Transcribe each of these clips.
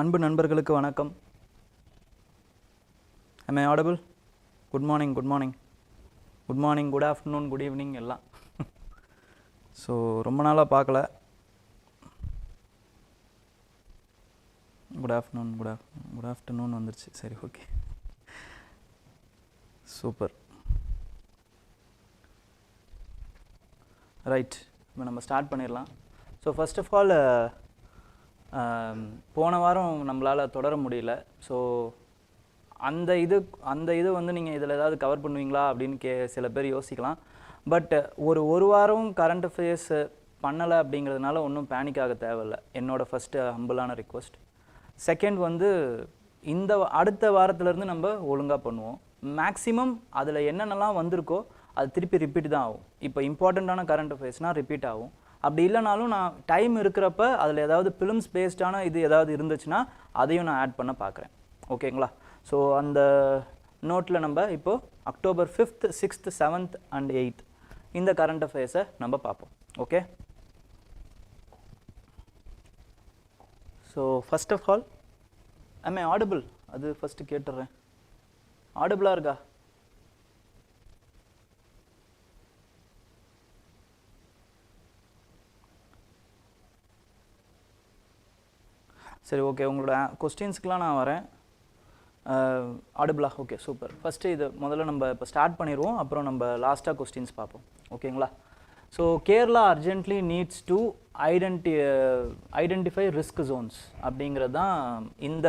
அன்பு நண்பர்களுக்கு வணக்கம். Am I audible? Good morning, good morning. Good morning, good afternoon, good evening எல்லாம். So ரொம்ப நாளாக பார்க்கல. குட் ஆஃப்டர்நூன் வந்துருச்சு. சரி, ஓகே, சூப்பர், ரைட். இப்போ நம்ம ஸ்டார்ட் பண்ணிடலாம். ஸோ ஃபர்ஸ்ட் ஆஃப் ஆல் போன வாரம் நம்மளால் தொடர முடியல. ஸோ அந்த இது வந்து நீங்கள் இதில் ஏதாவது கவர் பண்ணுவீங்களா அப்படின்னு சில பேர் யோசிக்கலாம். பட் ஒரு வாரம் கரண்ட் அஃபேர்ஸ் பண்ணலை அப்படிங்கிறதுனால ஒன்றும் பேனிக் ஆக தேவையில்லை. என்னோடய ஃபஸ்ட்டு ஹம்பிளான ரிக்வெஸ்ட். செகண்ட் வந்து அடுத்த வாரத்துலேருந்து நம்ம ஒழுங்காக பண்ணுவோம். மேக்ஸிமம் அதில் என்னென்னலாம் வந்திருக்கோ அது திருப்பி ரிப்பீட் தான் ஆகும். இப்போ இம்பார்ட்டண்ட்டான கரண்ட் அஃபேர்ஸ்னால் ரிப்பீட் ஆகும். அப்படி இல்லைனாலும் நான் டைம் இருக்கிறப்ப அதில் ஏதாவது ஃபிலிம்ஸ் பேஸ்டான இது ஏதாவது இருந்துச்சுன்னா அதையும் நான் ஆட் பண்ண பார்க்குறேன். ஓகேங்களா? ஸோ அந்த நோட்டில் நம்ம இப்போது October 5th, 6th, 7th and 8th இந்த கரண்ட் அஃபேர்ஸை நம்ம பார்ப்போம். Okay, so first of all am I audible? அது ஃபஸ்ட்டு கேட்டுடுறேன். ஆடிபிளாக இருக்கா? சரி, ஓகே. உங்களோட கொஸ்டின்ஸ்க்கெலாம் நான் வரேன். ஆடிபிளா? Okay, super. ஃபஸ்ட்டு இது முதல்ல நம்ம இப்போ ஸ்டார்ட் பண்ணிடுவோம், அப்புறம் நம்ம லாஸ்ட்டாக கொஸ்டின்ஸ் பார்ப்போம். ஓகேங்களா? So Kerala urgently needs to identify risk zones அப்படிங்கிறது தான் இந்த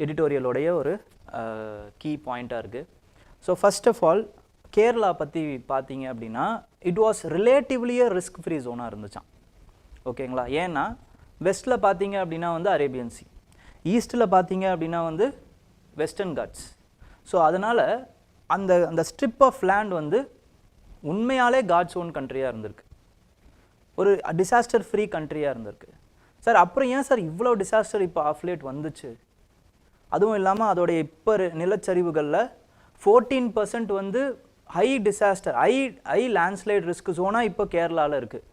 எடிட்டோரியலோடைய ஒரு கீ பாயிண்ட்டாக இருக்குது. So first of all Kerala பற்றி பார்த்தீங்க அப்படின்னா இட் வாஸ் ரிலேட்டிவ்லியே ரிஸ்க் ஃப்ரீ ஜோனாக இருந்துச்சான். ஓகேங்களா? ஏன்னா வெஸ்ட்டில் பார்த்தீங்க அப்படின்னா வந்து அரேபியன் சி, ஈஸ்ட்டில் பார்த்தீங்க அப்படின்னா வந்து வெஸ்டர்ன் காட்ஸ். ஸோ அதனால் அந்த ஸ்ட்ரிப் ஆஃப் லேண்ட் வந்து உண்மையாலே காட்ஸ் ஓன் கண்ட்ரியாக இருந்திருக்கு, ஒரு டிசாஸ்டர் ஃப்ரீ கண்ட்ரியாக இருந்திருக்கு. சார் அப்புறம் ஏன் சார் இவ்வளோ டிசாஸ்டர் இப்போ ஆஃப்லேட் வந்துச்சு? அதுவும் இல்லாமல் அதோடைய இப்போ நிலச்சரிவுகளில் 14% வந்து high disaster high landslide risk ஜோனாக இப்போ கேரளாவில் இருக்குது.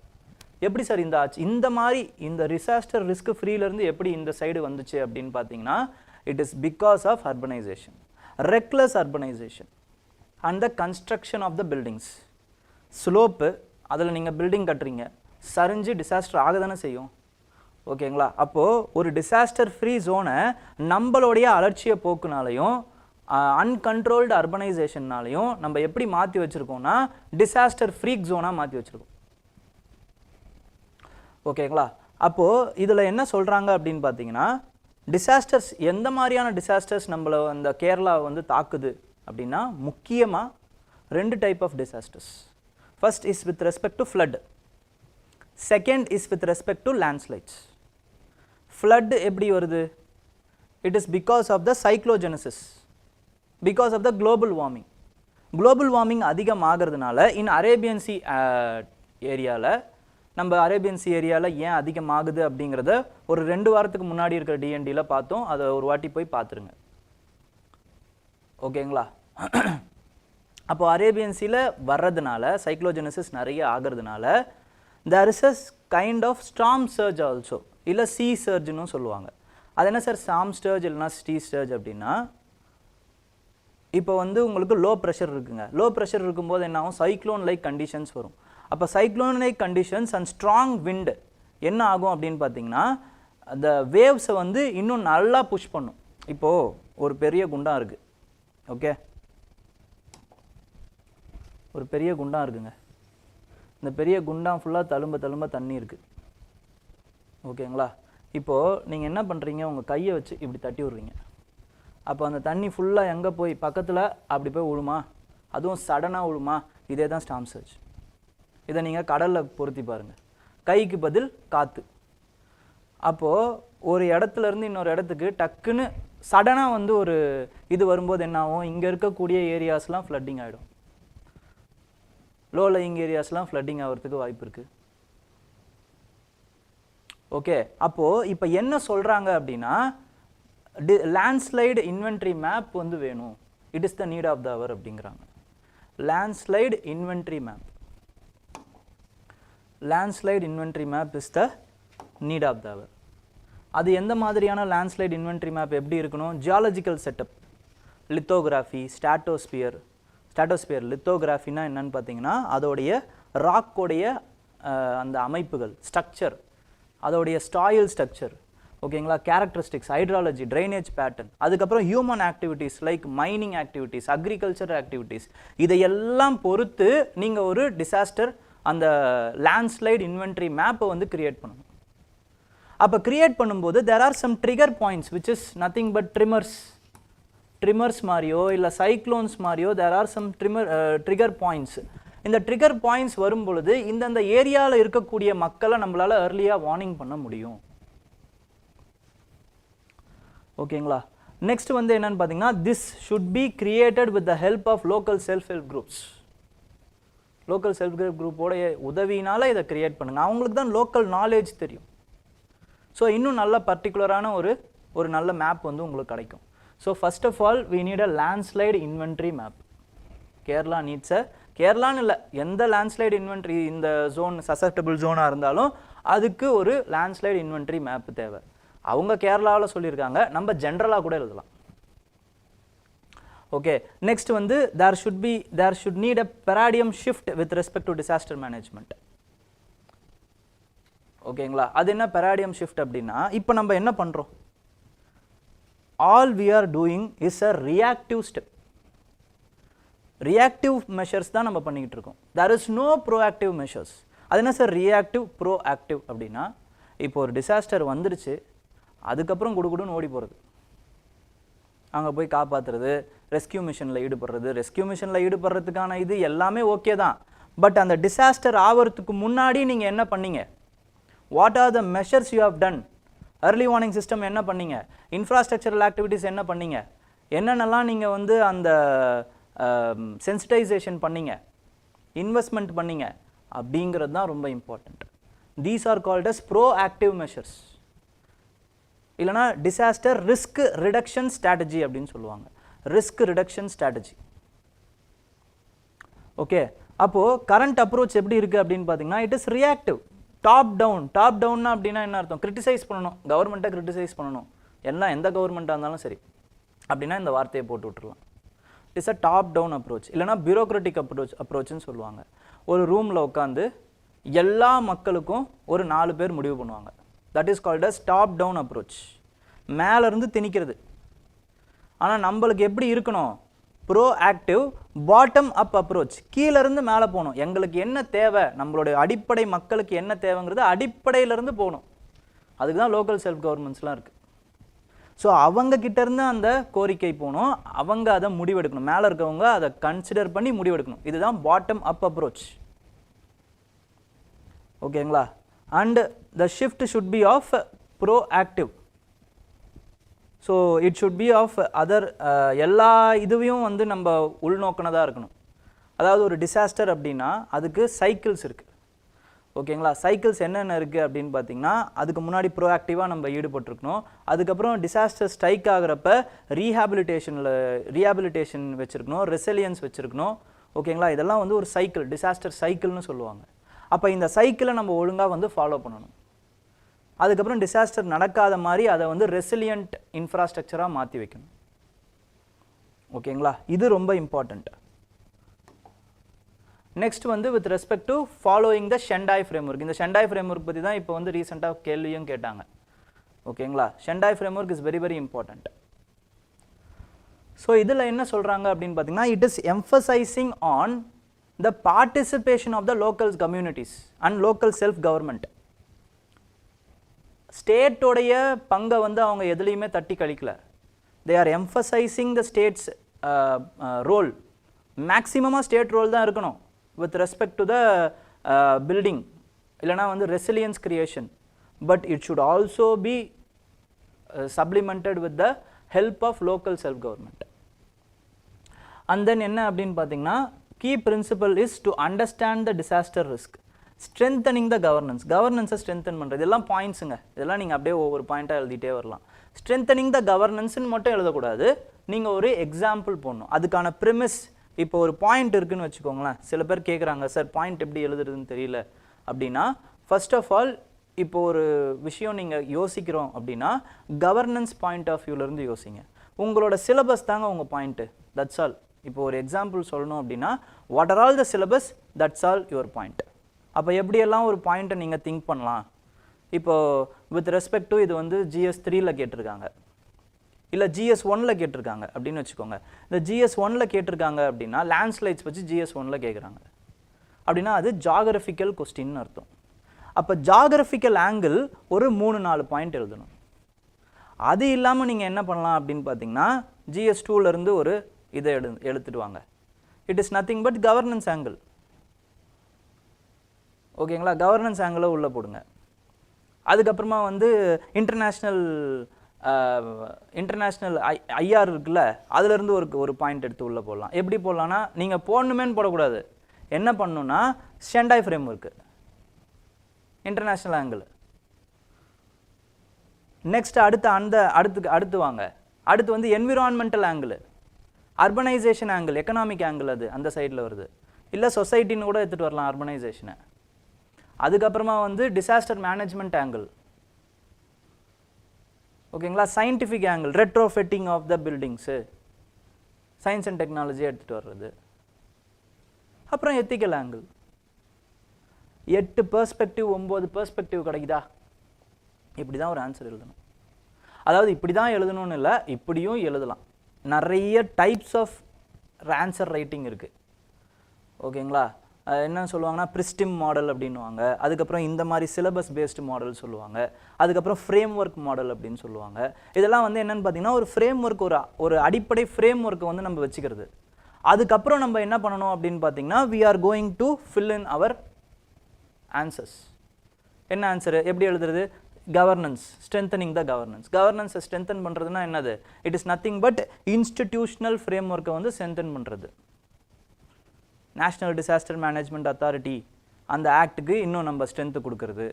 எப்படி சார் இந்த ஆச்சு? இந்த மாதிரி இந்த டிசாஸ்டர் ரிஸ்க் ஃப்ரீலேருந்து எப்படி இந்த சைடு வந்துச்சு அப்படின்னு பார்த்தீங்கன்னா it is because of urbanisation, reckless urbanisation and the construction of the buildings. Slope, அதில் நீங்கள் பில்டிங் கட்டுறீங்க, சரிஞ்சு டிசாஸ்டர் ஆக தானே செய்யும். ஓகேங்களா? அப்போது ஒரு டிசாஸ்டர் ஃப்ரீ ஜோனை நம்மளுடைய அலட்சிய போக்குனாலையும் அன்கண்ட்ரோல்டு அர்பனைசேஷன்னாலையும் நம்ம எப்படி மாற்றி வச்சுருக்கோம்னா டிசாஸ்டர் ஃப்ரீக் ஜோனாக மாற்றி வச்சுருக்கோம். ஓகேங்களா? அப்போது இதில் என்ன சொல்கிறாங்க அப்படின்னு பார்த்தீங்கன்னா டிசாஸ்டர்ஸ், எந்த மாதிரியான டிசாஸ்டர்ஸ் நம்மளை அந்த கேரளா வந்து தாக்குது அப்படின்னா முக்கியமாக 2 type of disasters. First is with respect to flood, second is with respect to landslides. Flood எப்படி வருது? It is because of the cyclogenesis, because of the global warming. Global warming அதிகமாகிறதுனால இன் அரேபியன் சி ஏரியாவில், நம்ம Arabian sea ஏரியாவில் ஏன் அதிகமாகுது அப்படிங்கிறத ஒரு 2 வாரத்துக்கு முன்னாடி இருக்கிற DNDயில் பார்த்தோம். அதை ஒரு வாட்டி போய் பார்த்துருங்க. ஓகேங்களா? அப்போ அரேபியன் சீல வர்றதுனால சைக்ளோஜெனசிஸ் நிறைய ஆகிறதுனால there is a kind of storm surge also, இல்லை sea surgeன்னு சொல்லுவாங்க. அது என்ன சார் storm surge இல்லைனா sea surge அப்படின்னா, இப்போ வந்து உங்களுக்கு லோ ப்ரெஷர் இருக்குங்க. லோ ப்ரெஷர் இருக்கும்போது என்ன ஆகும்? சைக்ளோன் லைக் கண்டிஷன்ஸ் வரும். அப்போ சைக்ளோனிக் கண்டிஷன்ஸ் அண்ட் ஸ்ட்ராங் விண்டு என்ன ஆகும் அப்படின்னு பார்த்தீங்கன்னா அந்த வேவ்ஸை வந்து இன்னும் நல்லா புஷ் பண்ணும். இப்போது ஒரு பெரிய குண்டான் இருக்குது. ஓகே, ஒரு பெரிய குண்டான் இருக்குங்க. இந்த பெரிய குண்டான் ஃபுல்லாக தழும்ப தண்ணி இருக்குது. ஓகேங்களா? இப்போது நீங்கள் என்ன பண்ணுறீங்க? உங்கள் கையை வச்சு இப்படி தட்டி விடுறீங்க. அப்போ அந்த தண்ணி ஃபுல்லாக எங்கே போய் பக்கத்தில் அப்படி போய் விழுமா? அதுவும் சடனாக விழுமா? இதே தான் ஸ்டார்ம் சர்ஜ். இதை நீங்கள் கடலில் பொருத்தி பாருங்கள். கைக்கு பதில் காற்று. அப்போது ஒரு இடத்துலேருந்து இன்னொரு இடத்துக்கு டக்குன்னு சடனாக வந்து ஒரு இது வரும்போது என்ன ஆகும்? இங்கே இருக்கக்கூடிய ஏரியாஸ்லாம் ஃப்ளட்டிங் ஆகிடும். லோ லையிங் ஏரியாஸ்லாம் ஃப்ளட்டிங் ஆகிறதுக்கு வாய்ப்பு இருக்குது. ஓகே, அப்போது இப்போ என்ன சொல்கிறாங்க அப்படின்னா லேண்ட்ஸ்லைடு இன்வென்ட்ரி மேப் வந்து வேணும். It is the need of the hour அப்படிங்கிறாங்க. Landslide inventory map, landslide inventory map is the need of the hour. அது எந்த மாதிரியான லேண்ட்ஸ்லைட் இன்வென்ட்ரி மேப் எப்படி இருக்கணும்? ஜியாலஜிக்கல் செட்டப், லித்தோகிராஃபி, ஸ்டாட்டோஸ்பியர் லித்தோகிராஃபினா என்னன்னு பார்த்தீங்கன்னா அதோடைய ராக்கோடைய அந்த அமைப்புகள், ஸ்ட்ரக்சர், அதோடைய ஸ்டாயில் ஸ்ட்ரக்சர், ஓகேங்களா, கேரக்டரிஸ்டிக்ஸ், ஹைட்ராலஜி, ட்ரைனேஜ் பேட்டர்ன், அதுக்கப்புறம் human activities like mining activities, agriculture activities, இதையெல்லாம் பொறுத்து நீங்கள் ஒரு டிசாஸ்டர் அந்த லேண்ட்ஸ்லைட் இன்வென்ட்ரி மேப்பை வந்து கிரியேட் பண்ணணும். அப்போ கிரியேட் பண்ணும்போது there are some trigger points which is nothing but trimmers மாதிரியோ இல்லை சைக்ளோன்ஸ் மாதிரியோ there are some trigger points. இந்த ட்ரிகர் பாயிண்ட்ஸ் வரும் பொழுது இந்தந்த ஏரியாவில் இருக்கக்கூடிய மக்களை நம்மளால ஏர்லியாக வார்னிங் பண்ண முடியும். ஓகேங்களா. நெக்ஸ்ட் வந்து என்னன்னு பார்த்தீங்கன்னா this should be created with the help of local self help groups. Local self help குரூப்போட உதவினால இதை கிரியேட் பண்ணுங்க. அவங்களுக்கு தான் லோக்கல் நாலேஜ் தெரியும். ஸோ இன்னும் நல்ல பர்டிகுலரான ஒரு நல்ல மேப் வந்து உங்களுக்கு கிடைக்கும். So first of all we need a landslide inventory map. Kerala needs a, கேரளான்னு இல்லை, எந்த லேண்ட்ஸ்லைட் இன்வென்ட்ரி இந்த ஜோன் சசப்டபிள் ஜோனாக இருந்தாலும் அதுக்கு ஒரு லேண்ட்ஸ்லைட் இன்வென்ட்ரி மேப் தேவை. அவங்க கேரளாவில் சொல்லியிருக்காங்க, நம்ம ஜென்ரலாக கூட எழுதலாம். ஓகே. நெக்ஸ்ட் வந்து there should need a paradigm shift with respect to disaster management. ஓகேங்களா. அது என்ன paradigm shift அப்படின்னா, இப்போ நம்ம என்ன பண்ணுறோம்? All we are doing is a reactive step. Reactive measures தான் நம்ம பண்ணிக்கிட்டு இருக்கோம். there is no proactive measures. அது என்ன சார் ரியாக்டிவ் ப்ரோஆக்டிவ் அப்படின்னா, இப்போ ஒரு டிசாஸ்டர் வந்துருச்சு, அதுக்கப்புறம் குடுகுடுன்னு ஓடி போகிறது, அங்கே போய் காப்பாற்றுறது, ரெஸ்கியூ மிஷனில் ஈடுபடுறது. ரெஸ்கியூ மிஷனில் ஈடுபடுறதுக்கான இது எல்லாமே ஓகே தான். பட் அந்த டிசாஸ்டர் ஆகிறதுக்கு முன்னாடி நீங்கள் என்ன பண்ணீங்க? What are the measures you have done? early warning system என்ன பண்ணீங்க? இன்ஃப்ராஸ்ட்ரக்சரல் ஆக்டிவிட்டீஸ் என்ன பண்ணீங்க? என்னென்னலாம் நீங்கள் வந்து அந்த சென்சிட்டைசேஷன் பண்ணீங்க, இன்வெஸ்ட்மெண்ட் பண்ணீங்க அப்படிங்கிறது தான் ரொம்ப important. These are called as proactive measures, இல்லைனா டிசாஸ்டர் ரிஸ்க் ரிடக்ஷன் ஸ்ட்ராட்டஜி அப்படின்னு சொல்லுவாங்க. Risk reduction strategy. ஓகே. அப்போது கரண்ட் அப்ரோச் எப்படி இருக்குது அப்படின்னு பார்த்தீங்கன்னா it is reactive, top down. Top டவுன்னா அப்படின்னா என்ன அர்த்தம்? கிரிட்டிசைஸ் பண்ணணும், கவர்மெண்ட்டை கிரிட்டிசைஸ் பண்ணணும், எல்லாம் எந்த கவர்மெண்ட்டாக இருந்தாலும் சரி அப்படின்னா இந்த வார்த்தையை போட்டு விட்டுருலாம். It is a top down approach, இல்லைனா பியூரோக்ராட்டிக் அப்ரோச்னு சொல்லுவாங்க. ஒரு ரூமில் உட்காந்து எல்லா மக்களுக்கும் ஒரு 4 பேர் முடிவு பண்ணுவாங்க. That is called as top down approach. மேலேருந்து திணிக்கிறது. ஆனால் நம்மளுக்கு எப்படி இருக்கணும்? Proactive bottom up approach. கீழேருந்து மேலே போகணும். எங்களுக்கு என்ன தேவை, நம்மளுடைய அடிப்படை மக்களுக்கு என்ன தேவைங்கிறது அடிப்படையிலேருந்து போகணும். அதுக்கு தான் லோக்கல் செல்ஃப் கவர்மெண்ட்ஸ்லாம் இருக்குது. ஸோ அவங்க கிட்டேருந்து அந்த கோரிக்கை போகணும், அவங்க அதை முடிவெடுக்கணும், மேலே இருக்கவங்க அதை கன்சிடர் பண்ணி முடிவெடுக்கணும். இதுதான் பாட்டம் அப் அப்ரோச். ஓகேங்களா. And the shift should be of proactive. So it should be of other, எல்லா இதுவையும் வந்து நம்ம உள்நோக்கினதாக இருக்கணும். அதாவது ஒரு டிசாஸ்டர் அப்படின்னா அதுக்கு சைக்கிள்ஸ் இருக்குது. ஓகேங்களா. சைக்கிள்ஸ் என்னென்ன இருக்குது அப்படின்னு பார்த்தீங்கன்னா, அதுக்கு முன்னாடி ப்ரோஆக்டிவாக நம்ம ஈடுபட்டிருக்கணும். அதுக்கப்புறம் டிசாஸ்டர் ஸ்ட்ரைக் ஆகிறப்ப ரீஹாபிலிட்டேஷன் வச்சுருக்கணும், ரெசிலியன்ஸ் வச்சுருக்கணும். ஓகேங்களா. இதெல்லாம் வந்து ஒரு சைக்கிள், டிசாஸ்டர் சைக்கிள்னு சொல்லுவாங்க. அப்போ இந்த சைக்கிளை நம்ம ஒழுங்காக வந்து ஃபாலோ பண்ணணும். அதுக்கப்புறம் டிசாஸ்டர் நடக்காத மாதிரி அதை வந்து ரெசிலியன்ட் இன்ஃப்ராஸ்ட்ரக்சராக மாற்றி வைக்கணும். ஓகேங்களா. இது ரொம்ப இம்பார்ட்டண்ட். நெக்ஸ்ட் வந்து with respect to following the Sendai framework. இந்த ஷெண்டாய் ஃப்ரேம்வொர்க் பற்றி தான் இப்போ வந்து ரீசெண்டாக கேள்வியும் கேட்டாங்க. ஓகேங்களா. Sendai framework is very very important. So இதில் என்ன சொல்கிறாங்க அப்படின்னு பார்த்தீங்கன்னா, it is emphasising on the participation of the local communities and local self government. ஸ்டேட்டோடைய பங்கை வந்து அவங்க எதுலேயுமே தட்டி கழிக்கல. They are emphasising the state's role. மேக்ஸிமமாக ஸ்டேட் ரோல் தான் இருக்கணும் with respect to the building, இல்லைனா வந்து resilience creation, but it should also be supplemented with the help of local self government. And then என்ன அப்படின்னு பார்த்தீங்கன்னா, key principle is to understand the disaster risk, strengthening the governance. governance strengthen பண்ணுறது, இதெல்லாம் பாயிண்ட்ஸுங்க. இதெல்லாம் நீங்கள் அப்படியே ஒவ்வொரு பாயிண்ட்டாக எழுதிட்டே வரலாம். strengthening the governance மட்டும் எழுதக்கூடாது, நீங்கள் ஒரு எக்ஸாம்பிள் போடணும். அதுக்கான ப்ரிமிஸ், இப்போ ஒரு பாயிண்ட் இருக்குன்னு வச்சுக்கோங்களேன். சில பேர் கேட்குறாங்க, சார் பாயிண்ட் எப்படி எழுதுறதுன்னு தெரியல அப்படின்னா, ஃபர்ஸ்ட் ஆஃப் ஆல் இப்போ ஒரு விஷயம் நீங்கள் யோசிக்கிறோம் அப்படின்னா கவர்னன்ஸ் பாயிண்ட் ஆஃப் வியூலேருந்து யோசிங்க. உங்களோட சிலபஸ் தாங்க உங்கள் பாயிண்ட்டு, தட்ஸ் ஆல். இப்போ ஒரு எக்ஸாம்பிள் சொல்லணும் அப்படின்னா what are all the syllabus, that's all your point. அப்போ எப்படியெல்லாம் ஒரு பாயிண்ட்டை நீங்கள் திங்க் பண்ணலாம். இப்போது வித் ரெஸ்பெக்ட் டு இது வந்து GS3ல் கேட்டிருக்காங்க, இல்லை GS1ல் கேட்டிருக்காங்க அப்படின்னு வச்சுக்கோங்க. இந்த GS1ல் கேட்டிருக்காங்க அப்படின்னா லேண்ட்ஸ்லைட்ஸ் வச்சு GS1ல் கேட்குறாங்க அப்படின்னா அது ஜாகிரபிக்கல் கொஸ்டின்னு அர்த்தம். அப்போ ஜாகிரபிக்கல் ஆங்கிள் ஒரு 3-4 பாயிண்ட் எழுதணும். அது இல்லாமல் நீங்கள் என்ன பண்ணலாம் அப்படின்னு பார்த்தீங்கன்னா GS2லேருந்து ஒரு இதை எடுத்துட்டு வாங்க. It is nothing but governance angle. ஓகேங்களா, கவர்னன்ஸ் ஆங்கிளை உள்ளே போடுங்க. அதுக்கப்புறமா வந்து இன்டர்நேஷ்னல் IR இருக்குல்ல, அதுலேருந்து ஒரு பாயிண்ட் எடுத்து உள்ளே போடலாம். எப்படி போடலான்னா நீங்கள் போடணுமேன்னு போடக்கூடாது, என்ன பண்ணணுன்னா Sendai frame work, international angle. Next அடுத்து வாங்க. அடுத்து வந்து environmental angle, urbanisation angle, economic angle, அது அந்த சைடில் வருது. இல்லை சொசைட்டின்னு கூட எடுத்துகிட்டு வரலாம் அர்பனைசேஷனை. அதுக்கப்புறமா வந்து டிசாஸ்டர் மேனேஜ்மெண்ட் ஆங்கிள். ஓகேங்களா, scientific angle, retrofitting of the buildings, science and technology எடுத்துகிட்டு வர்றது. அப்புறம் எத்திக்கல் ஆங்கிள். 8 பெர்ஸ்பெக்டிவ் 9 பெர்ஸ்பெக்டிவ் கிடைக்குதா? இப்படி தான் ஒரு ஆன்சர் எழுதணும். அதாவது இப்படி தான் எழுதணும்னு இல்லை, இப்படியும் எழுதலாம். நிறைய டைப்ஸ் ஆஃப் ஆன்சர் ரைட்டிங் இருக்குது. ஓகேங்களா, என்ன சொல்லுவாங்கன்னா பிரிஸ்டிம் மாடல் அப்படின்வாங்க. அதுக்கப்புறம் இந்த மாதிரி சிலபஸ் பேஸ்டு மாடல் சொல்லுவாங்க. அதுக்கப்புறம் ஃப்ரேம் ஒர்க் மாடல் அப்படின்னு சொல்லுவாங்க. இதெல்லாம் வந்து என்னென்னு பார்த்தீங்கன்னா ஒரு ஃப்ரேம் ஒர்க், ஒரு அடிப்படை ஃப்ரேம் ஒர்க்கை வந்து நம்ம வச்சுக்கிறது. அதுக்கப்புறம் நம்ம என்ன பண்ணணும் அப்படின்னு பார்த்தீங்கன்னா we are going to fill in our answers. என்ன ஆன்சரு எப்படி எழுதுறது? Governance, strengthening the governance. கவர்னன்ஸை ஸ்ட்ரென்தன் பண்ணுறதுனா என்னது? It is nothing but institutional frame ஒர்க்கை வந்து ஸ்ட்ரென்தன் பண்ணுறது. நேஷ்னல் டிசாஸ்டர் மேனேஜ்மெண்ட் அத்தாரிட்டி அந்த ஆக்டுக்கு இன்னும் நம்ம ஸ்ட்ரென்த்து கொடுக்குறது.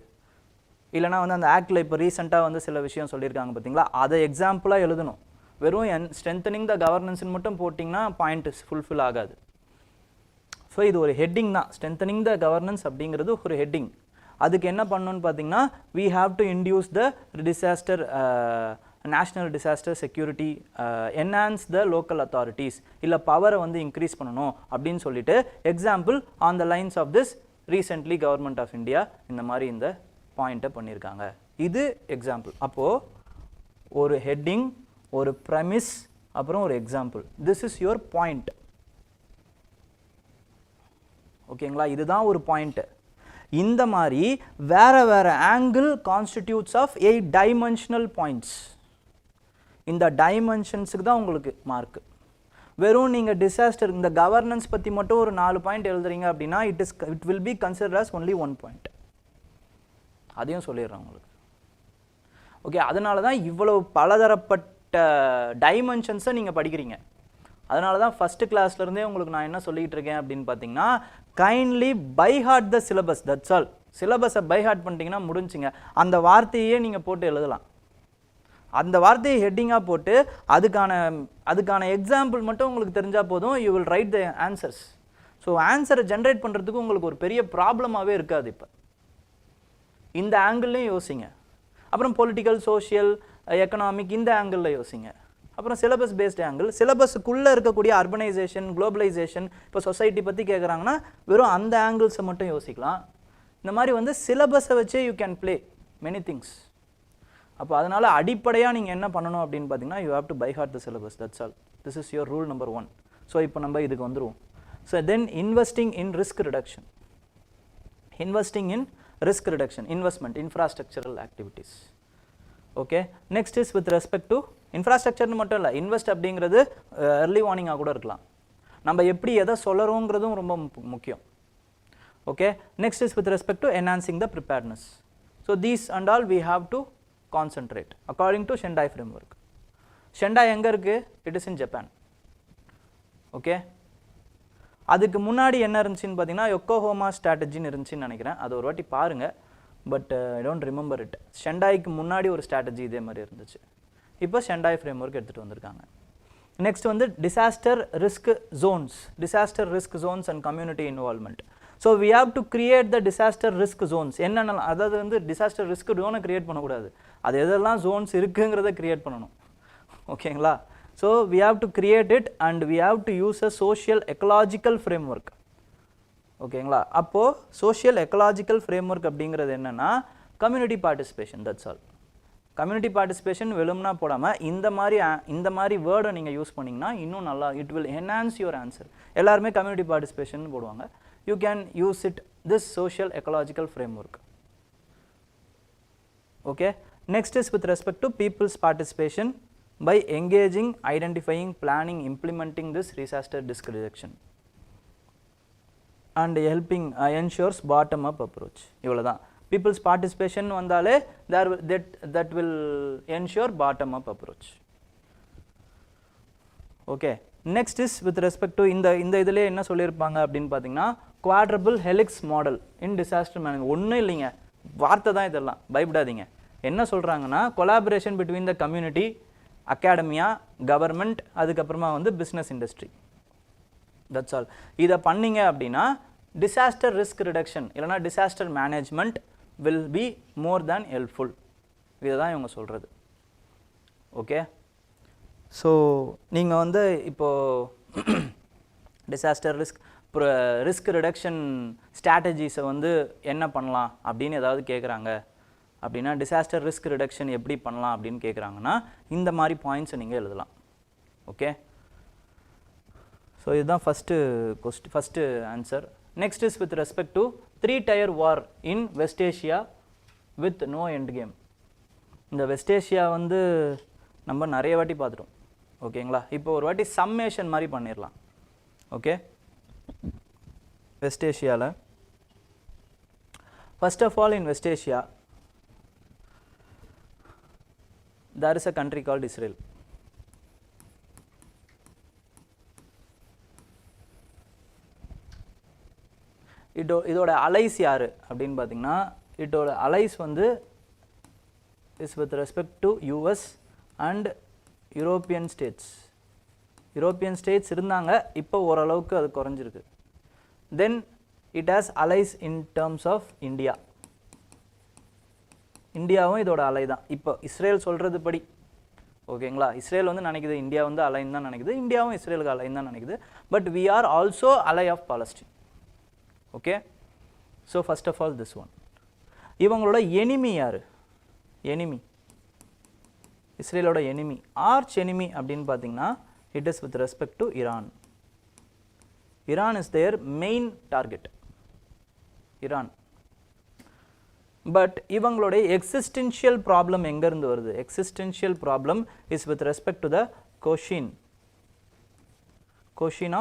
இல்லைனா வந்து அந்த ஆக்டில் இப்போ ரீசெண்டாக வந்து சில விஷயம் சொல்லியிருக்காங்க பார்த்தீங்களா, அதை எக்ஸாம்பிளாக எழுதணும். வெறும் ஸ்ட்ரென்தனிங் த கவர்னன்ஸ்னு மட்டும் போட்டிங்கன்னா பாயிண்ட் ஃபுல்ஃபில் ஆகாது. ஸோ இது ஒரு ஹெட்டிங் தான். ஸ்ட்ரென்தனிங் த கவர்னன்ஸ் அப்படிங்கிறது ஒரு ஹெட்டிங். அதுக்கு என்ன பண்ணணும்னு பார்த்தீங்கன்னா we have to induce the disaster national disaster security, enhance the local authorities, இல்லை பவரை வந்து இன்க்ரீஸ் பண்ணணும் அப்படின்னு சொல்லிட்டு example on the lines of this recently government of India இந்த மாதிரி இந்த பாயிண்ட்டை பண்ணியிருக்காங்க. இது எக்ஸாம்பிள். அப்போது ஒரு ஹெட்டிங், ஒரு ப்ரெமிஸ், அப்புறம் ஒரு example. This is your point. ஓகேங்களா, இதுதான் ஒரு பாயிண்ட்டு. இந்த மாதிரி வேற angle constitutes of 8 dimensional points. இந்த டைமென்ஷன்ஸுக்கு தான் உங்களுக்கு மார்க்கு. வெறும் நீங்கள் டிசாஸ்டர் இந்த கவர்னன்ஸ் பற்றி மட்டும் ஒரு 4 பாயிண்ட் எழுதுறீங்க அப்படின்னா it will B consider as only 1 point. அதையும் சொல்லிடுறேன் உங்களுக்கு. ஓகே, அதனால தான் இவ்வளவு பலதரப்பட்ட டைமென்ஷன்ஸை நீங்கள் படிக்கிறீங்க. அதனால தான் ஃபஸ்ட்டு கிளாஸ்லேருந்தே உங்களுக்கு நான் என்ன சொல்லிகிட்டு இருக்கேன் அப்படின்னு பார்த்தீங்கன்னா kindly by heart the syllabus, that's all. சிலபஸை பை ஹார்ட் பண்ணிட்டீங்கன்னா முடிஞ்சுங்க. அந்த வார்த்தையே நீங்கள் போட்டு எழுதலாம். அந்த வார்த்தையை ஹெட்டிங்காக போட்டு அதுக்கான எக்ஸாம்பிள் மட்டும் உங்களுக்கு தெரிஞ்சால் போதும், you will write the answers. So ஆன்சரை ஜென்ரேட் பண்ணுறதுக்கு உங்களுக்கு ஒரு பெரிய ப்ராப்ளமாகவே இருக்காது. இப்போ இந்த ஆங்கிள்லையும் யோசிங்க. அப்புறம் பொலிட்டிக்கல், சோஷியல், எக்கனாமிக் இந்த ஆங்கிளில் யோசிங்க. அப்புறம் சிலபஸ் பேஸ்டு ஆங்கிள், சிலபஸுக்குள்ளே இருக்கக்கூடிய அர்பனைசேஷன், குளோபலைசேஷன், இப்போ சொசைட்டி பற்றி கேட்குறாங்கன்னா வெறும் அந்த ஆங்கிள்ஸை மட்டும் யோசிக்கலாம். இந்த மாதிரி வந்து சிலபஸை வச்சே you can play many things. அப்போ அதனால் அடிப்படையாக நீங்கள் என்ன பண்ணணும் அப்படின்னு பார்த்தீங்கன்னா you have to by heart the syllabus, that's all. This is your rule number 1. So இப்போ நம்ம இதுக்கு வந்துடுவோம். So then investing in risk reduction. Investing in risk reduction, investment, infrastructural activities. Okay, next is with respect to இன்ஃப்ராஸ்ட்ரக்சர்னு மட்டும் இல்லை, invest அப்படிங்கிறது early வார்னிங்காக கூட இருக்கலாம். நம்ம எப்படி எதை சொல்கிறோங்கிறதும் ரொம்ப முக்கியம். Okay, next is with respect to enhancing the preparedness. So these and all we have to concentrate according to Sendai frame work. Sendai எங்கே இருக்குது? It is in Japan. Okay, அதுக்கு முன்னாடி என்ன இருந்துச்சுன்னு பார்த்தீங்கன்னா யோக்கோஹோமா ஸ்ட்ராட்டஜின்னு இருந்துச்சுன்னு நினைக்கிறேன். அது ஒரு வாட்டி பாருங்கள், but I don't remember it. ஷெண்டாய்க்கு முன்னாடி ஒரு ஸ்ட்ராட்டஜி இதே மாதிரி இருந்துச்சு. இப்போ ஷெண்டாய் ஃப்ரேம் ஒர்க் எடுத்துகிட்டு வந்திருக்காங்க. நெக்ஸ்ட் வந்து disaster risk Jones, disaster risk Jones and community involvement. So we have to create the disaster risk zones. என்னென்ன அதாவது வந்து disaster risk zone கிரியேட் பண்ணக்கூடாது, அது எதெல்லாம் zones இருக்குங்கிறத கிரியேட் பண்ணணும். ஓகேங்களா? So we have to create it and we have to use a social ecological framework. ஓகேங்களா? அப்போது social ecological framework அப்படிங்கிறது என்னென்னா community participation, that's all. Community participation வெளும்னா போடாமல் இந்த மாதிரி வேர்டை நீங்கள் யூஸ் பண்ணிங்கன்னா இன்னும் நல்லா it will enhance your answer. எல்லாருமே கம்யூனிட்டி பார்ட்டிசிபேஷன் போடுவாங்க. You can use it this social ecological frame work. Okay, next is with respect to people's participation by engaging, identifying, planning, implementing this disaster risk reduction and helping ensures bottom up approach. இவ்வளோ தான். people's participation வந்தாலே that will ensure bottom up approach. okay, next is with respect to இந்த இதிலே என்ன சொல்லியிருப்பாங்க அப்படின்னு பார்த்தீங்கன்னா quadruple helix model in disaster management. ஒன்றும் இல்லைங்க, வார்த்தை தான் இதெல்லாம், பயப்படாதீங்க. என்ன சொல்கிறாங்கன்னா collaboration between the community, academia, government, அதுக்கப்புறமா வந்து business industry, that's all. இதை பண்ணிங்க அப்படின்னா disaster risk reduction இல்லைனா disaster management will be more than helpful. இதுதான் இவங்க சொல்கிறது. ஓகே, ஸோ நீங்கள் வந்து இப்போது டிசாஸ்டர் ரிஸ்க் ரிடக்ஷன் ஸ்ட்ராட்டஜிஸை வந்து என்ன பண்ணலாம் அப்படின்னு ஏதாவது கேட்குறாங்க அப்படின்னா, டிசாஸ்டர் ரிஸ்க் ரிடக்ஷன் எப்படி பண்ணலாம் அப்படின்னு கேட்குறாங்கன்னா இந்த மாதிரி பாயிண்ட்ஸை நீங்கள் எழுதலாம். ஓகே, ஸோ இதுதான் first answer. Next is with respect to 3-tier war in West Asia with no end game. இந்த வெஸ்ட் ஏஷியா வந்து நம்ம நிறைய வாட்டி பார்த்துட்டோம். ஓகேங்களா? இப்போ ஒரு வாட்டி சம்மேஷன் மாதிரி பண்ணிடலாம். ஓகே, வெஸ்ட் ஏஷியாவில் first of all in West Asia there is a country called Israel. இதோட அலைஸ் யார் அப்படின்னு பார்த்தீங்கன்னா, இதோட அலைஸ் வந்து is with respect to US and European states இருந்தாங்க. இப்போ ஓரளவுக்கு அது குறைஞ்சிருக்கு. Then it has allies in terms of இந்தியாவும் இதோட அலை தான். இப்போ இஸ்ரேல் சொல்கிறது படி, ஓகேங்களா, இஸ்ரேல் வந்து நினைக்குது இந்தியா வந்து அலைன்னு தான் நினைக்குது, இந்தியாவும் இஸ்ரேலுக்கு அலைன்னு தான் நினைக்குது. But we are also ally of Palestine. Okay, so first of all this one. இவங்களோட எனிமி யார்? இஸ்ரேலோட எனிமி, ஆர்ச் எனிமி அப்படின்னு பார்த்தீங்கன்னா it is with respect to Iran is their main target, Iran. But இவங்களுடைய எக்ஸிஸ்டென்ஷியல் ப்ராப்ளம் எங்கேருந்து வருது? Existential problem is with respect to the question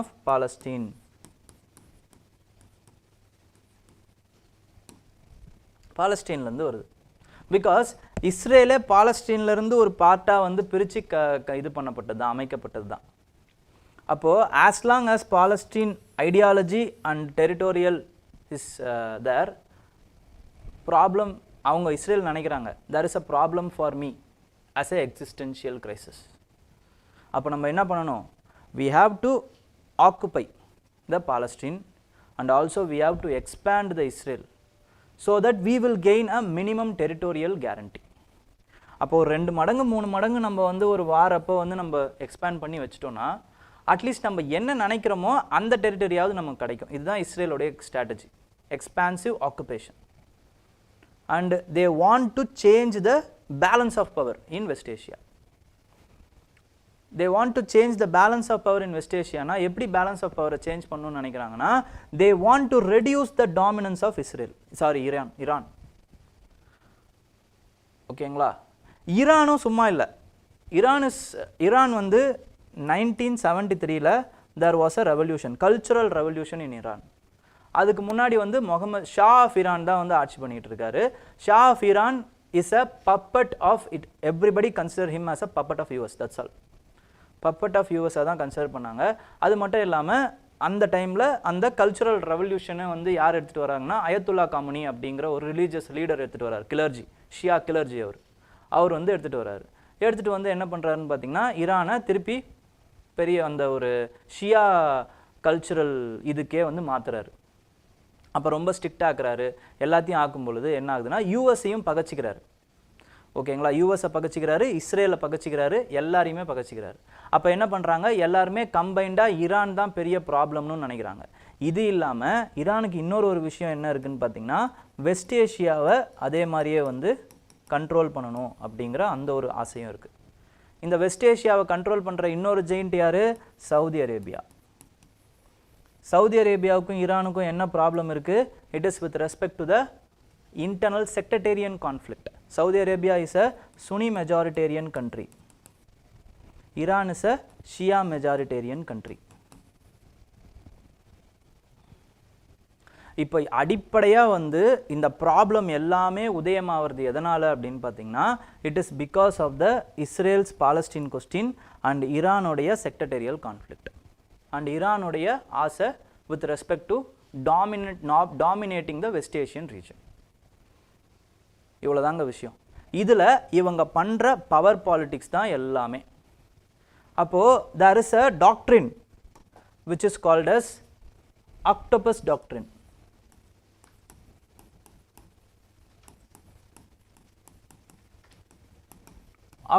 of Palestine. பாலஸ்டீன்லேருந்து வருது. பிகாஸ் இஸ்ரேலே பாலஸ்டீன்லேருந்து ஒரு பார்ட்டாக வந்து பிரித்து இது பண்ணப்பட்டது தான், அமைக்கப்பட்டது தான். அப்போது as long as Palestine ideology and territorial is their problem, அவங்க இஸ்ரேல் நினைக்கிறாங்க there is a problem for me as a existential crisis. அப்போ நம்ம என்ன பண்ணணும்? we have to occupy the Palestine and also we have to expand the Israel so that we will gain a minimum territorial guarantee. அப்போ 2 மடங்கு 3 மடங்கு நம்ம வந்து ஒரு வார் அப்போ வந்து நம்ம எக்ஸ்பேண்ட் பண்ணி வச்சிட்டோம்னா அட்லீஸ்ட் நம்ம என்ன நினைக்கிறோமோ அந்த டெரிட்டரியாவது நமக்கு கிடைக்கும். இதுதான் இஸ்ரேலோடைய strategy, expansive occupation. And they want to change the balance of power in West Asia. they want to change the balance of power in West Asia. Na எப்படி balance of power change பண்ணனும்னு நினைக்கிறாங்கன்னா, they want to reduce the dominance of Iran. ஓகேங்களா? ஈரானும் சும்மா இல்லை. Iran வந்து 1973ல there was a revolution, cultural revolution in Iran. அதுக்கு முன்னாடி வந்து முகமது ஷா ஆஃப் ஈரான் தான் வந்து ஆட்சி பண்ணிட்டு இருக்காரு. Shah of Iran is a puppet of it. Everybody consider him as a puppet of US, that's all. puppet of US தான் consider பண்ணாங்க. அது மட்டும் இல்லாமல் அந்த டைமில் அந்த கல்ச்சுரல் ரெவல்யூஷனை வந்து யார் எடுத்துகிட்டு வராங்கன்னா, அயத்துல்லா காமினி அப்படிங்கிற ஒரு ரிலீஜியஸ் லீடர் எடுத்துகிட்டு வரார். கிளர்ஜி, ஷியா கிளர்ஜி அவர் வந்து எடுத்துகிட்டு வராரு. எடுத்துகிட்டு வந்து என்ன பண்ணுறாருன்னு பார்த்தீங்கன்னா, ஈரானை திருப்பி பெரிய அந்த ஒரு ஷியா கல்ச்சுரல் இதுக்கே வந்து மாற்றுறாரு. அப்போ ரொம்ப ஸ்ட்ரிக்டாக ஆக்குறாரு, எல்லாத்தையும் ஆக்கும் பொழுது என்ன ஆகுதுன்னா யூஎஸ்ஐயும் பகச்சிக்கிறாரு. ஓகேங்களா, யூஎஸை பகச்சிக்கிறாரு, இஸ்ரேலை பகச்சிக்கிறாரு, எல்லாரையுமே பகச்சிக்கிறாரு. அப்போ என்ன பண்ணுறாங்க, எல்லாருமே கம்பைண்டாக ஈரான் தான் பெரிய ப்ராப்ளம்னு நினைக்கிறாங்க. இது இல்லாமல் ஈரானுக்கு இன்னொரு விஷயம் என்ன இருக்குதுன்னு பார்த்தீங்கன்னா, வெஸ்ட் ஏஷியாவை அதே மாதிரியே வந்து கண்ட்ரோல் பண்ணணும் அப்படிங்கிற அந்த ஒரு ஆசையும் இருக்குது. இந்த வெஸ்ட் ஏஷியாவை கண்ட்ரோல் பண்ணுற இன்னொரு ஜெயிண்ட் யார், சவுதி அரேபியா. சவுதி அரேபியாவுக்கும் ஈரானுக்கும் என்ன ப்ராப்ளம் இருக்குது, it is with respect to the internal sectarian conflict. Saudi Arabia is a Sunni majoritarian country. Iran is a Shia majoritarian country. இப்போ அடிப்படையாக வந்து இந்த ப்ராப்ளம் எல்லாமே உதயமாகிறது எதனால் அப்படின்னு பார்த்தீங்கன்னா, it is because of the Israel's Palestine question and ஈரானுடைய sectarian conflict and ஈரானுடைய ஆசை with respect to dominating the West Asian region. இவ்வளோதாங்க விஷயம். இதில் இவங்க பண்ணுற பவர் பாலிட்டிக்ஸ் தான் எல்லாமே. அப்போது there is a doctrine which is called as octopus doctrine.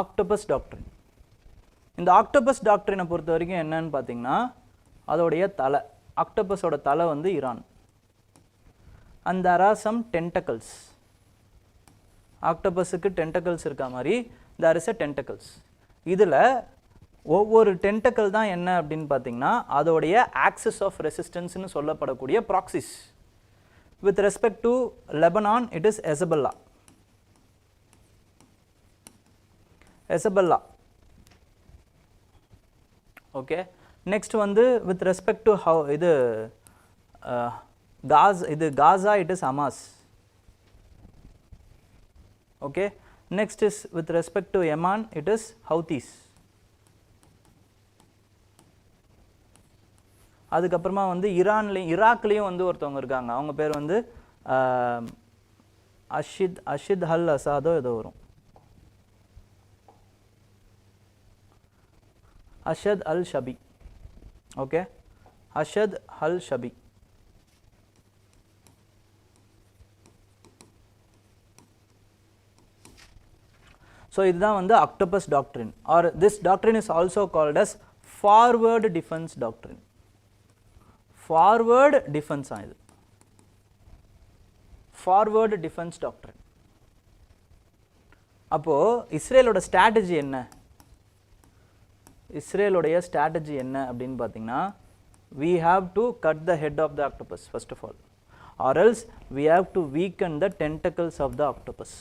Octopus doctrine. இந்த ஆக்டோபஸ் டாக்ட்ரினை பொறுத்த வரைக்கும் என்னன்னு பார்த்தீங்கன்னா, அதோடைய தலை, ஆக்டோபஸோட தலை வந்து Iran. And there are some tentacles. ஆக்டோபஸுக்கு டென்டக்கல்ஸ் இருக்க மாதிரி there is a tentacles. இதில் ஒவ்வொரு டென்டக்கல் தான் என்ன அப்படின்னு பார்த்தீங்கன்னா, அதோடைய ஆக்சிஸ் ஆஃப் ரெசிஸ்டன்ஸ்னு சொல்லப்படக்கூடிய proxies. With respect to Lebanon it is Hezbollah. Okay, next வந்து வித் ரெஸ்பெக்ட் டு இது Gaza it is Hamas. Okay, next is with respect to Yemen it is Houthis. அதுக்கப்புறமா வந்து ஈராக்லேயும் வந்து ஒருத்தவங்க இருக்காங்க, அவங்க பேர் வந்து அஷித் அல் அசாதோ ஏதோ வரும், அஷத் அல் ஷபி. ஓகே, அஷத் அல் ஷபி. So இதுதான் வந்து octopus doctrine, or this doctrine is also called as forward defense doctrine. Forward defense இது forward defense doctrine. அப்போ இஸ்ரேலோட ஸ்ட்ராட்டஜி என்ன, இஸ்ரேலோடைய ஸ்ட்ராட்டஜி என்ன அப்படின்னு பார்த்தீங்கன்னா, we have to cut the head of the octopus first of all, or else we have to weaken the tentacles of the octopus.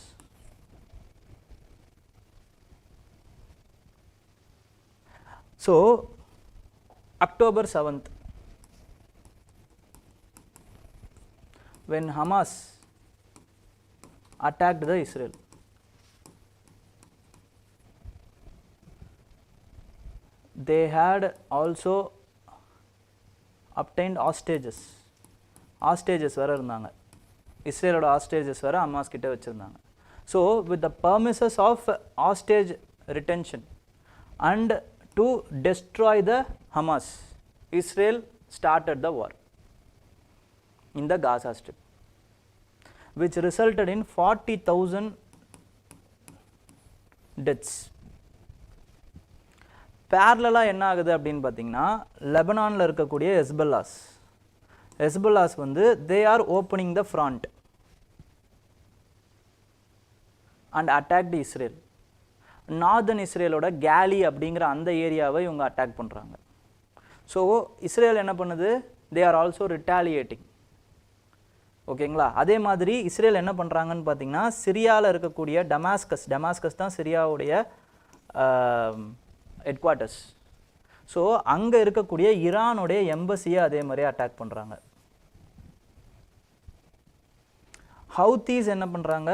So October 7th, when Hamas attacked the Israel, they had also obtained hostages. வேறு இருந்தாங்க, இஸ்ரேலோட hostages வேறு Hamas கிட்ட வச்சுருந்தாங்க. So with the promises of hostage retention and to destroy the Hamas, Israel started the war in the Gaza Strip, which resulted in 40,000 deaths. பேரலாக என்ன ஆகுது அப்படின்னு பார்த்தீங்கன்னா, லெபனானில் இருக்கக்கூடிய ஹெஸ்பல்லாஸ் வந்து they are opening the front and attacked Israel. Northern இஸ்ரேலோட Galilee அப்படிங்கிற அந்த ஏரியாவை இவங்க அட்டாக் பண்ணுறாங்க. ஸோ இஸ்ரேல் என்ன பண்ணுது, தே ஆர் ஆல்சோ ரிட்டாலியேட்டிங். ஓகேங்களா, அதே மாதிரி இஸ்ரேல் என்ன பண்ணுறாங்கன்னு பார்த்தீங்கன்னா, சிரியாவில் இருக்கக்கூடிய டமாஸ்கஸ் தான் சிரியாவுடைய ஹெட் குவார்ட்டர்ஸ். ஸோ அங்கே இருக்கக்கூடிய ஈரானுடைய எம்பசியை அதே மாதிரியே அட்டாக் பண்ணுறாங்க. ஹவுத்தீஸ் என்ன பண்ணுறாங்க,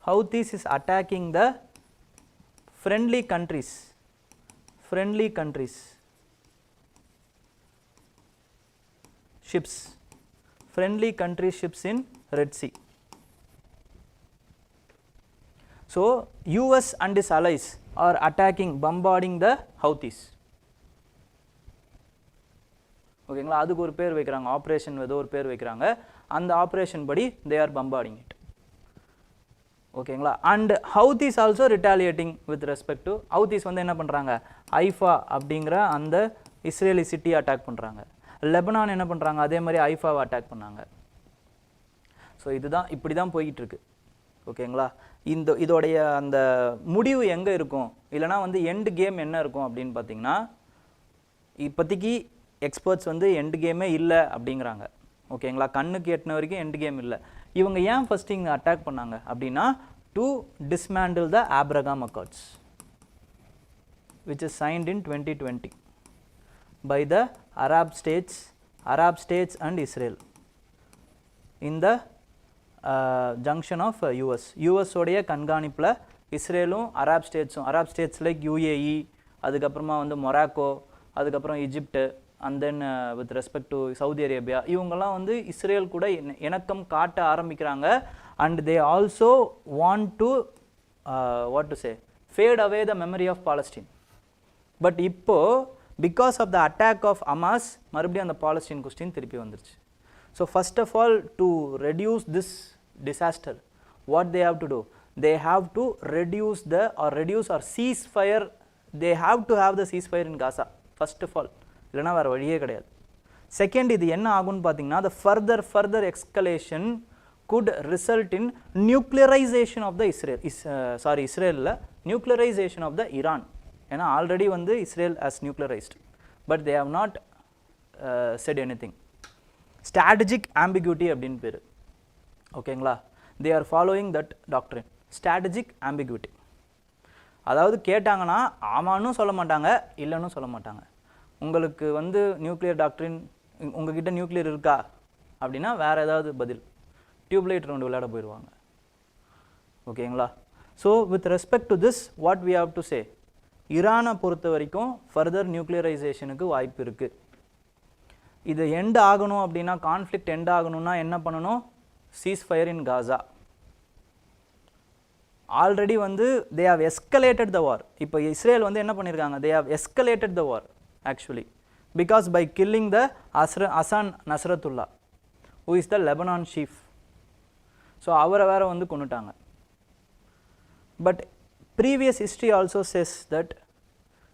Houthis is attacking the friendly countries, ships, friendly country ships in Red Sea. So US and its allies are attacking, bombarding the Houthis. ஓகேங்களா. அதுக்கு ஒரு பேர் வைக்கிறாங்க, ஆப்ரேஷன் ஏதோ ஒரு பேர் வைக்கிறாங்க. அந்த ஆப்ரேஷன் படி தே ஆர் பம்பார்டிங் இட். ஓகேங்களா. And Houthis also retaliating with respect to Houthis வந்து என்ன பண்ணுறாங்க, ஐஃபா அப்படிங்கிற அந்த இஸ்ரேலி சிட்டி அட்டாக் பண்ணுறாங்க. லெபனான் என்ன பண்ணுறாங்க, அதே மாதிரி ஐஃபாவை அட்டாக் பண்ணாங்க. ஸோ இதுதான் இப்படி தான் போய்கிட்டு இருக்கு. ஓகேங்களா. இதோடைய அந்த முடிவு எங்கே இருக்கும், இல்லைனா வந்து எண்டு கேம் என்ன இருக்கும் அப்படின்னு பார்த்தீங்கன்னா, இப்போதைக்கு எக்ஸ்பர்ட்ஸ் வந்து எண்டு கேமே இல்லை அப்படிங்கிறாங்க. ஓகேங்களா. கண்ணுக்கு எட்டின வரைக்கும் எண்டு கேம் இல்லை. இவங்க ஏன் ஃபர்ஸ்ட் இங்கே அட்டாக் பண்ணாங்க அப்படின்னா, to dismantle the Abraham accords which is signed in 2020 by the Arab states and Israel in the junction of US உடைய கண்காணிப்பில் இஸ்ரேலும் அரப் ஸ்டேட்ஸ் லைக் UAE, அதுக்கப்புறமா வந்து மொராக்கோ, அதுக்கப்புறம் Egypt, and then with respect to Saudi Arabia, இவங்கெல்லாம் வந்து Israel கூட இணக்கம் காட்ட ஆரம்பிக்கிறாங்க. And they also want to what to say fade away the memory of Palestine. But இப்போ because of the attack of Hamas மறுபடியும் அந்த பாலஸ்டீன் கொஸ்டின் திருப்பி வந்துருச்சு. So first of all to reduce this disaster, what they have to do, they have to reduce or cease fire. They have to have the ceasefire in Gaza first of all, இல்லைனா வேறு வழியே கிடையாது. Second, இது என்ன ஆகும்னு பார்த்தீங்கன்னா, the further escalation could result in nuclearization of the இஸ்ரேலில் nuclearization of the Iran. ஏன்னா ஆல்ரெடி வந்து Israel as nuclearized, but they have not said anything. Strategic ambiguity அப்படின்னு பேர். ஓகேங்களா. they are following that doctrine, strategic ambiguity. அதாவது கேட்டாங்கன்னா ஆமான்னு சொல்ல மாட்டாங்க, இல்லைன்னு சொல்ல மாட்டாங்க. உங்களுக்கு வந்து நியூக்ளியர் டாக்ட்ரின், உங்ககிட்ட நியூக்ளியர் இருக்கா அப்படின்னா வேறு ஏதாவது பதில், டியூப்லைட் ரவுண்டு விளையாட போயிடுவாங்க. ஓகேங்களா. So with respect to this what we have to say, ஈரானை பொறுத்த வரைக்கும் ஃபர்தர் நியூக்ளியரைசேஷனுக்கு வாய்ப்பு இருக்குது. இது எண்ட் ஆகணும் அப்படின்னா, கான்ஃப்ளிக்ட் எண்ட் ஆகணும்னா என்ன பண்ணணும், சீஸ் ஃபயர் இன் காசா. ஆல்ரெடி வந்து தே ஹவ் எஸ்கலேட்டட் த வார். இப்போ இஸ்ரேல் வந்து என்ன பண்ணியிருக்காங்க, they have escalated the war actually, because by killing the Hassan Nasrallah who is the Lebanon chief. So அவரை வேற வந்து கொண்டுட்டாங்க. But previous history also says that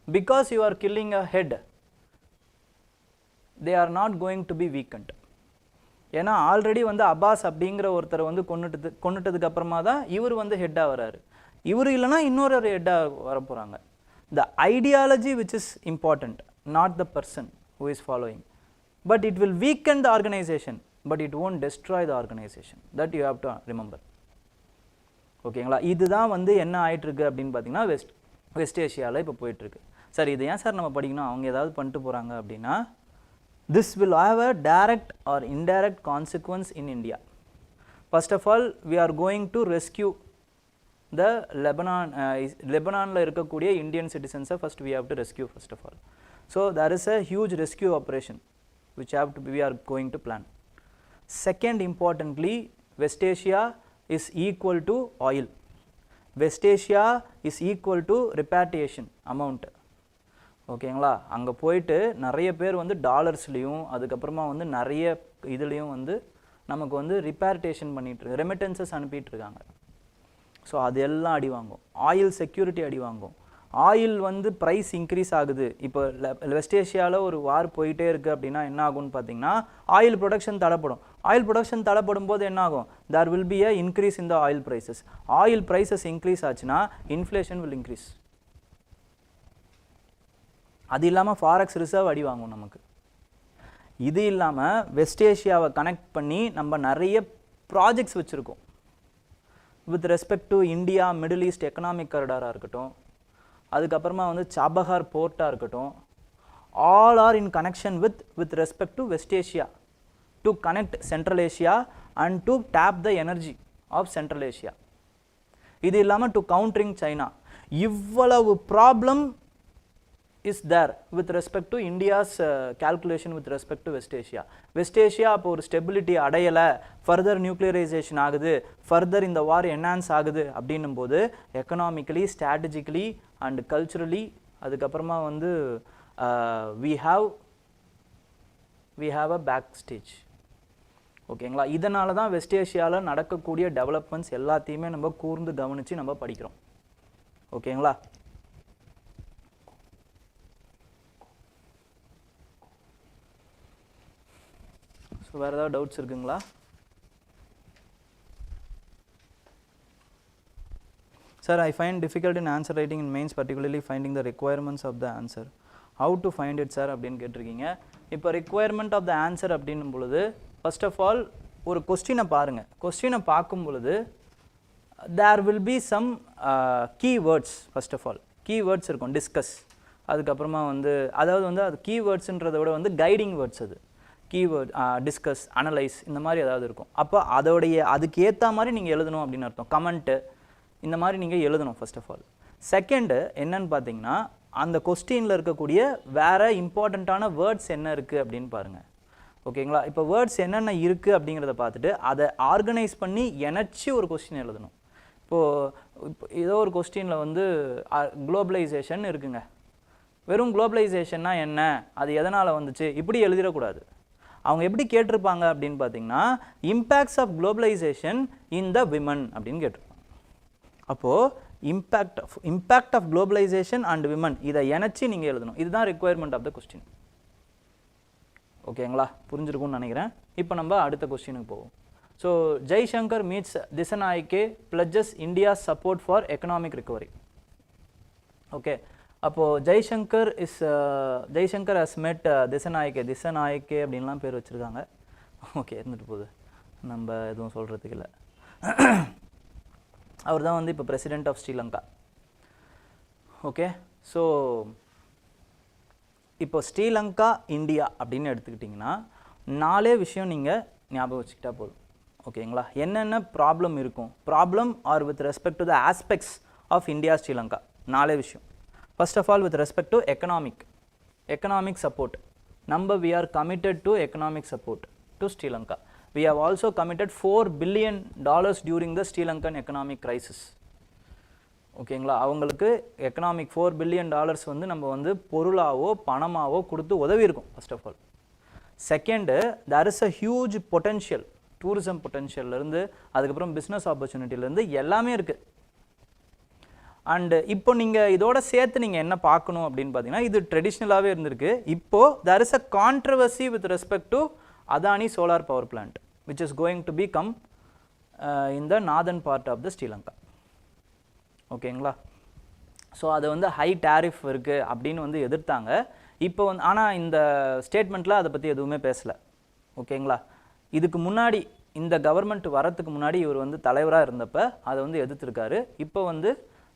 because you are killing a head, they are not going to be weakened. ஏன்னா already வந்து Abbas அப்படிங்கிற ஒருத்தரை வந்து கொண்டுட்டதுக்கு அப்புறமா தான் இவர் வந்து ஹெட்டாக வராரு. இவர் இல்லைனா இன்னொரு ஹெட்டாக வர போகிறாங்க. The ideology which is important, not the person who is following. But it will weaken the organisation, but it won't destroy the organisation. That you have to remember. ஓகேங்களா. இதுதான் வந்து என்ன ஆகிட்டுருக்கு அப்படின்னு பார்த்தீங்கன்னா, வெஸ்ட் ஏஷியாவில் இப்போ போயிட்டுருக்கு. சார் இது ஏன் சார் நம்ம படிக்கணும், அவங்க ஏதாவது பண்ணிட்டு போகிறாங்க அப்படின்னா, this will have a direct or indirect consequence in India. First of all, we are going to rescue the Lebanon இருக்கக்கூடிய Indian citizens. First we have to rescue first of all. So there is a huge rescue operation which we are going to plan. Second, importantly, West Asia is equal to oil. West Asia is equal to repatriation amount. ஓகேங்களா. அங்கே போயிட்டு நிறைய பேர் வந்து டாலர்ஸ்லேயும் அதுக்கப்புறமா வந்து நிறைய இதுலேயும் வந்து நமக்கு வந்து ரிப்பேர்டேஷன் பண்ணிகிட்ருக்கு, ரெமிட்டன்சஸ் அனுப்பிட்டுருக்காங்க. ஸோ அது எல்லாம் அடி வாங்கும். ஆயில் செக்யூரிட்டி அடி வாங்கும். ஆயில் வந்து ப்ரைஸ் இன்க்ரீஸ் ஆகுது. இப்போ வெஸ்ட் ஏஷியாவில் ஒரு வார் போயிட்டே இருக்குது அப்படின்னா என்ன ஆகும்னு பார்த்தீங்கன்னா, ஆயில் ப்ரொடக்ஷன் தடைப்படும். ஆயில் ப்ரொடக்ஷன் தடைப்படும் போது என்ன ஆகும், there will be a increase in the oil prices. Oil prices increase ஆச்சுன்னா இன்ஃப்ளேஷன் வில் இன்க்ரீஸ். அது இல்லாமல் ஃபாரெக்ஸ் ரிசர்வ் அடி வாங்கும் நமக்கு. இது இல்லாமல் வெஸ்ட் ஏஷியாவை கனெக்ட் பண்ணி நம்ம நிறைய ப்ராஜெக்ட்ஸ் வச்சுருக்கோம் with respect to India, Middle East economic காரிடாராக இருக்கட்டும், அதுக்கப்புறமா வந்து சாபஹார் போர்ட்டாக இருக்கட்டும், all are in connection with respect to West Asia to connect Central Asia and to tap the energy of Central Asia. இது இல்லாமல் டு கவுண்டரிங் சைனா. இவ்வளவு problem is there with respect to India's calculation with respect to West Asia. West Asia அப்போ ஒரு stability அடையலை, further நியூக்ளியரைசேஷன் ஆகுது, further இந்த வார் enhance ஆகுது அப்படின்னும் போது எக்கனாமிக்கலி, ஸ்ட்ராட்டஜிக்கலி அண்ட் கல்ச்சுரலி, அதுக்கப்புறமா வந்து we have we have a backstage. ஓகேங்களா, இதனால தான் வெஸ்ட் ஏஷியாவில் நடக்கக்கூடிய டெவலப்மெண்ட்ஸ் எல்லாத்தையுமே நம்ம கூர்ந்து கவனித்து நம்ம படிக்கிறோம். ஓகேங்களா, ஸோ வேறு ஏதாவது டவுட்ஸ் இருக்குங்களா? Sir, I find difficult in answer writing in mains, particularly finding the requirements of the answer. How to find it, sir? அப்படின்னு கேட்டிருக்கீங்க. இப்போ requirement of the answer அப்படின்னும் பொழுது first of all ஒரு கொஸ்டினை பாருங்கள். கொஸ்டினை பார்க்கும் பொழுது there will be some keywords. First of all keywords இருக்கும், discuss, அதுக்கப்புறமா வந்து அதாவது வந்து அது keywordsன்றதை விட வந்து கைடிங் வேர்ட்ஸ், அது keyword discuss, analyze இந்த மாதிரி ஏதாவது இருக்கும். அப்போ அதோடைய அதுக்கு ஏற்ற மாதிரி நீங்கள் எழுதணும் அப்படின்னு அர்த்தம். கமெண்ட்டு இந்த மாதிரி நீங்கள் எழுதணும் ஃபர்ஸ்ட் ஆஃப் ஆல். செகண்டு என்னன்னு பார்த்தீங்கன்னா அந்த கொஸ்டினில் இருக்கக்கூடிய வேறு இம்பார்ட்டண்ட்டான வேர்ட்ஸ் என்ன இருக்குது அப்படின்னு பாருங்கள். ஓகேங்களா, இப்போ வேர்ட்ஸ் என்னென்ன இருக்குது அப்படிங்கிறத பார்த்துட்டு அதை ஆர்கனைஸ் பண்ணி இணைச்சி ஒரு கொஸ்டின் எழுதணும். இப்போ ஏதோ ஒரு கொஸ்டினில் வந்து குளோபலைசேஷன் இருக்குங்க, வெறும் குளோபலைசேஷன்னா என்ன, அது எதனால் வந்துச்சு, இப்படி எழுதிடக்கூடாது. அவங்க எப்படி கேட்டிருப்பாங்க அப்படின்னு பார்த்தீங்கன்னா impacts of globalisation in the women அப்படின்னு கேட்டிருப்பாங்க. அப்போது impact of globalisation and women இதை இணைச்சி நீங்கள் எழுதணும். இதுதான் ரிக்குவயர்மெண்ட் ஆஃப் த கொஸ்டின். ஓகேங்களா, புரிஞ்சிருக்கும்னு நினைக்கிறேன். இப்போ நம்ம அடுத்த கொஸ்டினுக்கு போவோம். So Jaishankar meets Dissanayake pledges India support for economic recovery. Okay, அப்போது ஜெய்சங்கர் ஹஸ் மெட் திசநாயக்கே அப்படின்லாம் பேர் வச்சுருக்காங்க. ஓகே, இருந்துட்டு போகுது, நம்ம எதுவும் சொல்கிறதுக்கு இல்லை. அவர் தான் வந்து இப்போ president of Sri Lanka. Okay, so இப்போ ஸ்ரீலங்கா இந்தியா அப்படின்னு எடுத்துக்கிட்டிங்கன்னா 4 விஷயம் நீங்கள் ஞாபகம் வச்சுக்கிட்டா போதும். ஓகேங்களா, என்னென்ன ப்ராப்ளம் இருக்கும், problem are with respect to the aspects of India Sri Lanka, 4 விஷயம். First of all with respect to economic support, we are committed to economic support to Sri Lanka. We have also committed $4 billion during the Sri Lankan economic crisis. ஓகேங்களா, அவங்களுக்கு economic $4 billion வந்து நம்ம வந்து பொருளாவோ பணமாவோ கொடுத்து உதவி இருக்கும் first of all. Second, there is a huge potential, tourism பொட்டென்ஷியல்லேருந்து அதுக்கப்புறம் பிஸ்னஸ் ஆப்பர்ச்சுனிட்டிலேருந்து எல்லாமே இருக்குது. அண்டு இப்போ நீங்கள் இதோட சேர்த்து நீங்கள் என்ன பார்க்கணும் அப்படின்னு பார்த்தீங்கன்னா இது ட்ரெடிஷ்னலாகவே இருந்திருக்கு. இப்போது there is a controversy with respect to Adani solar power plant which is going to become in the northern part of the Sri Lanka. ஓகேங்களா, ஸோ அது வந்து ஹை டேரிஃப் இருக்குது அப்படின்னு வந்து எதிர்த்தாங்க. இப்போ வந்து ஆனால் இந்த ஸ்டேட்மெண்ட்டில் அதை பற்றி எதுவுமே பேசலை. ஓகேங்களா, இதுக்கு முன்னாடி இந்த கவர்மெண்ட் வரத்துக்கு முன்னாடி இவர் வந்து தலைவராக இருந்தப்போ அதை வந்து எதிர்த்திருக்காரு. இப்போ வந்து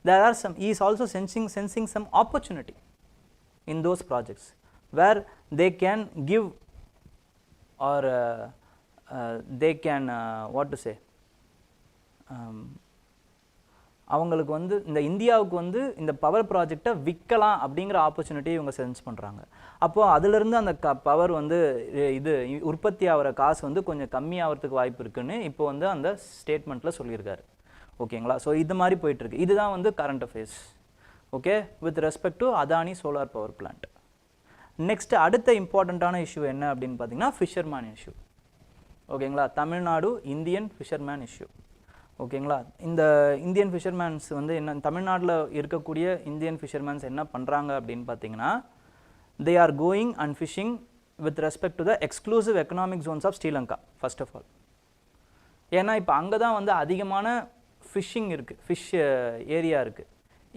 there are some, he is also sensing some opportunity in those projects where they can give or they can what to say, அவங்களுக்கு வந்து இந்த இந்தியாவுக்கு வந்து இந்த பவர் ப்ராஜெக்டை விற்கலாம் அப்படிங்கிற ஆப்பர்ச்சுனிட்டி இவங்க சென்ஸ் பண்ணுறாங்க. அப்போது அதிலிருந்து அந்த பவர் வந்து இது உற்பத்தி ஆகிற காசு வந்து கொஞ்சம் கம்மியாகிறதுக்கு வாய்ப்பு இருக்குன்னு இப்போ வந்து அந்த ஸ்டேட்மெண்ட்டில் சொல்லியிருக்காரு. ஓகேங்களா, ஸோ இது மாதிரி போயிட்டுருக்கு. இதுதான் வந்து current affairs. Okay, with respect to Adani solar power plant. Next அடுத்த இம்பார்ட்டண்ட்டான இஷ்யூ என்ன அப்படின்னு பார்த்தீங்கன்னா ஃபிஷர்மேன் இஷ்யூ. ஓகேங்களா, தமிழ்நாடு இந்தியன் ஃபிஷர்மேன் இஷ்யூ. ஓகேங்களா, இந்த இந்தியன் ஃபிஷர்மேன்ஸ் வந்து என்ன, தமிழ்நாட்டில் இருக்கக்கூடிய இந்தியன் ஃபிஷர்மேன்ஸ் என்ன பண்ணுறாங்க அப்படின்னு பார்த்தீங்கன்னா they are going and fishing with respect to the exclusive economic zones of Sri Lanka first of all. ஏன்னா இப்போ அங்கே தான் வந்து அதிகமான ஃபிஷ்ஷிங் இருக்குது, ஃபிஷ் ஏரியா இருக்குது.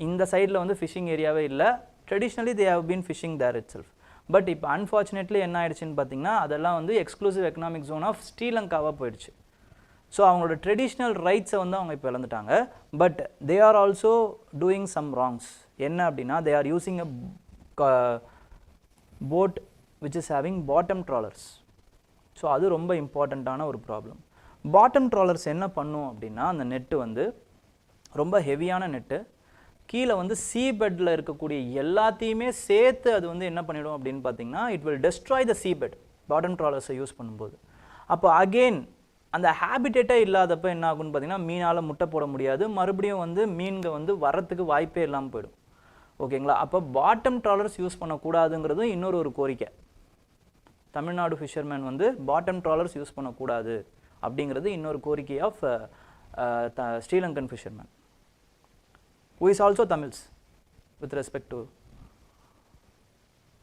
இந்த சைடில் வந்து ஃபிஷிங் ஏரியாவே இல்லை. Traditionally they have been fishing there itself. But இப்போ அன்ஃபார்ச்சுனேட்லி என்ன ஆயிடுச்சுன்னு பார்த்தீங்கன்னா அதெல்லாம் வந்து எக்ஸ்க்ளூசிவ் எக்கனாமிக் ஜோன் ஆஃப் ஸ்ரீலங்காவாக போயிடுச்சு. ஸோ அவங்களோட ட்ரெடிஷ்னல் ரைட்ஸை வந்து அவங்க இப்போ இழந்துட்டாங்க. But they are also doing some wrongs. என்ன அப்படின்னா they are using a boat which is having bottom trawlers. So அது ரொம்ப இம்பார்ட்டண்ட்டான ஒரு ப்ராப்ளம். பாட்டம் ட்ராலர்ஸ் என்ன பண்ணும் அப்படின்னா அந்த நெட்டு வந்து ரொம்ப ஹெவியான நெட்டு, கீழே வந்து சீபெட்டில் இருக்கக்கூடிய எல்லாத்தையுமே சேர்த்து அது வந்து என்ன பண்ணிடும் அப்படின்னு பார்த்தீங்கன்னா it will destroy the seabed bottom ட்ராலர்ஸை யூஸ் பண்ணும்போது. அப்போ அகெயின் அந்த ஹேபிட்டேட்டே இல்லாதப்போ என்ன ஆகுன்னு பார்த்தீங்கன்னா மீனால் முட்டை போட முடியாது, மறுபடியும் வந்து மீன்கள் வந்து வரத்துக்கு வாய்ப்பே இல்லாமல் போயிடும். ஓகேங்களா, அப்போ பாட்டம் ட்ராலர்ஸ் யூஸ் பண்ணக்கூடாதுங்கிறதும் இன்னொரு கோரிக்கை. தமிழ்நாடு ஃபிஷர்மேன் வந்து பாட்டம் ட்ராலர்ஸ் யூஸ் பண்ணக்கூடாது அப்படிங்கிறது இன்னொரு கோரிக்கை of Sri Lankan fisherman who is also Tamils with respect to.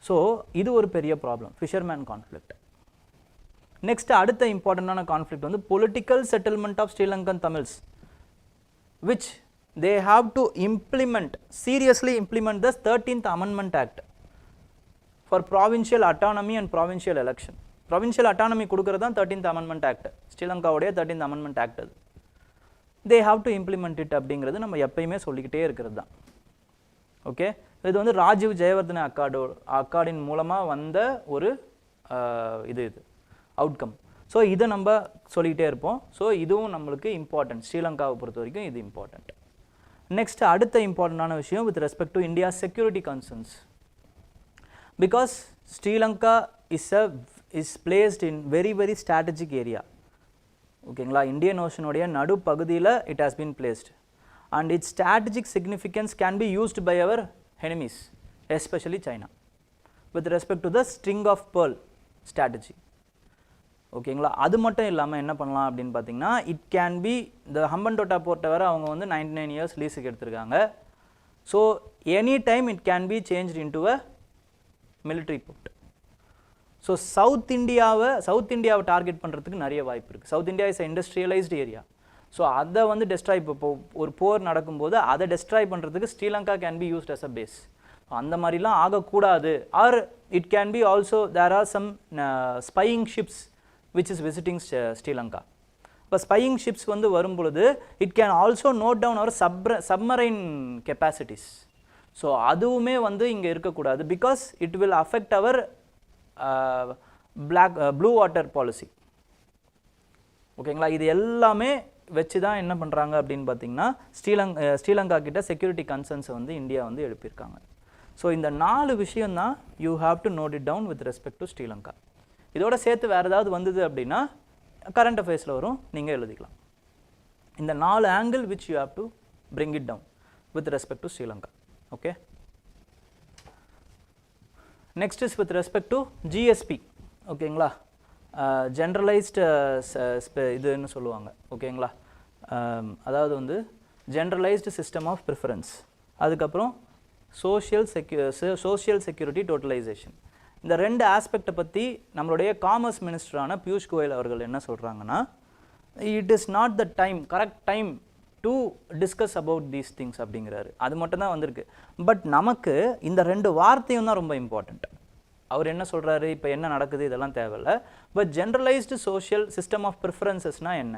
So இது ஒரு பெரிய ப்ராப்ளம் ஃபிஷர்மேன் கான்ஃப்ளிக்ட். நெக்ஸ்ட் அடுத்த இம்பார்ட்டண்டான கான்ஃப்ளிக்ட் வந்து political settlement of Sri Lankan Tamils which they have to implement, seriously implement the 13th Amendment Act for provincial autonomy and provincial election. Provincial autonomy கொடுக்கிறது தான் 13th Amendment Act, ஸ்ரீலங்காவுடைய 13th Amendment Act அது. They have to implement it அப்படிங்கிறது நம்ம எப்பயுமே சொல்லிக்கிட்டே இருக்கிறது தான். Okay, இது வந்து ராஜீவ் ஜெயவர்தன அக்கார்டின் மூலமாக வந்த ஒரு இது அவுட்கம். ஸோ இதை நம்ம சொல்லிக்கிட்டே இருப்போம். ஸோ இதுவும் நம்மளுக்கு இம்பார்ட்டன்ட், ஸ்ரீலங்காவை பொறுத்த வரைக்கும் இது இம்பார்ட்டன்ட். நெக்ஸ்ட் அடுத்த இம்பார்ட்டண்டான விஷயம் with respect to India security concerns. Because Sri Lanka is placed in very very strategic area. ஓகேங்களா, இந்தியன் ஓஷனுடைய நடுப்பகுதியில் it has been placed and its strategic significance can be used by our enemies, especially China, with respect to the string of pearl strategy. ஓகேங்களா, அது மட்டும் இல்லாமல் என்ன பண்ணலாம் அப்படின்னு பார்த்தீங்கன்னா, இட் கேன் பி இந்த ஹம்பன்டோட்டா போர்ட்டை வர அவங்க வந்து 99 years லீஸுக்கு எடுத்திருக்காங்க. So any time it can be changed into a military port. So south இந்தியாவை டார்கெட் பண்ணுறதுக்கு நிறைய வாய்ப்பு இருக்குது. South India is industrialised area. So அதை வந்து டெஸ்ட்ராய், இப்போ ஒரு போர் நடக்கும்போது அதை டெஸ்ட்ராய் பண்ணுறதுக்கு Sri Lanka can be used as a base. அந்த மாதிரிலாம் ஆகக்கூடாது. Or it can be also there are some spying ships which is visiting Sri Lanka. இப்போ ஸ்பையிங் ஷிப்ஸ் வந்து வரும் பொழுது it can also note down our submarine capacities. So அதுவுமே வந்து இங்கே இருக்கக்கூடாது. Because it will affect our blue water policy. ஓகேங்களா, இது எல்லாமே வச்சு தான் என்ன பண்ணுறாங்க அப்படின்னு பார்த்தீங்கன்னா, ஸ்ரீலங்கா கிட்ட செக்யூரிட்டி கன்சர்ன்ஸை வந்து இந்தியா வந்து எழுப்பியிருக்காங்க. ஸோ இந்த 4 விஷயம்தான் you have to note it down with respect to Sri Lanka. இதோட சேர்த்து வேறு ஏதாவது வந்தது அப்படின்னா கரண்ட் அஃபேர்ஸில் வரும், நீங்கள் எழுதிக்கலாம். இந்த 4 angle which you have to bring it down with respect to Sri Lanka. Okay, next is with respect to GSP. ஓகேங்களா, ஜென்ரலைஸ்டு இதுன்னு சொல்லுவாங்க. ஓகேங்களா, அதாவது வந்து ஜென்ரலைஸ்டு சிஸ்டம் ஆஃப் ப்ரிஃபரன்ஸ், அதுக்கப்புறம் சோஷியல் செக்யூரிட்டி டோட்டலைசேஷன். இந்த 2 ஆஸ்பெக்டை பற்றி நம்மளுடைய காமர்ஸ் மினிஸ்டரான பியூஷ் கோயல் அவர்கள் என்ன சொல்கிறாங்கன்னா, it is not the time, correct time to discuss about these things அப்படிங்கிறாரு. அது மட்டும் தான் வந்திருக்கு. பட் நமக்கு இந்த 2 வார்த்தையும் தான் ரொம்ப இம்பார்ட்டண்ட். அவர் என்ன சொல்கிறாரு, இப்போ என்ன நடக்குது இதெல்லாம் தேவையில்லை. But generalised social system of ப்ரிஃபரன்சஸ்னால் என்ன?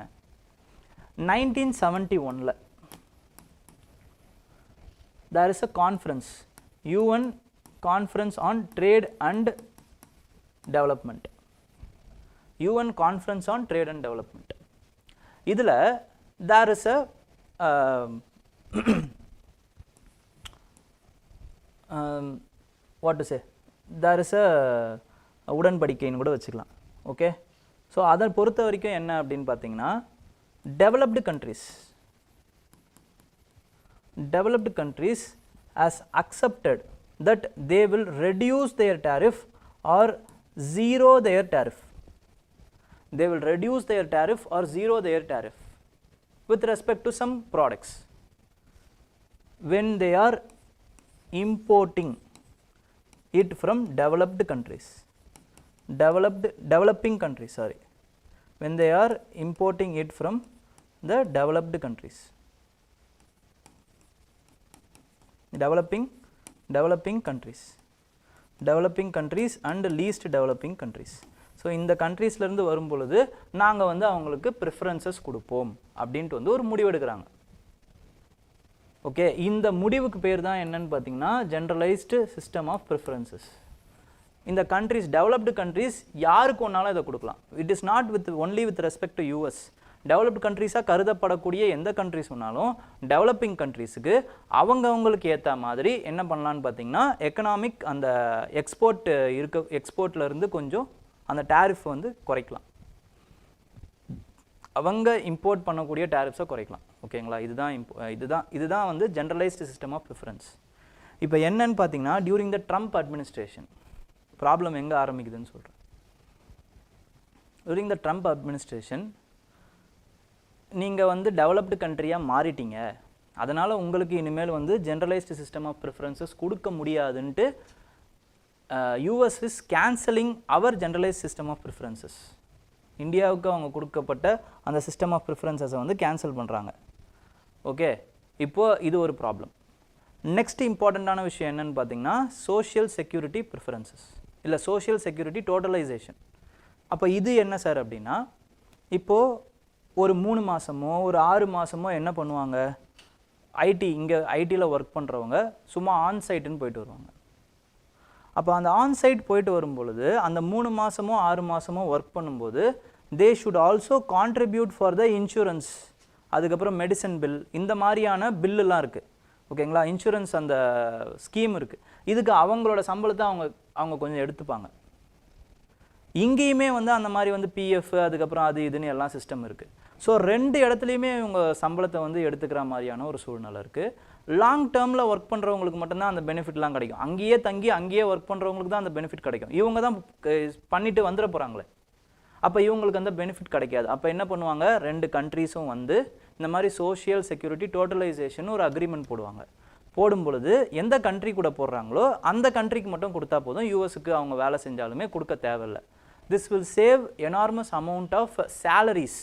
1971 there is a conference, UN Conference on Trade and Development. UN Conference on Trade and Development. இதில் there is a what to say, there is a உடன்படிக்கைன்னு கூட வச்சுக்கலாம். ஓகே, ஸோ அதை பொறுத்த வரைக்கும் என்ன அப்படின்னு பார்த்தீங்கன்னா, developed countries has accepted that they will reduce their tariff or zero their tariff. They will reduce their tariff or zero their tariff with respect to some products when they are importing it from developing countries, when they are importing it from the developed countries, developing countries and least developing countries. So இந்த கண்ட்ரீஸ்லேருந்து வரும் பொழுது நாங்கள் வந்து அவங்களுக்கு preferences கொடுப்போம் அப்படின்ட்டு வந்து ஒரு முடிவு எடுக்கிறாங்க. ஓகே, இந்த முடிவுக்கு பேர் தான் என்னன்னு பார்த்தீங்கன்னா ஜென்ரலைஸ்டு சிஸ்டம் ஆஃப் ப்ரிஃபரன்சஸ். இந்த கண்ட்ரீஸ், டெவலப்டு கண்ட்ரீஸ் யாருக்கு ஒன்றாலும் இதை கொடுக்கலாம். It is not with only with respect to US. Developed கண்ட்ரீஸாக கருதப்படக்கூடிய எந்த கண்ட்ரிஸ் ஒன்றாலும் டெவலப்பிங் கண்ட்ரீஸுக்கு அவங்களுக்கு ஏற்ற மாதிரி என்ன பண்ணலான்னு பார்த்தீங்கன்னா, எக்கனாமிக் அந்த எக்ஸ்போர்ட்லேருந்து கொஞ்சம் அந்த டேரிஃப் வந்து குறைக்கலாம். அவங்க இம்போர்ட் பண்ணக்கூடிய டேரிஃப்ஸை குறைக்கலாம். ஓகேங்களா, இதுதான் வந்து ஜென்ரலைஸ்டு சிஸ்டம் ஆஃப் ப்ரிஃபரன்ஸ். இப்போ என்னன்னு பார்த்தீங்கன்னா, during the Trump administration problem எங்கே ஆரம்பிக்குதுன்னு சொல்கிறேன். during the Trump administration நீங்கள் வந்து டெவலப்டு கண்ட்ரியாக மாறிட்டீங்க, அதனால் உங்களுக்கு இனிமேல் வந்து ஜென்ரலைஸ்டு சிஸ்டம் ஆஃப் ப்ரிஃபரன்சஸ் கொடுக்க முடியாதுன்ட்டு US is cancelling our generalized system of preferences. இந்தியாவுக்கு அவங்க கொடுக்கப்பட்ட அந்த சிஸ்டம் ஆஃப் ப்ரிஃபரன்சஸை வந்து கேன்சல் பண்ணுறாங்க. ஓகே, இப்போது இது ஒரு ப்ராப்ளம். நெக்ஸ்ட் இம்பார்ட்டண்ட்டான விஷயம் என்னென்னு பார்த்தீங்கன்னா சோஷியல் செக்யூரிட்டி ப்ரிஃபரன்சஸ் இல்லை சோஷியல் செக்யூரிட்டி டோட்டலைசேஷன். அப்போ இது என்ன சார் அப்படின்னா, இப்போது ஒரு 3 மாதமோ ஒரு 6 மாதமோ என்ன பண்ணுவாங்க, இங்கே ஐடியில் ஒர்க் பண்ணுறவங்க சும்மா ஆன்சைட்டுன்னு போயிட்டு வருவாங்க. அப்போ அந்த ஆன்சைட் போயிட்டு வரும்பொழுது அந்த 3 மாதமோ 6 மாதமோ ஒர்க் பண்ணும்போது they should also contribute for the insurance, அதுக்கப்புறம் மெடிசன் பில், இந்த மாதிரியான பில்லுலாம் இருக்குது. ஓகேங்களா, இன்சூரன்ஸ் அந்த ஸ்கீம் இருக்குது. இதுக்கு அவங்களோட சம்பளத்தை அவங்க கொஞ்சம் எடுத்துப்பாங்க. இங்கேயுமே வந்து அந்த மாதிரி வந்து பிஎஃப் அதுக்கப்புறம் அது இதுன்னு எல்லாம் சிஸ்டம் இருக்குது. ஸோ 2 இடத்துலையுமே இவங்க சம்பளத்தை வந்து எடுத்துக்கிற மாதிரியான ஒரு சூழ்நிலை இருக்குது. லாங் டேர்மில் ஒர்க் பண்ணுறவங்களுக்கு மட்டும்தான் அந்த பெனிஃபிட்லாம் கிடைக்கும். அங்கேயே தங்கி அங்கேயே ஒர்க் பண்ணுறவங்களுக்கு தான் அந்த பெனிஃபிட் கிடைக்கும். இவங்க தான் பண்ணிட்டு வந்துட போகிறாங்களே, அப்போ இவங்களுக்கு அந்த பெனிஃபிட் கிடைக்காது. அப்போ என்ன பண்ணுவாங்க, 2 கண்ட்ரீஸும் வந்து இந்த மாதிரி சோஷியல் செக்யூரிட்டி டோட்டலைசேஷன் ஒரு அக்ரிமெண்ட் போடுவாங்க. போடும் பொழுது எந்த கண்ட்ரி கூட போடுறாங்களோ அந்த கண்ட்ரிக்கு மட்டும் கொடுத்தா போதும், யூஎஸ்க்கு அவங்க வேலை செஞ்சாலுமே கொடுக்க தேவையில்லை. This will save enormous amount of salaries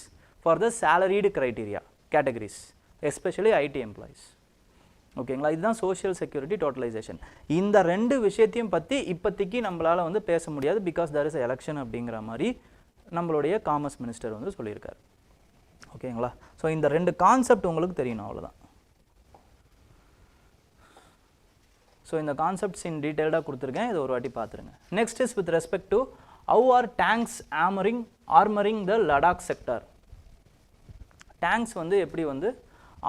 for the salaried criteria categories, especially IT employees. ஓகேங்களா, இதுதான் சோஷியல் செக்யூரிட்டி டோட்டலைசேஷன். இந்த 2 விஷயத்தையும் பற்றி இப்போதைக்கு நம்மளால் வந்து பேச முடியாது, பிகாஸ் there is எலெக்ஷன் அப்படிங்கிற மாதிரி நம்மளுடைய காமர்ஸ் மினிஸ்டர் வந்து சொல்லியிருக்காரு. ஓகேங்களா, ஸோ இந்த 2 கான்செப்ட் உங்களுக்கு தெரியணும், அவ்வளோதான். ஸோ இந்த கான்செப்ட்ஸ் இன் டீட்டெயில்டாக கொடுத்துருக்கேன், இதை ஒரு வாட்டி பார்த்துருங்க. Next is with respect to how are tanks armoring the Ladakh sector. tanks வந்து எப்படி வந்து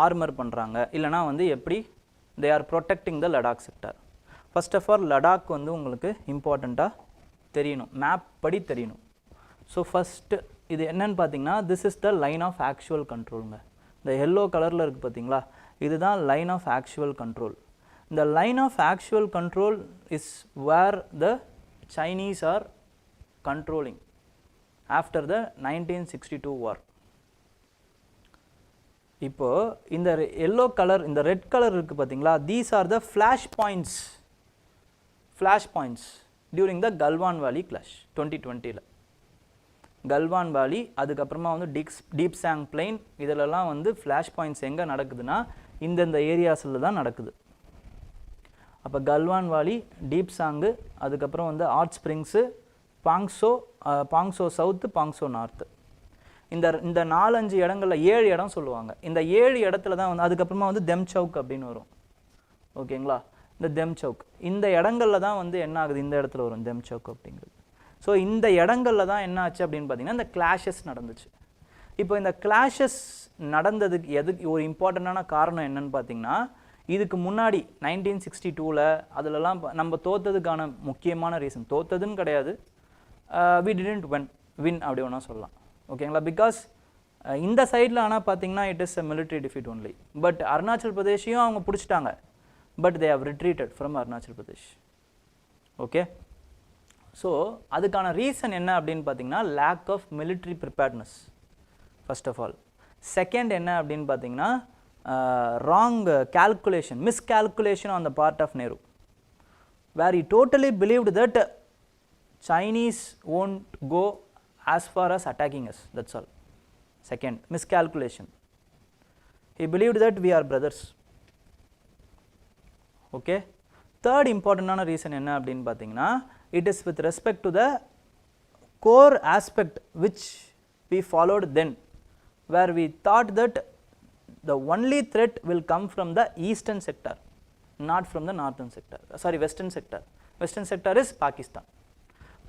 ஆர்மர் பண்ணுறாங்க, இல்லைனா வந்து எப்படி they are protecting the Ladakh sector. first of all Ladakh வந்து உங்களுக்கு இம்பார்ட்டண்ட்டாக தெரியணும், மேப் படி தெரியணும். ஸோ ஃபஸ்ட்டு இது என்னன்னு பார்த்தீங்கன்னா this is the line of actual controlங்க. இந்த எல்லோ கலரில் இருக்குது பார்த்தீங்களா, இதுதான் line of actual control. இந்த line of actual control is where the Chinese are controlling after the 1962 war. இப்போ இந்த yellow color இந்த red color இருக்கு பாத்தீங்களா, these are the flash points during the Galwan Valley clash 2020 ல. Galwan Valley அதுக்கப்புறமா வந்து deep sang plain இதெல்லாம் வந்து flash points எங்க நடக்குதுன்னா இந்த ஏரியாஸ்ல தான் நடக்குது. அப்போ கல்வான் வாலி, டீப் சாங்கு, அதுக்கப்புறம் வந்து ஹாட் ஸ்ப்ரிங்ஸு, பாங்சோ சவுத்து, பாங்சோ நார்த்து, இந்த 4-5 இடங்களில் 7 இடம் சொல்லுவாங்க. இந்த 7 இடத்துல தான் வந்து அதுக்கப்புறமா வந்து தெம் சவுக் அப்படின்னு வரும். ஓகேங்களா, இந்த தெம் சவுக் இந்த இடங்களில் தான் வந்து என்ன ஆகுது, இந்த இடத்துல வரும் தெம் சவுக் அப்படிங்கிறது. ஸோ இந்த இடங்களில் தான் என்ன ஆச்சு அப்படின்னு பார்த்தீங்கன்னா இந்த கிளாஷஸ் நடந்துச்சு. இப்போ இந்த கிளாஷஸ் நடந்ததுக்கு எதுக்கு ஒரு இம்பார்ட்டண்ட்டான காரணம் என்னன்னு பார்த்தீங்கன்னா, இதுக்கு முன்னாடி 1962ல் அதிலலாம் நம்ம தோத்ததுக்கான முக்கியமான ரீசன், தோத்ததுன்னு கிடையாது, we didn't win அப்படி வேணால் சொல்லலாம். ஓகேங்களா, பிகாஸ் இந்த சைடில் ஆனால் பார்த்தீங்கன்னா it is a military defeat only. But Arunachal பிரதேஷையும் அவங்க பிடிச்சிட்டாங்க, but they have retreated from Arunachal Pradesh. Okay, so அதுக்கான ரீசன் என்ன அப்படின்னு பார்த்தீங்கன்னா lack of military preparedness first of all. Second என்ன அப்படின்னு பார்த்தீங்கன்னா wrong calculation, miscalculation on the part of Nehru, where he totally believed that Chinese won't go as far as attacking us, that's all. Second, miscalculation. He believed that we are brothers. Okay. Third important reason enna appdin pathina, it is with respect to the core aspect which we followed then, where we thought that the only threat will come from the eastern sector, not from the northern sector, western sector. Western sector is Pakistan.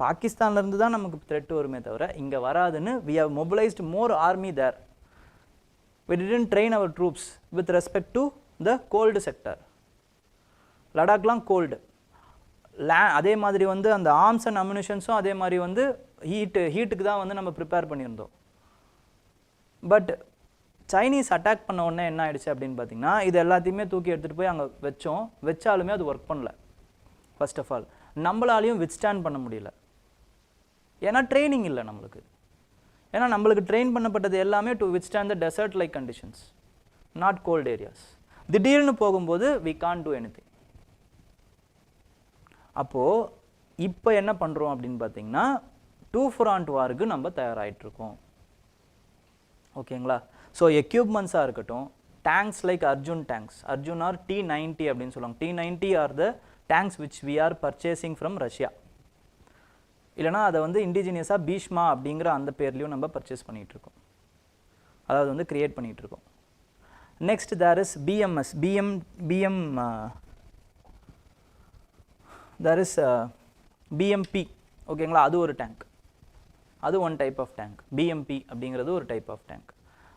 பாகிஸ்தான்ல இருந்து தான் நமக்கு thread வருமே தவிர இங்க வராதுன்னு we have mobilized more army there. We didn't train our troops with respect to the cold sector. லடாக்லாம் cold, அதே மாதிரி வந்து அந்த ஆர்ம்ஸ் அண்ட் அம்யூனிஷன்ஸும் அதே மாதிரி வந்து ஹீட்டுக்கு தான் வந்து நம்ம ப்ரிப்பேர் பண்ணியிருந்தோம். பட் சைனீஸ் அட்டாக் பண்ண உடனே என்ன ஆயிடுச்சு அப்படின்னு பார்த்தீங்கன்னா இது எல்லாத்தையுமே தூக்கி எடுத்துகிட்டு போய் அங்கே வச்சாலுமே அது ஒர்க் பண்ணல. ஃபர்ஸ்ட் ஆஃப் ஆல் நம்மளாலையும் வித்ஸ்டாண்ட் பண்ண முடியல, ஏன்னா ட்ரைனிங் இல்லை நம்மளுக்கு. ஏன்னா நம்மளுக்கு ட்ரெயின் பண்ணப்பட்டது எல்லாமே to withstand the desert like conditions, not cold areas. திடீர்னு போகும்போது we can't do anything. அப்போது இப்போ என்ன பண்ணுறோம் அப்படின்னு பார்த்தீங்கன்னா 2 front வாருக்கு நம்ம தயாராகிட்ருக்கோம். ஓகேங்களா? ஸோ எக்யூப்மெண்ட்ஸாக இருக்கட்டும், tanks like Arjun R T90 அப்படின்னு சொல்லுவாங்க. T90 are the tanks which we are purchasing from Russia. இல்லைனா அதை வந்து இண்டிஜினியஸாக பீஷ்மா அப்படிங்கிற அந்த பேர்லையும் நம்ம பர்ச்சேஸ் பண்ணிகிட்ருக்கோம், அதாவது வந்து க்ரியேட் பண்ணிகிட்ருக்கோம். Next there is BMS, there is BMP. ஓகேங்களா? அது ஒரு டேங்க், அது one type of tank. BMP அப்படிங்கிறது ஒரு டைப் ஆஃப் டேங்க்.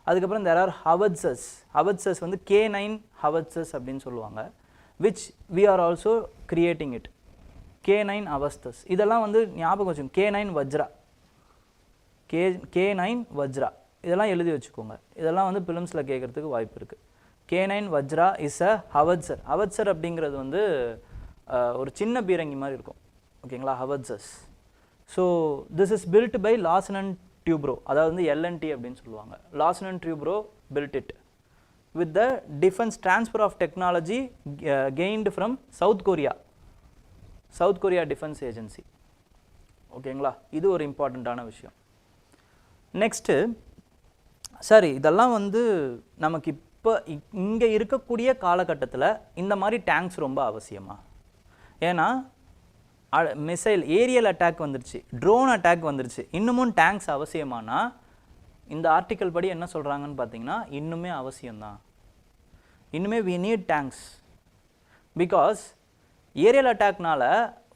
அதுக்கப்புறம் தேர் ஆர் ஹவட்சஸ் வந்து K9 ஹவட்சஸ் அப்படின்னு சொல்லுவாங்க, which we are also creating it. K9 howitzers, இதெல்லாம் வந்து ஞாபகம் வச்சுக்கோங்க. K9 வஜ்ரா, K9 வஜ்ரா, இதெல்லாம் எழுதி வச்சுக்கோங்க. இதெல்லாம் வந்து பிலிம்ஸில் கேட்குறதுக்கு வாய்ப்பு இருக்குது. K9 வஜ்ரா இஸ் அ ஹவட்சர் அப்படிங்கிறது வந்து ஒரு சின்ன பீரங்கி மாதிரி இருக்கும். ஓகேங்களா? Howitzers. So this is built by Larsen and Toubro, அதாவது வந்து LNT அப்படின்னு சொல்லுவாங்க. Larsen and Toubro built it with the defence transfer of technology gained from South Korea defence agency. ஓகேங்களா? இது ஒரு இம்பார்ட்டண்ட்டான விஷயம். நெக்ஸ்ட்டு, சரி, இதெல்லாம் வந்து நமக்கு இப்போ இங்கே இருக்கக்கூடிய காலகட்டத்தில் இந்த மாதிரி டேங்க்ஸ் ரொம்ப அவசியமா? ஏன்னா மிசைல் ஏரியல் அட்டாக் வந்துருச்சு, ட்ரோன் அட்டாக் வந்துருச்சு, இன்னமும் டேங்க்ஸ் அவசியமானா இந்த ஆர்டிக்கல் படி என்ன சொல்கிறாங்கன்னு பார்த்தீங்கன்னா இன்னுமே அவசியம்தான். இன்னுமே we need tanks, because aerial அட்டாக்னால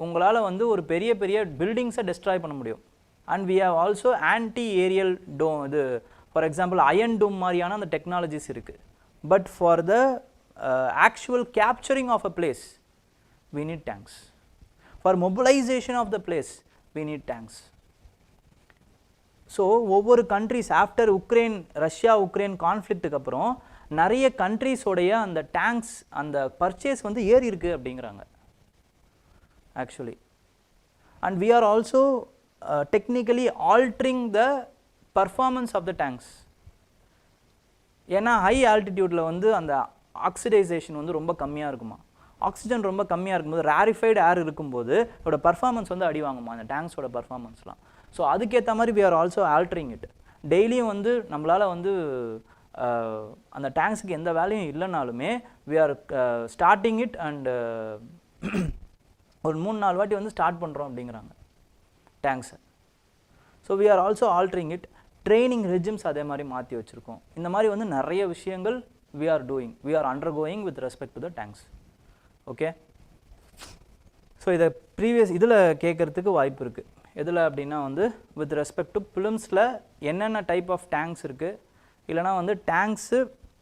உங்களால் வந்து ஒரு பெரிய பில்டிங்ஸை டெஸ்ட்ராய் பண்ண முடியும். And we have also anti aerial இது ஃபார் எக்ஸாம்பிள் அயன் டூம் மாதிரியான அந்த டெக்னாலஜிஸ் இருக்குது. But for the actual capturing of a place we need tanks. For mobilization of the place we need tanks. So ஒவ்வொரு countries after Russia Ukraine கான்ஃப்ளிக்ட்டுக்கு அப்புறம் நிறைய கண்ட்ரிஸோடைய அந்த tanks அந்த purchase வந்து ஏறி இருக்குது அப்படிங்கிறாங்க actually. And we are also technically altering the performance of the tanks. ஏன்னா ஹை ஆல்டிடியூடில் வந்து அந்த ஆக்சிடைசேஷன் வந்து ரொம்ப கம்மியாக இருக்குமா, ஆக்சிஜன் ரொம்ப கம்மியாக இருக்கும்போது ரேரிஃபைடு ஏர் இருக்கும்போது இதோட பர்ஃபார்மன்ஸ் வந்து அடி வாங்குமா அந்த டேங்க்ஸோட பர்ஃபார்மன்ஸ்லாம். ஸோ அதுக்கேற்ற மாதிரி we are also altering it. டெய்லியும் வந்து நம்மளால் வந்து அந்த டேங்க்ஸுக்கு எந்த வேலையும் இல்லைனாலுமே we are starting it and ஒரு 3-4 வாட்டி வந்து ஸ்டார்ட் பண்ணுறோம் அப்படிங்கிறாங்க டேங்க்ஸை. So we are also altering it. Training regimes அதே மாதிரி மாற்றி வச்சுருக்கோம். இந்த மாதிரி வந்து நிறைய விஷயங்கள் we are undergoing with respect to the tanks. Okay, so இதை ப்ரீவியஸ் இதில் கேட்குறதுக்கு வாய்ப்பு இருக்குது. எதில் அப்படின்னா வந்து வித் ரெஸ்பெக்ட் டு ஃபிலிம்ஸில் என்னென்ன டைப் ஆஃப் டேங்க்ஸ் இருக்குது, இல்லைனா வந்து டேங்க்ஸு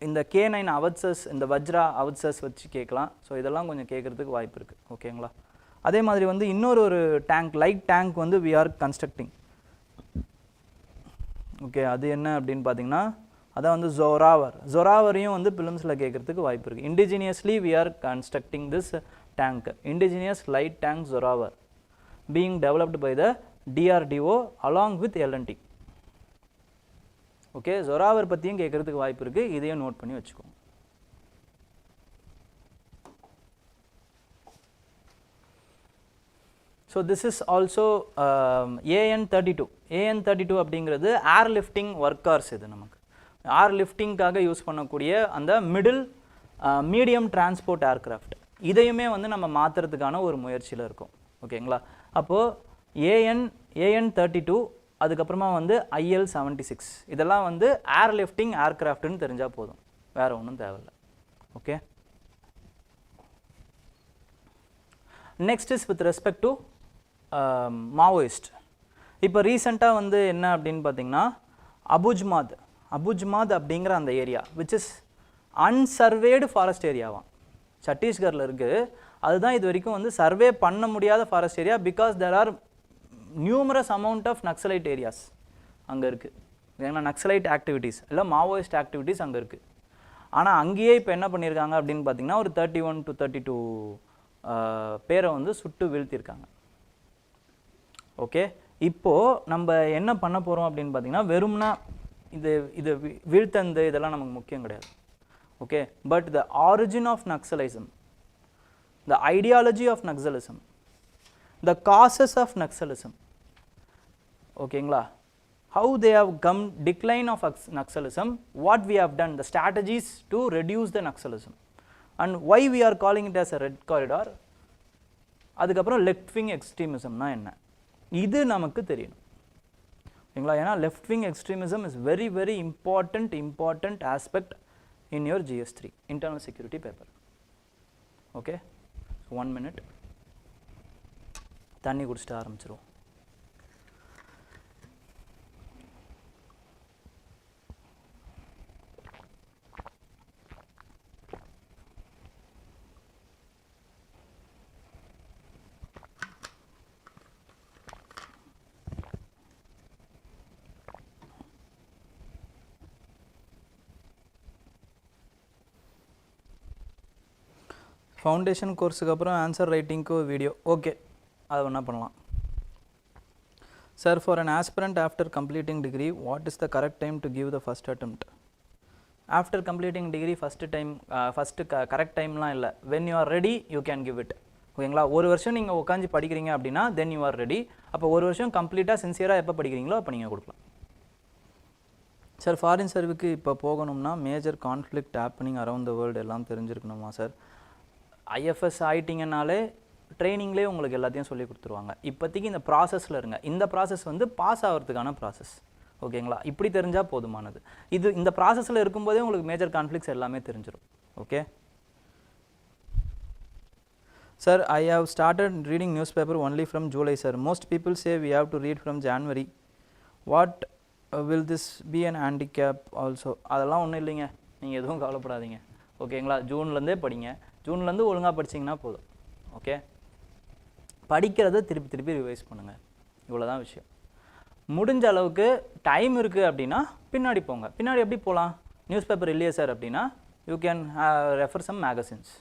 இந்த K9 அவட்சஸ் இந்த வஜ்ரா அவட்சஸ் வச்சு கேட்கலாம். ஸோ இதெல்லாம் கொஞ்சம் கேட்குறதுக்கு வாய்ப்பு இருக்குது. ஓகேங்களா? அதே மாதிரி வந்து இன்னொரு டேங்க் லைட் டேங்க் வந்து வி ஆர் கன்ஸ்ட்ரக்டிங். ஓகே, அது என்ன அப்படின்னு பார்த்தீங்கன்னா அதான் வந்து ஜொராவரையும் வந்து ஃபிலிம்ஸில் கேட்குறதுக்கு வாய்ப்பு இருக்குது. Indigenously we are constructing this tank, indigenous light tank Zorawar being developed by the DRDO along with LNT. Okay, Zorawar பற்றியும் கேட்குறதுக்கு வாய்ப்பு இருக்குது, இதையும் நோட் பண்ணி வச்சுக்கோங்க. So this is also AN32 அப்படிங்கிறது ஏர் லிஃப்டிங் ஒர்க்கர்ஸ். இது நமக்கு ஏர் லிஃப்டிங்காக யூஸ் பண்ணக்கூடிய அந்த மீடியம் டிரான்ஸ்போர்ட் ஏர்க்ராஃப்ட். இதையுமே வந்து நம்ம மாற்றுறதுக்கான ஒரு முயற்சியில் இருக்கும். ஓகேங்களா? அப்போது AN32 அதுக்கப்புறமா வந்து IL-76 இதெல்லாம் வந்து ஏர் லிஃப்டிங் ஏர்க்ராஃப்ட்னு தெரிஞ்சால் போதும், வேறு ஒன்றும் தேவையில்லை. Okay, next is with respect to Maoist. இப்போ ரீசெண்டாக வந்து என்ன அப்படின்னு பார்த்தீங்கன்னா அபுஜ்மாத் அப்படிங்கிற அந்த area which is unsurveyed forest ஏரியாவாம், சத்தீஸ்கரில் இருக்குது. அதுதான் இது வரைக்கும் வந்து சர்வே பண்ண முடியாத forest area, because there are numerous amount of Naxalite areas அங்கே இருக்குது. ஏன்னா நக்சலைட் ஆக்டிவிட்டீஸ் இல்லை மாவோயிஸ்ட் ஆக்டிவிட்டீஸ் அங்கே இருக்குது. ஆனால் அங்கேயே இப்போ என்ன பண்ணியிருக்காங்க அப்படின்னு பார்த்தீங்கன்னா ஒரு 31 to 32 பேரை வந்து சுட்டு வீழ்த்தியிருக்காங்க. ஓகே, இப்போது நம்ம என்ன பண்ண போகிறோம் அப்படின்னு பார்த்தீங்கன்னா வெறும்னா இது வீழ்த்தந்து இதெல்லாம் நமக்கு முக்கியம் கிடையாது. Okay, but the origin of Naxalism, the ideology of Naxalism, the causes of Naxalism, ஓகேங்களா, how they have come decline of Naxalism, what we have done, the strategies to reduce the Naxalism, and why we are calling it as a red corridor. அதுக்கப்புறம் left wing extremism னா என்ன, இது நமக்கு தெரியணும். ஓகேங்களா, ஏன்னா left wing extremism is very very important aspect in your GS3 internal security paper. Okay, so 1 minute தண்ணி குடிச்சிட்டு ஆரம்பிச்சிருவோம். ஃபவுண்டேஷன் கோர்ஸுக்கு அப்புறம் ஆன்சர் ரைட்டிங்க்கு வீடியோ. ஓகே, அதை என்ன பண்ணலாம் sir? For an aspirant after completing degree what is the correct time to give the first attempt? After completing degree first correct டைம்லாம் இல்லை. When you are ready you can give it. ஓகேங்களா, ஒரு வருஷம் நீங்கள் உட்காந்து படிக்கிறீங்க அப்படின்னா தென் யூ ஆர் ரெடி. அப்போ ஒரு வருஷம் கம்ப்ளீட்டாக சின்சியராக எப்போ படிக்கிறீங்களோ அப்போ நீங்கள் கொடுக்கலாம். சார் ஃபாரின் சர்வீஸ்க்கு இப்போ போகணும்னா major conflict happening around the world எல்லாம் தெரிஞ்சிருக்கணுமா சார்? ஐஎஃப்எஸ் ஆகிட்டிங்கனாலே ட்ரைனிங்லேயே உங்களுக்கு எல்லாத்தையும் சொல்லி கொடுத்துருவாங்க. இப்போதைக்கு இந்த ப்ராசஸில் இருங்க. இந்த ப்ராசஸ் வந்து பாஸ் ஆகிறதுக்கான ப்ராசஸ். ஓகேங்களா, இப்படி தெரிஞ்சால் போதுமானது. இந்த ப்ராசஸில் இருக்கும்போதே உங்களுக்கு மேஜர் கான்ஃப்ளிக்ட்ஸ் எல்லாமே தெரிஞ்சிடும். Okay sir, I have started reading newspaper only from July sir. Most people say we have to read from January. What will this be an handicap also? அதெல்லாம் ஒன்றும் இல்லைங்க, நீங்கள் எதுவும் கவலைப்படாதீங்க. ஓகேங்களா, ஜூன்லேருந்தே படிங்க. ஜூன்லேருந்து ஒழுங்காக படிச்சிங்கன்னா போதும். ஓகே, படிக்கிறத திருப்பி ரிவைஸ் பண்ணுங்கள். இவ்வளோ தான் விஷயம். முடிஞ்ச அளவுக்கு டைம் இருக்குது அப்படின்னா பின்னாடி போங்க. பின்னாடி எப்படி போகலாம்? நியூஸ் பேப்பர் இல்லையே சார் அப்படின்னா you can refer some magazines.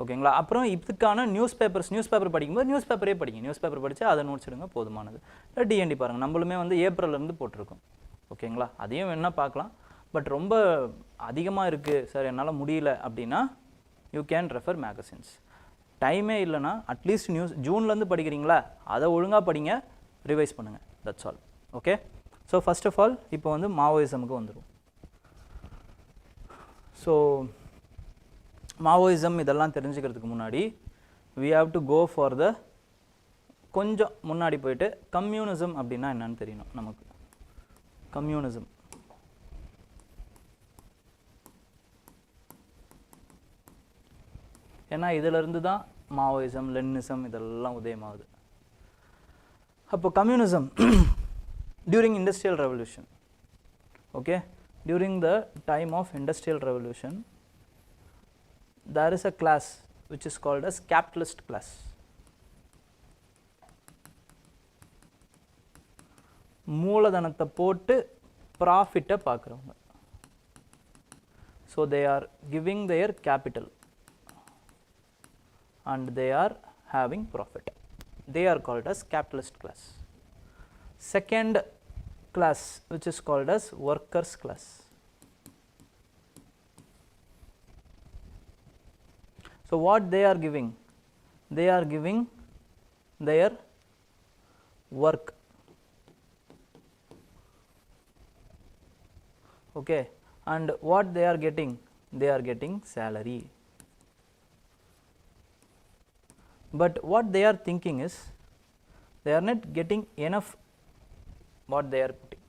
ஓகேங்களா, அப்புறம் இதுக்கான நியூஸ் பேப்பர் படிக்கும்போது நியூஸ் பேப்பரே படிங்க. நியூஸ் பேப்பர் படித்து அதை நோட்ஸ் எடுங்க, போதுமானது. இல்லை டிஎன்டி பாருங்கள், நம்மளுமே வந்து ஏப்ரல்லேருந்து போட்டிருக்கோம். ஓகேங்களா, அதையும் வேணால் பார்க்கலாம். பட் ரொம்ப அதிகமாக இருக்குது சார் என்னால் முடியல அப்படின்னா யூ கேன் ரெஃபர் மேகசின்ஸ். டைமே இல்லைனா அட்லீஸ்ட் ஜூன்லேருந்து படிக்கிறீங்களா அதை ஒழுங்காக படிங்க, ரிவைஸ் பண்ணுங்கள். That's all. Okay, so first of all இப்போ வந்து மாவோயிசமுக்கு வந்துடும். ஸோ மாவோயிசம் இதெல்லாம் தெரிஞ்சுக்கிறதுக்கு முன்னாடி we have to go for the கொஞ்சம் முன்னாடி போயிட்டு கம்யூனிசம் அப்படின்னா என்னன்னு தெரியணும் நமக்கு. கம்யூனிசம் ஏன்னா இதிலிருந்து தான் மாவோயிசம், லெனினிசம் இதெல்லாம் உதயமாகுது. அப்போ communism during industrial revolution, okay, during the time of industrial revolution there is a class which is called as capitalist class. மூலதனத்தை போட்டு ப்ராஃபிட்டை பார்க்குறவங்க. So they are giving their capital and they are having profit. They are called as capitalist class. Second class which is called as workers class. So what they are giving? They are giving their work. Okay, and what they are getting? They are getting salary. But what they are thinking is they are not getting enough what they are putting.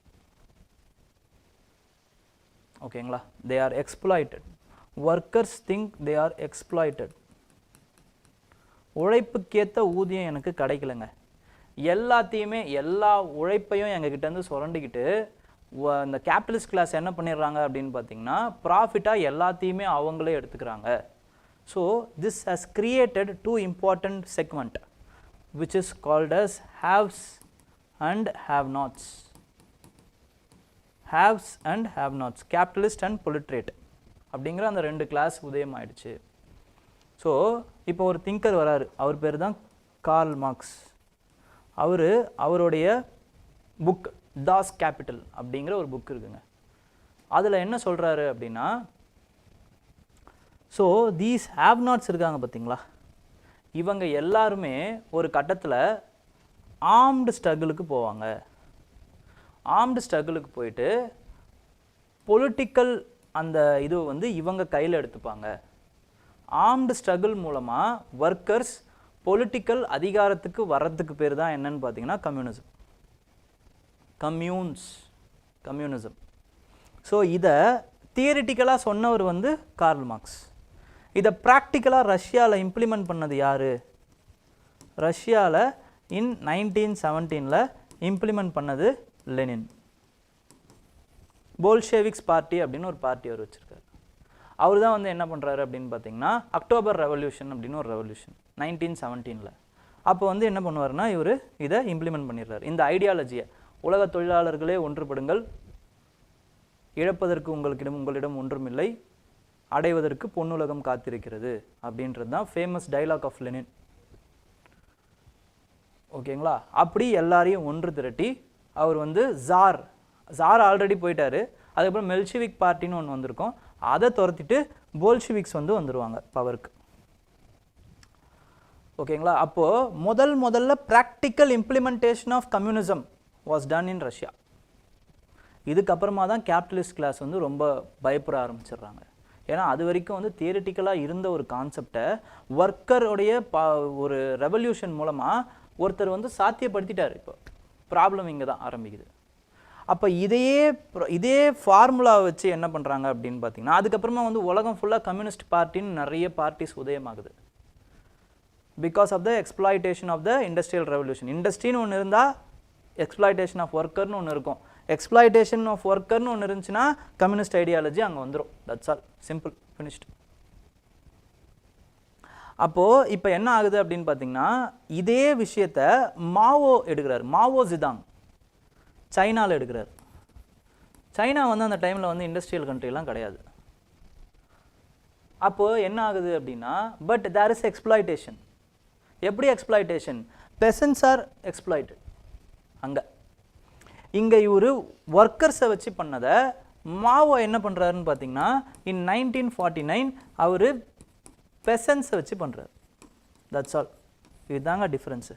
ஓகேங்களா, they are exploited. Workers think they are exploited. உழைப்புக்கேற்ற ஊதியம் எனக்கு கிடைக்கலங்க, எல்லாத்தையுமே எல்லா உழைப்பையும் எங்ககிட்டேருந்து சுரண்டிக்கிட்டு இந்த capitalist class என்ன பண்ணிடுறாங்க அப்படின்னு பார்த்தீங்கன்னா ப்ராஃபிட்டாக எல்லாத்தையுமே அவங்களே எடுத்துக்கிறாங்க. So this has created two important segment which is called as haves and have nots. Haves and have nots, capitalist and proletariat அப்படிங்கிற அந்த ரெண்டு கிளாஸ் உதயம் ஆயிடுச்சு. ஸோ இப்போ ஒரு திங்கர் வராரு, அவர் பேர் தான் கார்ல் மார்க்ஸ். அவருடைய புக் தாஸ் கேபிட்டல் அப்படிங்கிற ஒரு புக் இருக்குங்க. அதில் என்ன சொல்கிறாரு அப்படின்னா, ஸோ தீஸ் ஹேவ் நாட்ஸ் இருக்காங்க பார்த்தீங்களா, இவங்க எல்லாருமே ஒரு கட்டத்தில் ஆர்ம்டு ஸ்ட்ரகிளுக்கு போவாங்க. ஆர்ம்டு ஸ்ட்ரகிளுக்கு போயிட்டு பொலிட்டிக்கல் அந்த இது வந்து இவங்க கையில் எடுத்துப்பாங்க. ஆர்ம்டு ஸ்ட்ரகிள் மூலமாக ஒர்க்கர்ஸ் பொலிட்டிக்கல் அதிகாரத்துக்கு வர்றதுக்கு பேர் தான் என்னன்னு பார்த்தீங்கன்னா கம்யூனிசம், கம்யூனிசம். ஸோ இதை தியரிட்டிக்கலாக சொன்னவர் வந்து கார்ல் மார்க்ஸ். இதை ப்ராக்டிக்கலாக ரஷ்யாவில் இம்ப்ளிமெண்ட் பண்ணது யார்? ரஷ்யாவில் இன் 1917 இம்ப்ளிமெண்ட் பண்ணது லெனின். போல்ஷெவிக்ஸ் பார்ட்டி அப்படின்னு ஒரு பார்ட்டி அவர் வச்சுருக்காரு. அவர் தான் வந்து என்ன பண்ணுறாரு அப்படின்னு பார்த்தீங்கன்னா அக்டோபர் ரெவல்யூஷன் அப்படின்னு ஒரு ரெவல்யூஷன் 1917. அப்போ வந்து என்ன பண்ணுவார்னா இவர் இதை இம்ப்ளிமெண்ட் பண்ணிடுறாரு. இந்த ஐடியாலஜியை உலக தொழிலாளர்களே ஒன்றுபடுங்கள், இழப்பதற்கு உங்களிடம் ஒன்றுமில்லை, அடைவதற்கு பொன்னுலகம் காத்திருக்கிறது அப்படின்றது தான் ஃபேமஸ் டைலாக் ஆஃப் லெனின். ஓகேங்களா? அப்படி எல்லாரையும் ஒன்று திரட்டி அவர் வந்து ஜார் ஆல்ரெடி போயிட்டாரு, அதுக்கப்புறம் மெல்ஷிவிக் பார்ட்டின்னு ஒன்று வந்திருக்கும், அதை துரத்திட்டு போல்ஷிவிக்ஸ் வந்து வந்துடுவாங்க பவருக்கு. ஓகேங்களா? அப்போது முதல்ல practical implementation of communism was done in Russia. இதுக்கப்புறமா தான் கேபிட்டலிஸ்ட் கிளாஸ் வந்து ரொம்ப பயப்பட ஆரம்பிச்சிடுறாங்க. ஏன்னா அது வரைக்கும் வந்து தியரிட்டிக்கலாக இருந்த ஒரு கான்செப்டை ஒர்க்கருடைய ஒரு ரெவல்யூஷன் மூலமாக ஒருத்தர் வந்து சாத்தியப்படுத்திட்டார். இப்போ ப்ராப்ளம் இங்கே தான் ஆரம்பிக்குது. அப்போ இதே ஃபார்முலா வச்சு என்ன பண்ணுறாங்க அப்படின்னு பார்த்தீங்கன்னா, அதுக்கப்புறமா வந்து உலகம் ஃபுல்லாக கம்யூனிஸ்ட் பார்ட்டின்னு நிறைய பார்ட்டிஸ் உதயமாகுது. Because of the exploitation of the industrial revolution. இண்டஸ்ட்ரின்னு ஒன்று இருந்தால் எக்ஸ்ப்ளாய்டேஷன் ஆஃப் ஒர்க்கர்னு ஒன்று இருக்கும். எக்ஸ்ப்ளாய்டேஷன் ஆஃப் ஒர்க்கர்னு ஒன்று இருந்துச்சுன்னா கம்யூனிஸ்ட் ஐடியாலஜி அங்கே வந்துடும். That's all, simple, finished. அப்போது இப்போ என்ன ஆகுது அப்படின்னு பார்த்தீங்கன்னா, இதே விஷயத்தை மாவோ எடுக்கிறார். மாவோ ஜிதாங் சைனாவில் எடுக்கிறார். சைனா வந்து அந்த டைமில் வந்து இண்டஸ்ட்ரியல் கண்ட்ரிலாம் கிடையாது. அப்போது என்ன ஆகுது அப்படின்னா, பட் தேர் இஸ் எக்ஸ்ப்ளாய்டேஷன். எப்படி எக்ஸ்ப்ளாய்டேஷன்? Peasants are exploited. இங்கே இவர் ஒர்க்கர்ஸை வச்சு பண்ணதை மாவோ என்ன பண்ணுறாருன்னு பார்த்தீங்கன்னா, இன் 1949 அவர் பெசன்ஸை வச்சு பண்ணுறாரு. That's all. இதுதாங்க டிஃப்ரென்ஸு.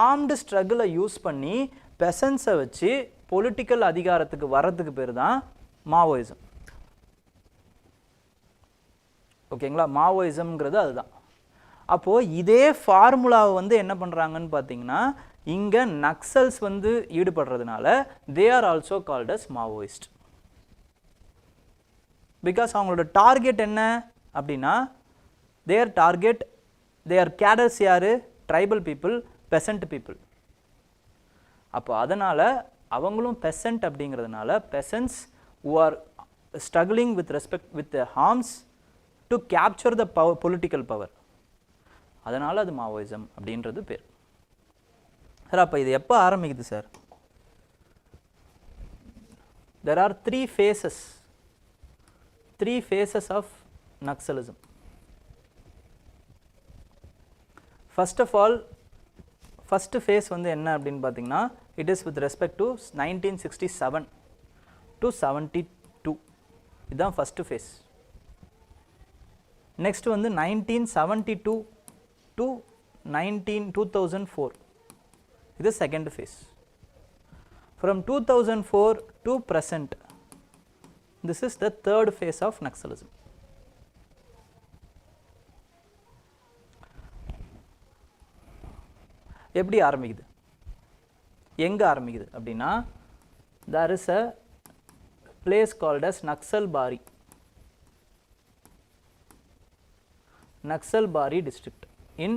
ஆர்ம்டு ஸ்ட்ரகிளை யூஸ் பண்ணி பெசன்ஸை வச்சு பொலிட்டிக்கல் அதிகாரத்துக்கு வர்றதுக்கு பேர் தான் மாவோயிசம். ஓகேங்களா? மாவோயிசம்ங்கிறது அதுதான். அப்போது இதே ஃபார்முலாவை வந்து என்ன பண்ணுறாங்கன்னு பார்த்தீங்கன்னா, இங்கே நக்சல்ஸ் வந்து ஈடுபடுறதுனால they are also called as Maoist. Because அவங்களோட டார்கெட் என்ன அப்படின்னா, தேர் டார்கெட், தேர் கேடர்ஸ் யார்? Tribal people, peasant people. அப்போ அதனால் அவங்களும் பெசன்ட் அப்படிங்கிறதுனால பெசன்ட்ஸ் who are struggling with respect with the arms to capture the power, political power. அதனால் அது மாவோயிசம் அப்படின்றது பேர். சார் அப்போ இது எப்போ ஆரம்பிக்குது sir? there are three phases of Naxalism. first of all, first phase வந்து என்ன அப்படின்னு பார்த்தீங்கன்னா, it is with respect to 1967 to 72. இதுதான் first phase. next வந்து 1972 to 2004. இது second phase. from 2004 to present, this is the third phase of Naxalism. எப்படி ஆரம்பிக்குது, எங்கே ஆரம்பிக்குது அப்படின்னா, there is a place called as Naxalbari district in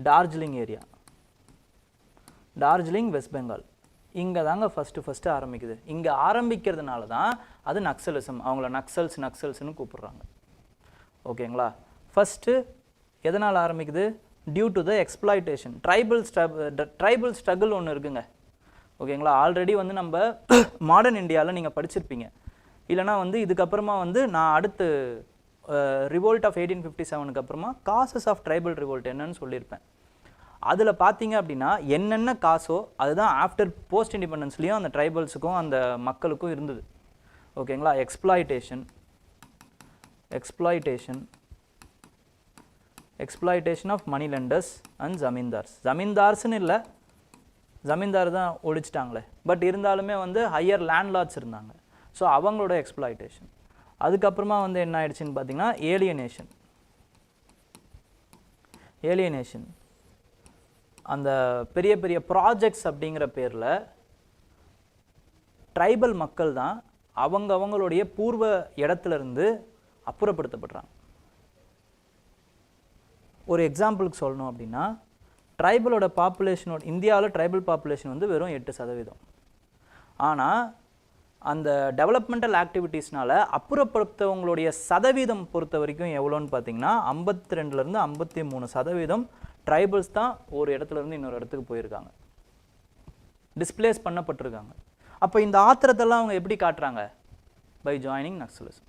Darjeeling area, Darjeeling, West Bengal. இங்கே தாங்க ஃபஸ்ட்டு ஆரம்பிக்குது. இங்கே ஆரம்பிக்கிறதுனால தான் அது நக்சலிசம். அவங்கள நக்சல்ஸ்னு கூப்பிடுறாங்க. ஓகேங்களா? ஃபஸ்ட்டு எதனால் ஆரம்பிக்குது? Due to the exploitation. Tribal struggle ஒன்று இருக்குங்க. ஓகேங்களா? ஆல்ரெடி வந்து நம்ம மாடர்ன் இந்தியாவில் நீங்கள் படிச்சிருப்பீங்க. இல்லைனா வந்து இதுக்கப்புறமா வந்து நான் அடுத்து ரிவோல்ட் ஆஃப் 1857க்கு அப்புறமா காசஸ் ஆஃப் ட்ரைபல் ரிவோல்ட் என்னன்னு சொல்லியிருப்பேன். அதில் பார்த்தீங்க அப்படின்னா என்னென்ன காசோ அதுதான் ஆஃப்டர் போஸ்ட் இண்டிபெண்டன்ஸ்லேயும் அந்த ட்ரைபல்ஸுக்கும் அந்த மக்களுக்கும் இருந்தது. ஓகேங்களா? Exploitation of money lenders and ஜமீன்தார்ஸ்னு இல்லை, ஜமீன்தார் தான் ஒழிச்சிட்டாங்களே, பட் இருந்தாலுமே வந்து ஹையர் லேண்ட்லார்ட்ஸ் இருந்தாங்க. ஸோ அவங்களோட எக்ஸ்ப்ளாய்டேஷன். அதுக்கப்புறமா வந்து என்ன ஆயிடுச்சுன்னு பார்த்தீங்கன்னா ஏலியனேஷன். அந்த பெரிய பெரிய ப்ராஜெக்ட்ஸ் அப்படிங்கிற பேரில் ட்ரைபல் மக்கள் தான் அவங்களுடைய பூர்வ இடத்துலேருந்து அப்புறப்படுத்தப்படுறாங்க. ஒரு எக்ஸாம்பிளுக்கு சொல்லணும் அப்படின்னா, ட்ரைபலோட பாப்புலேஷனோட இந்தியாவில் ட்ரைபல் பாப்புலேஷன் வந்து வெறும் 8%. ஆனால் அந்த டெவலப்மெண்டல் ஆக்டிவிட்டீஸ்னால அப்புறப்படுத்தவங்களுடைய சதவீதம் பொறுத்த வரைக்கும் எவ்வளோன்னு பார்த்தீங்கன்னா 52லேருந்து 53% ட்ரைபல்ஸ் தான் ஒரு இடத்துலேருந்து இன்னொரு இடத்துக்கு போயிருக்காங்க, டிஸ்பிளேஸ் பண்ணப்பட்டிருக்காங்க. அப்போ இந்த ஆத்திரத்தெல்லாம் அவங்க எப்படி காட்டுறாங்க? By joining Naxalism.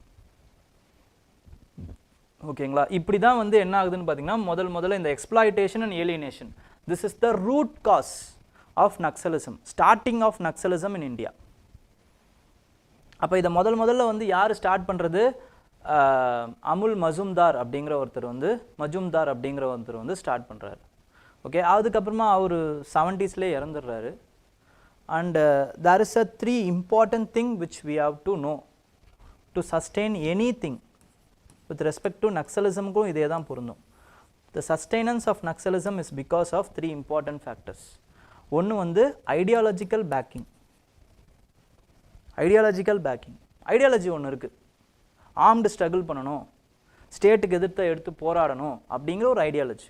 ஓகேங்களா? இப்படி தான் வந்து என்ன ஆகுதுன்னு பார்த்தீங்கன்னா, முதல்ல இந்த exploitation and alienation, this is the root cause of Naxalism, starting of Naxalism in India. அப்போ இதை முதல்ல வந்து யார் ஸ்டார்ட் பண்ணுறது? அமுல் மஜும்தார் அப்படிங்கிற ஒருத்தர் வந்து ஸ்டார்ட் பண்ணுறாரு. ஓகே, அதுக்கப்புறமா அவர் 70ஸ்லேயே இறந்துடுறாரு. And there is a 3 important thing which we have to know to sustain anything with respect to நக்சலிசம்க்கும் இதே தான் பொருந்தும். The sustenance of Naxalism is because of 3 important factors. ஒன்று வந்து ஐடியாலஜிக்கல் பேக்கிங். ஐடியாலஜி ஒன்று இருக்குது, ஆர்ம்டு ஸ்ட்ரகிள் பண்ணணும், ஸ்டேட்டுக்கு எடுத்து போராடணும் அப்படிங்கிற ஒரு ideology.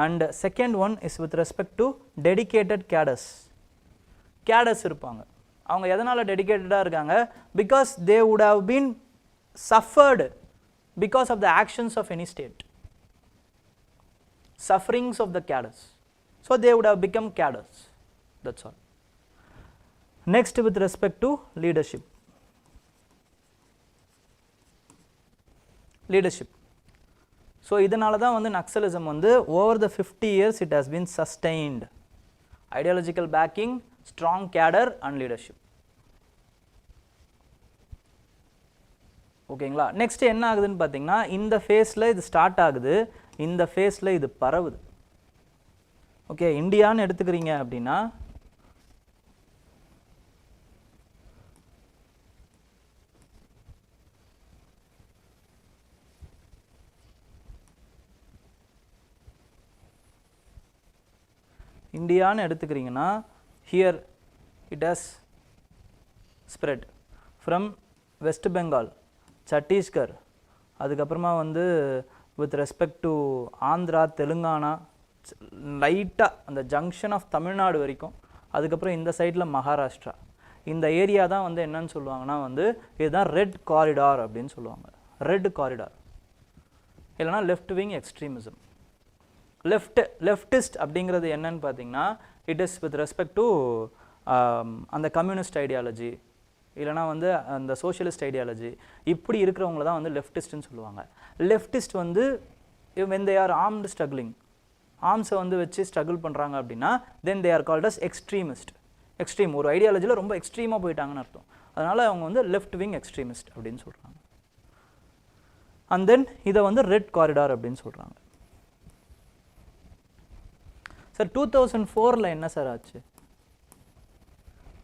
And second one is with respect to dedicated cadres இருப்பாங்க. அவங்க எதனால் டெடிகேட்டடாக இருக்காங்க? Because they would have been suffered because of the actions of any state, sufferings of the cadres, so they would have become cadres. That's all. Next, with respect to leadership, so இதனால தான் வந்து நக்சலிசம் வந்து over the 50 years it has been sustained. Ideological backing, strong cadre and leadership. ஓகேங்களா? Next என்ன ஆகுதுன்னு பார்த்தீங்கன்னா, இந்த ஃபேஸில் இது ஸ்டார்ட் ஆகுது, இந்த ஃபேஸில் இது பரவுது. ஓகே, இந்தியான்னு எடுத்துக்கிறீங்க அப்படின்னா here it has spread from West Bengal, Chhattisgarh, அதுக்கப்புறமா வந்து with respect to Andhra, Telangana, லைட்டாக அந்த ஜங்ஷன் ஆஃப் தமிழ்நாடு வரைக்கும், அதுக்கப்புறம் இந்த சைடில் மகாராஷ்டிரா. இந்த ஏரியா தான் வந்து என்னன்னு சொல்லுவாங்கன்னா வந்து இதுதான் ரெட் காரிடார் அப்படின்னு சொல்லுவாங்க. ரெட் காரிடார் இல்லைனா லெஃப்ட் விங் எக்ஸ்ட்ரீமிசம். லெஃப்டிஸ்ட் அப்படிங்கிறது என்னன்னு பார்த்தீங்கன்னா, it is with respect to அந்த கம்யூனிஸ்ட் ஐடியாலஜி இல்லைனா வந்து அந்த சோஷியலிஸ்ட் ஐடியாலஜி, இப்படி இருக்கிறவங்கள தான் வந்து லெஃப்டிஸ்ட்னு சொல்லுவாங்க. லெஃப்டிஸ்ட் வந்து when they are armed struggling, ஆர்ம்ஸை வந்து வச்சு ஸ்ட்ரகிள் பண்ணுறாங்க அப்படின்னா then they are called as extremist. Extreme, ஒரு ஐடியாலஜியில் ரொம்ப எக்ஸ்ட்ரீமாக போயிட்டாங்கன்னு அர்த்தம். அதனால் அவங்க வந்து லெஃப்ட் விங் எக்ஸ்ட்ரீமிஸ்ட் அப்படின்னு சொல்கிறாங்க. அண்ட் தென் இதை வந்து ரெட் காரிடார் அப்படின்னு சொல்கிறாங்க. சார் 2004 என்ன சார் ஆச்சு?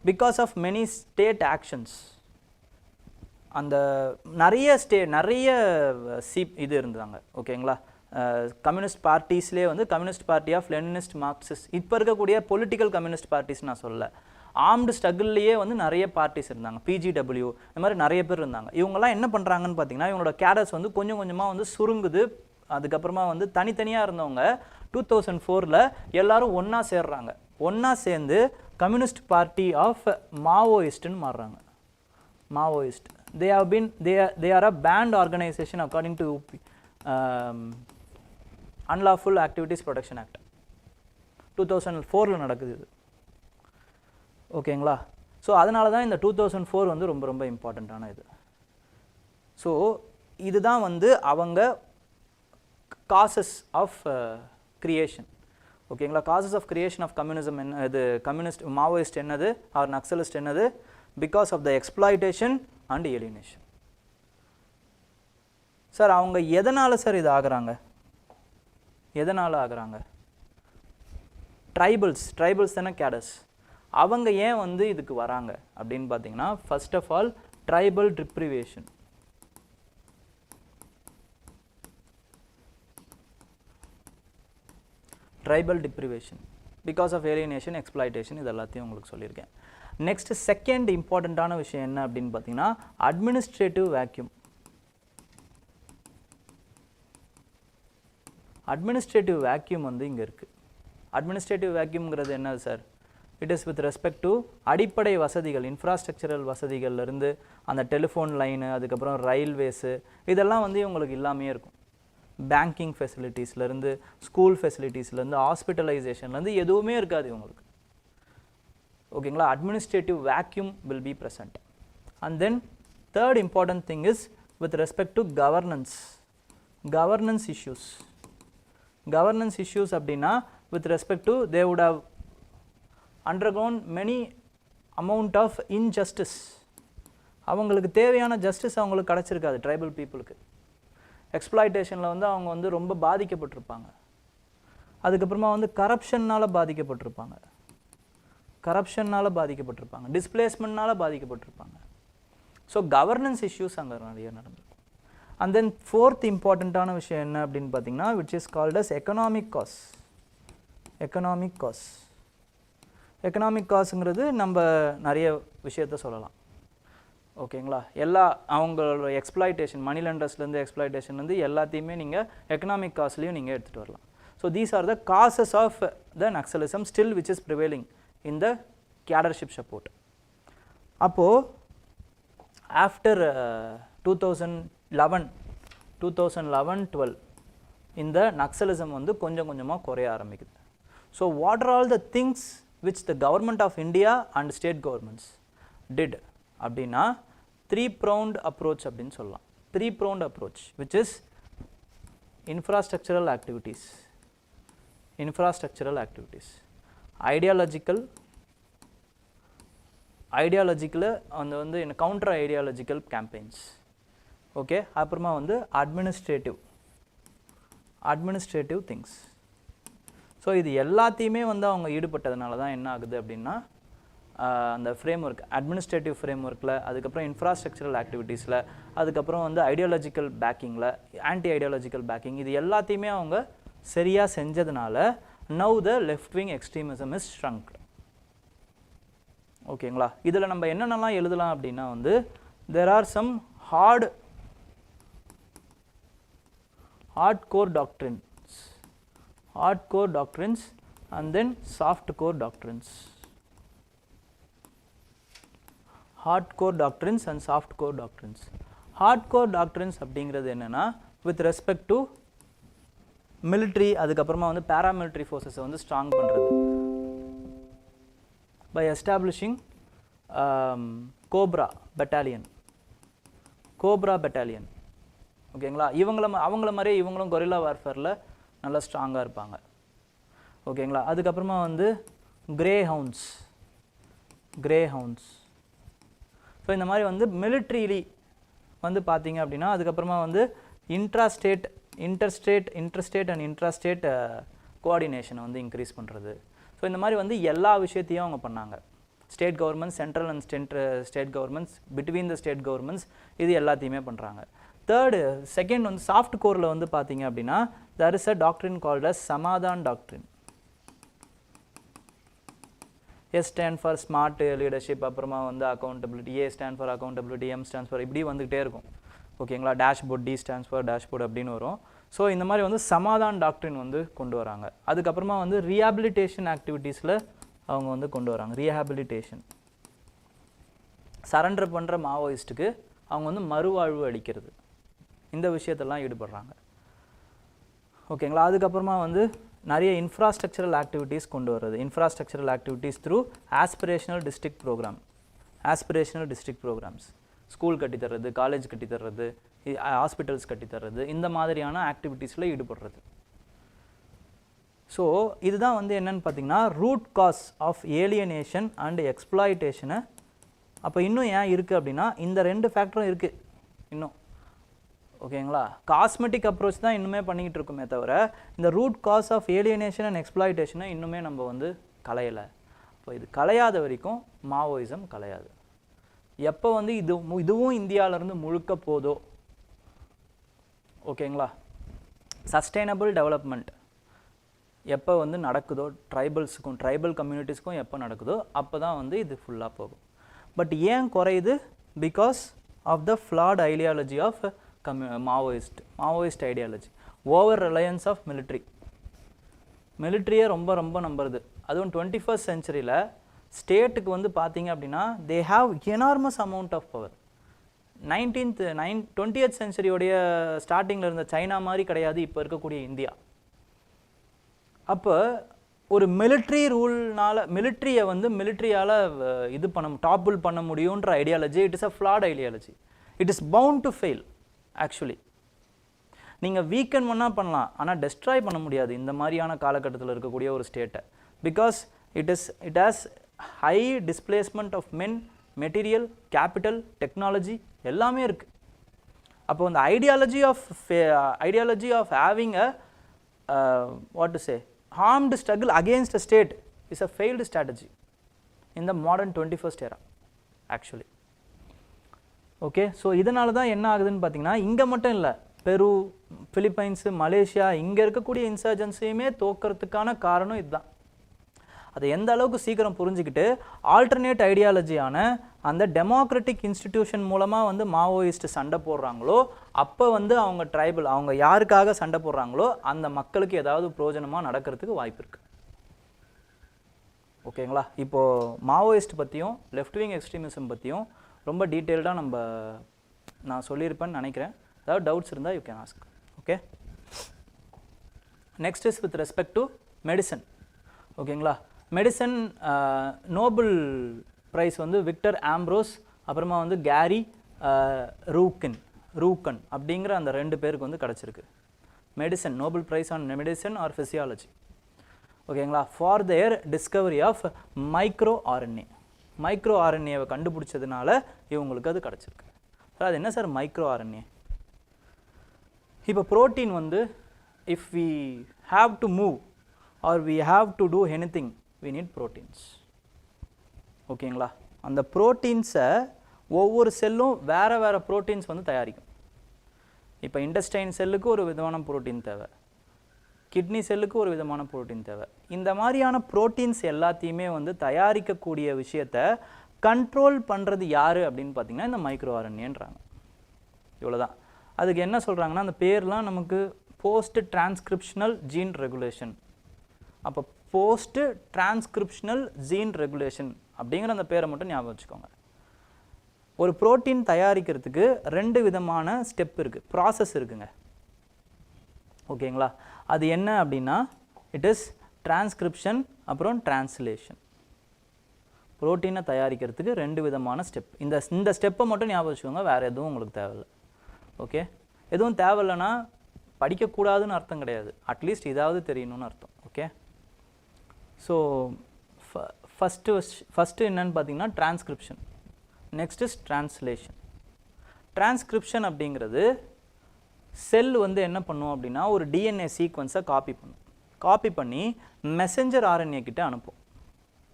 Because of many state actions, அந்த நிறைய இது இருந்தாங்க. ஓகேங்களா? கம்யூனிஸ்ட் பார்ட்டிஸ்லேயே வந்து communist party of Leninist, Marxist, இப்போ இருக்கக்கூடிய பொலிட்டிக்கல் கம்யூனிஸ்ட் பார்ட்டிஸ் நான் சொல்லலை, ஆர்ம்டு ஸ்ட்ரகிள்லேயே வந்து நிறைய பார்ட்டிஸ் இருந்தாங்க. பிஜிடபிள்யூ, இந்த மாதிரி நிறைய பேர் இருந்தாங்க. இவங்கெல்லாம் என்ன பண்ணுறாங்கன்னு பார்த்தீங்கன்னா, இவங்களோட கேடர்ஸ் வந்து கொஞ்சம் கொஞ்சமாக வந்து சுருங்குது. அதுக்கப்புறமா வந்து தனித்தனியாக இருந்தவங்க 2004 எல்லாரும் ஒன்றா சேர்றாங்க. ஒன்றா சேர்ந்து கம்யூனிஸ்ட் பார்ட்டி ஆஃப் மாவோயிஸ்ட்னு மாறுறாங்க. Maoist, they are a banned organization according to Unlawful Activities Protection Act. 2004 நடக்குது இது. ஓகேங்களா? ஸோ அதனால தான் இந்த 2004 வந்து ரொம்ப ரொம்ப இம்பார்ட்டண்ட்டான இது. ஸோ இதுதான் வந்து அவங்க காசஸ் ஆஃப் கிரியேஷன். ஓகேங்களா. Causes of creation of communism என்ன, இது கம்யூனிஸ்ட் மாவோயிஸ்ட் என்னது ஆர் நக்சலிஸ்ட் என்னது, because of the exploitation and alienation. Sir அவங்க எதனால் சார் இது ஆகுறாங்க, எதனால் ஆகுறாங்க? ட்ரைபல்ஸ் தானே கேடர்ஸ், அவங்க ஏன் வந்து இதுக்கு வராங்க அப்படின்னு பார்த்தீங்கன்னா, first of all tribal deprivation. Tribal deprivation because of alienation, exploitation, இது எல்லாத்தையும் உங்களுக்கு சொல்லியிருக்கேன். நெக்ஸ்ட் செகண்ட் இம்பார்ட்டண்ட்டான விஷயம் என்ன அப்படின்னு பார்த்தீங்கன்னா, அட்மினிஸ்ட்ரேட்டிவ் வேக்யூம். அட்மினிஸ்ட்ரேட்டிவ் வேக்யூம் வந்து இங்கே இருக்குது. அட்மினிஸ்ட்ரேட்டிவ் வேக்யூம்ங்கிறது என்னது sir? It is with respect to அடிப்படை வசதிகள், இன்ஃப்ராஸ்ட்ரக்சரல் வசதிகள்லேருந்து அந்த டெலிஃபோன் லைனு, அதுக்கப்புறம் ரயில்வேஸு, இதெல்லாம் வந்து உங்களுக்கு இல்லாமையே இருக்கும். பேங்கிங் ஃபெசிலிட்டிஸ்லேருந்து, ஸ்கூல் ஃபெசிலிட்டிஸ்லேருந்து, ஹாஸ்பிட்டலைசேஷன்லேருந்து எதுவுமே இருக்காது உங்களுக்கு. ஓகேங்களா. Administrative vacuum will be present. And then third important thing is with respect to governance issues. Governance issues அப்படின்னா with respect to they would have undergone many amount of injustice. அவங்களுக்கு தேவையான justice அவங்களுக்கு கிடச்சிருக்காது. Tribal பீப்புளுக்கு எக்ஸ்ப்ளாய்டேஷனில் வந்து அவங்க வந்து ரொம்ப பாதிக்கப்பட்டிருப்பாங்க. அதுக்கப்புறமா வந்து கரப்ஷன்னால் பாதிக்கப்பட்டிருப்பாங்க, டிஸ்பிளேஸ்மெண்ட்னால் பாதிக்கப்பட்டிருப்பாங்க. ஸோ கவர்னன்ஸ் இஷ்யூஸ் அங்கே நிறைய நடந்திருக்கும். அண்ட் தென் ஃபோர்த் இம்பார்ட்டண்ட்டான விஷயம் என்ன அப்படின்னு பார்த்தீங்கன்னா, which is called as economic cause. Economic காசுங்கிறது நம்ம நிறைய விஷயத்த சொல்லலாம். ஓகேங்களா. எல்லா அவங்களோட எக்ஸ்ப்ளாய்டேஷன், மணி லெண்டர்ஸ்லேருந்து எக்ஸ்ப்ளாய்டேஷன்லேருந்து எல்லாத்தையுமே நீங்கள் எக்கனாமிக் காஸ்ட்லேயும் நீங்கள் எடுத்துகிட்டு வரலாம். So these are the causes of the Naxalism still which is prevailing in the cadership support. அப்போது ஆஃப்டர் 2011-12 இந்த நக்சலிசம் வந்து கொஞ்சம் கொஞ்சமாக குறைய ஆரம்பிக்குது. So what are all the things which the government of India and state governments did அப்படின்னா, 3-pronged approach அப்படின்னு சொல்லலாம். 3-pronged approach which is infrastructural activities, ideological அந்த வந்து counter ideological campaigns. ஓகே. அப்புறமா வந்து administrative things. ஸோ இது எல்லாத்தையுமே வந்து அவங்க ஈடுபட்டதுனால தான் என்ன ஆகுது அப்படின்னா, அந்த ஃப்ரேம்ஒர்க், அட்மினிஸ்ட்ரேட்டிவ் ஃப்ரேம்ஒர்க்கில், அதுக்கப்புறம் இன்ஃப்ராஸ்ட்ரக்சரல் ஆக்டிவிட்டீஸில், அதுக்கப்புறம் வந்து ஐடியாலஜிக்கல் பேக்கிங்கில், ஆன்டி ஐடியாலஜிக்கல் பேக்கிங், இது எல்லாத்தையுமே அவங்க சரியாக செஞ்சதுனால now the left wing extremism is shrunk. ஓகேங்களா. இதில் நம்ம என்னென்னலாம் எழுதலாம் அப்படின்னா வந்து, there are some hardcore doctrines and then softcore doctrines. Hardcore doctrines and softcore doctrines. Hardcore doctrines அப்படிங்கிறது என்னன்னா, with respect to military, அதுக்கப்புறமா வந்து paramilitary forces வந்து strong பண்ணுறது by establishing Cobra battalion. ஓகேங்களா. அவங்கள மாதிரியே இவங்களும் கொரில்லா வார்ஃபேரில் நல்லா ஸ்ட்ராங்காக இருப்பாங்க. ஓகேங்களா. அதுக்கப்புறமா வந்து கிரே ஹவுண்ட்ஸ். ஸோ இந்த மாதிரி வந்து மிலிட்ரிலி வந்து பார்த்தீங்க அப்படின்னா, அதுக்கப்புறமா வந்து இன்ட்ராஸ்டேட் அண்ட் இன்ட்ராஸ்டேட் கோஆர்டினேஷனை வந்து இன்க்ரீஸ் பண்ணுறது. ஸோ இந்த மாதிரி வந்து எல்லா விஷயத்தையும் அவங்க பண்ணாங்க. State governments, central and state governments, between the state governments, இது எல்லாத்தையுமே பண்ணுறாங்க. செகண்ட் வந்து சாஃப்ட் கோரில் வந்து பார்த்தீங்க அப்படின்னா, there is a doctrine called as Samadan doctrine. S stand for smart leadership, அப்புறமா வந்து accountability, A stand for accountability, M stands for இப்படி வந்துக்கிட்டே இருக்கும். ஓகேங்களா. Dashboard, D stands for dashboard அப்படின்னு வரும். ஸோ இந்த மாதிரி வந்து சமாதான் டாக்ட்ரின் வந்து கொண்டு வராங்க. அதுக்கப்புறமா வந்து ரீஹாபிலிட்டேஷன் ஆக்டிவிட்டீஸில் அவங்க வந்து கொண்டு வராங்க. ரீஹாபிலிட்டேஷன், சரண்டர் பண்ணுற மாவோயிஸ்ட்டுக்கு அவங்க வந்து மறுவாழ்வு அளிக்கிறது, இந்த விஷயத்தெல்லாம் ஈடுபடுறாங்க. ஓகேங்களா. அதுக்கப்புறமா வந்து நிறைய இன்ஃப்ராஸ்ட்ரக்சரல் ஆக்டிவிட்டீஸ் கொண்டு வர்றது. Infrastructural activities through aspirational district programmes, school கட்டித்தர்றது, காலேஜ் கட்டித்தர்றது, ஹாஸ்பிட்டல்ஸ் கட்டித்தர்றது, இந்த மாதிரியான ஆக்டிவிட்டீஸில் ஈடுபடுறது. ஸோ இதுதான் வந்து என்னன்னு பார்த்தீங்கன்னா root cause of alienation and எக்ஸ்ப்ளாய்டேஷனை. அப்போ இன்னும் ஏன் இருக்குது அப்படின்னா இந்த 2 ஃபேக்டரும் இருக்குது இன்னும். ஓகேங்களா, காஸ்மெட்டிக் அப்ரோச் தான் இன்னுமே பண்ணிக்கிட்டு இருக்குமே தவிர இந்த root cause of alienation and எக்ஸ்ப்ளாய்டேஷனை இன்னுமே நம்ம வந்து களையலை. இப்போ இது களையாத வரைக்கும் மாவோயிசம் களையாது. எப்போ வந்து இதுவும் இந்தியாவிலேருந்து முழுக்க போதோ, ஓகேங்களா, சஸ்டைனபிள் டெவலப்மெண்ட் எப்போ வந்து நடக்குதோ, ட்ரைபல் கம்யூனிட்டிஸ்க்கும் எப்போ நடக்குதோ அப்போ தான் வந்து இது ஃபுல்லாக போகும். பட் ஏன் குறையுது? Because of the flat ideology of Maoist ideology, over reliance of மிலிட்ரியை ரொம்ப ரொம்ப நம்புறது. அதுவும் 21st சென்ச்சுரியில் ஸ்டேட்டுக்கு வந்து பார்த்தீங்க அப்படின்னா they have enormous amount of power. 20th சென்ச்சுரியோடைய ஸ்டார்டிங்கில் இருந்த சைனா மாதிரி கிடையாது இப்போ இருக்கக்கூடிய இந்தியா. அப்போ ஒரு மிலிட்ரி ரூல்னால மிலிட்ரியை வந்து மிலிட்ரியால் இது டாப்பிள் பண்ண முடியுன்ற ideology, it is a flawed ideology. It is bound to fail. Actually நீங்கள் வீக்கன் பண்ணால் பண்ணலாம், ஆனால் டெஸ்ட்ராய் பண்ண முடியாது இந்த மாதிரியான காலகட்டத்தில் இருக்கக்கூடிய ஒரு ஸ்டேட்டை. Because it has high displacement of men, material, capital, technology எல்லாமே இருக்குது. அப்போ அந்த ideology of having a what to say armed struggle against a state is a failed strategy in the modern 21st era actually. Okay, so இதனால தான் என்ன ஆகுதுன்னு பார்த்தீங்கன்னா இங்கே மட்டும் இல்லை, பெரு, பிலிப்பைன்ஸு, மலேசியா இங்கே இருக்கக்கூடிய இன்சர்ஜென்சியுமே தோக்கிறதுக்கான காரணம் இதுதான். அதை எந்த அளவுக்கு சீக்கிரம் புரிஞ்சுக்கிட்டு ஆல்டர்னேட் ஐடியாலஜியான அந்த டெமோக்ராட்டிக் இன்ஸ்டிடியூஷன் மூலமாக வந்து மாவோயிஸ்ட் சண்டை போடுறாங்களோ அப்போ வந்து அவங்க யாருக்காக சண்டை போடுறாங்களோ அந்த மக்களுக்கு ஏதாவது பிரயோஜனமாக நடக்கிறதுக்கு வாய்ப்பு இருக்குது. ஓகேங்களா, இப்போது மாவோயிஸ்ட் பற்றியும் லெஃப்ட் விங் எக்ஸ்ட்ரீமிசம் பற்றியும் ரொம்ப டீட்டெயில்டாக நான் சொல்லியிருப்பேன்னு நினைக்கிறேன். ஏதாவது டவுட்ஸ் இருந்தால் you can ask. Okay, next is with respect to medicine. ஓகேங்களா, மெடிசன் நோபல் ப்ரைஸ் வந்து விக்டர் ஆம்ப்ரோஸ் அப்புறமா வந்து கேரி ரூக்கன் அப்படிங்கிற அந்த 2 பேருக்கு வந்து கிடச்சிருக்கு. Medicine Nobel prize on medicine or physiology. ஓகேங்களா, ஃபார் தேர் டிஸ்கவரி ஆஃப் மைக்ரோஆர்என்ஏவை கண்டுபிடிச்சதுனால இவங்களுக்கு அது கிடச்சிருக்கு. சார் அது என்ன சார் மைக்ரோஆர்என்ஏ? இப்போ ப்ரோட்டீன் வந்து if we have to move or we have to do anything, we need proteins. ஓகேங்களா, அந்த ப்ரோட்டீன்ஸை ஒவ்வொரு செல்லும் வேறு ப்ரோட்டீன்ஸ் வந்து தயாரிக்கும். இப்போ இன்டெஸ்டைன் செல்லுக்கு ஒரு விதமான ப்ரோட்டீன் தேவை, கிட்னி செல்லுக்கு ஒரு விதமான ப்ரோட்டீன் தேவை. இந்த மாதிரியான ப்ரோட்டீன்ஸ் எல்லாத்தையுமே வந்து தயாரிக்கக்கூடிய விஷயத்தை கண்ட்ரோல் பண்ணுறது யார் அப்படின்னு பார்த்தீங்கன்னா இந்த மைக்ரோஆர்என்ஏன்றாங்க. இவ்வளோதான். அதுக்கு என்ன சொல்கிறாங்கன்னா அந்த பேர்லாம் நமக்கு போஸ்ட் டிரான்ஸ்கிரிப்ஷனல் ஜீன் ரெகுலேஷன். அப்போ போஸ்ட் டிரான்ஸ்கிரிப்ஷனல் ஜீன் ரெகுலேஷன் அப்படிங்கிற அந்த பேரை மட்டும் ஞாபகம் வச்சுக்கோங்க. ஒரு புரோட்டீன் தயாரிக்கிறதுக்கு 2 விதமான ஸ்டெப் இருக்குது, ப்ராசஸ் இருக்குங்க. ஓகேங்களா, அது என்ன அப்படின்னா இட் இஸ் டிரான்ஸ்கிரிப்ஷன் அப்புறம் டிரான்ஸ்லேஷன். புரோட்டீனை தயாரிக்கிறதுக்கு 2 விதமான ஸ்டெப். இந்த ஸ்டெப்பை மட்டும் ஞாபகம் வச்சுக்கோங்க, வேறு எதுவும் உங்களுக்கு தேவையில்லை. ஓகே, எதுவும் தேவையில்லைன்னா படிக்கக்கூடாதுன்னு அர்த்தம் கிடையாது, அட்லீஸ்ட் இதாவது தெரியணும்னு அர்த்தம். ஓகே, ஸோ ஃபஸ்ட்டு என்னன்னு பார்த்தீங்கன்னா transcription, next is translation. Transcription அப்படிங்கிறது செல் வந்து என்ன பண்ணும் அப்படின்னா ஒரு டிஎன்ஏ சீக்வன்ஸை காப்பி பண்ணி மெசஞ்சர் ஆர்என்ஏ கிட்ட அனுப்பும்.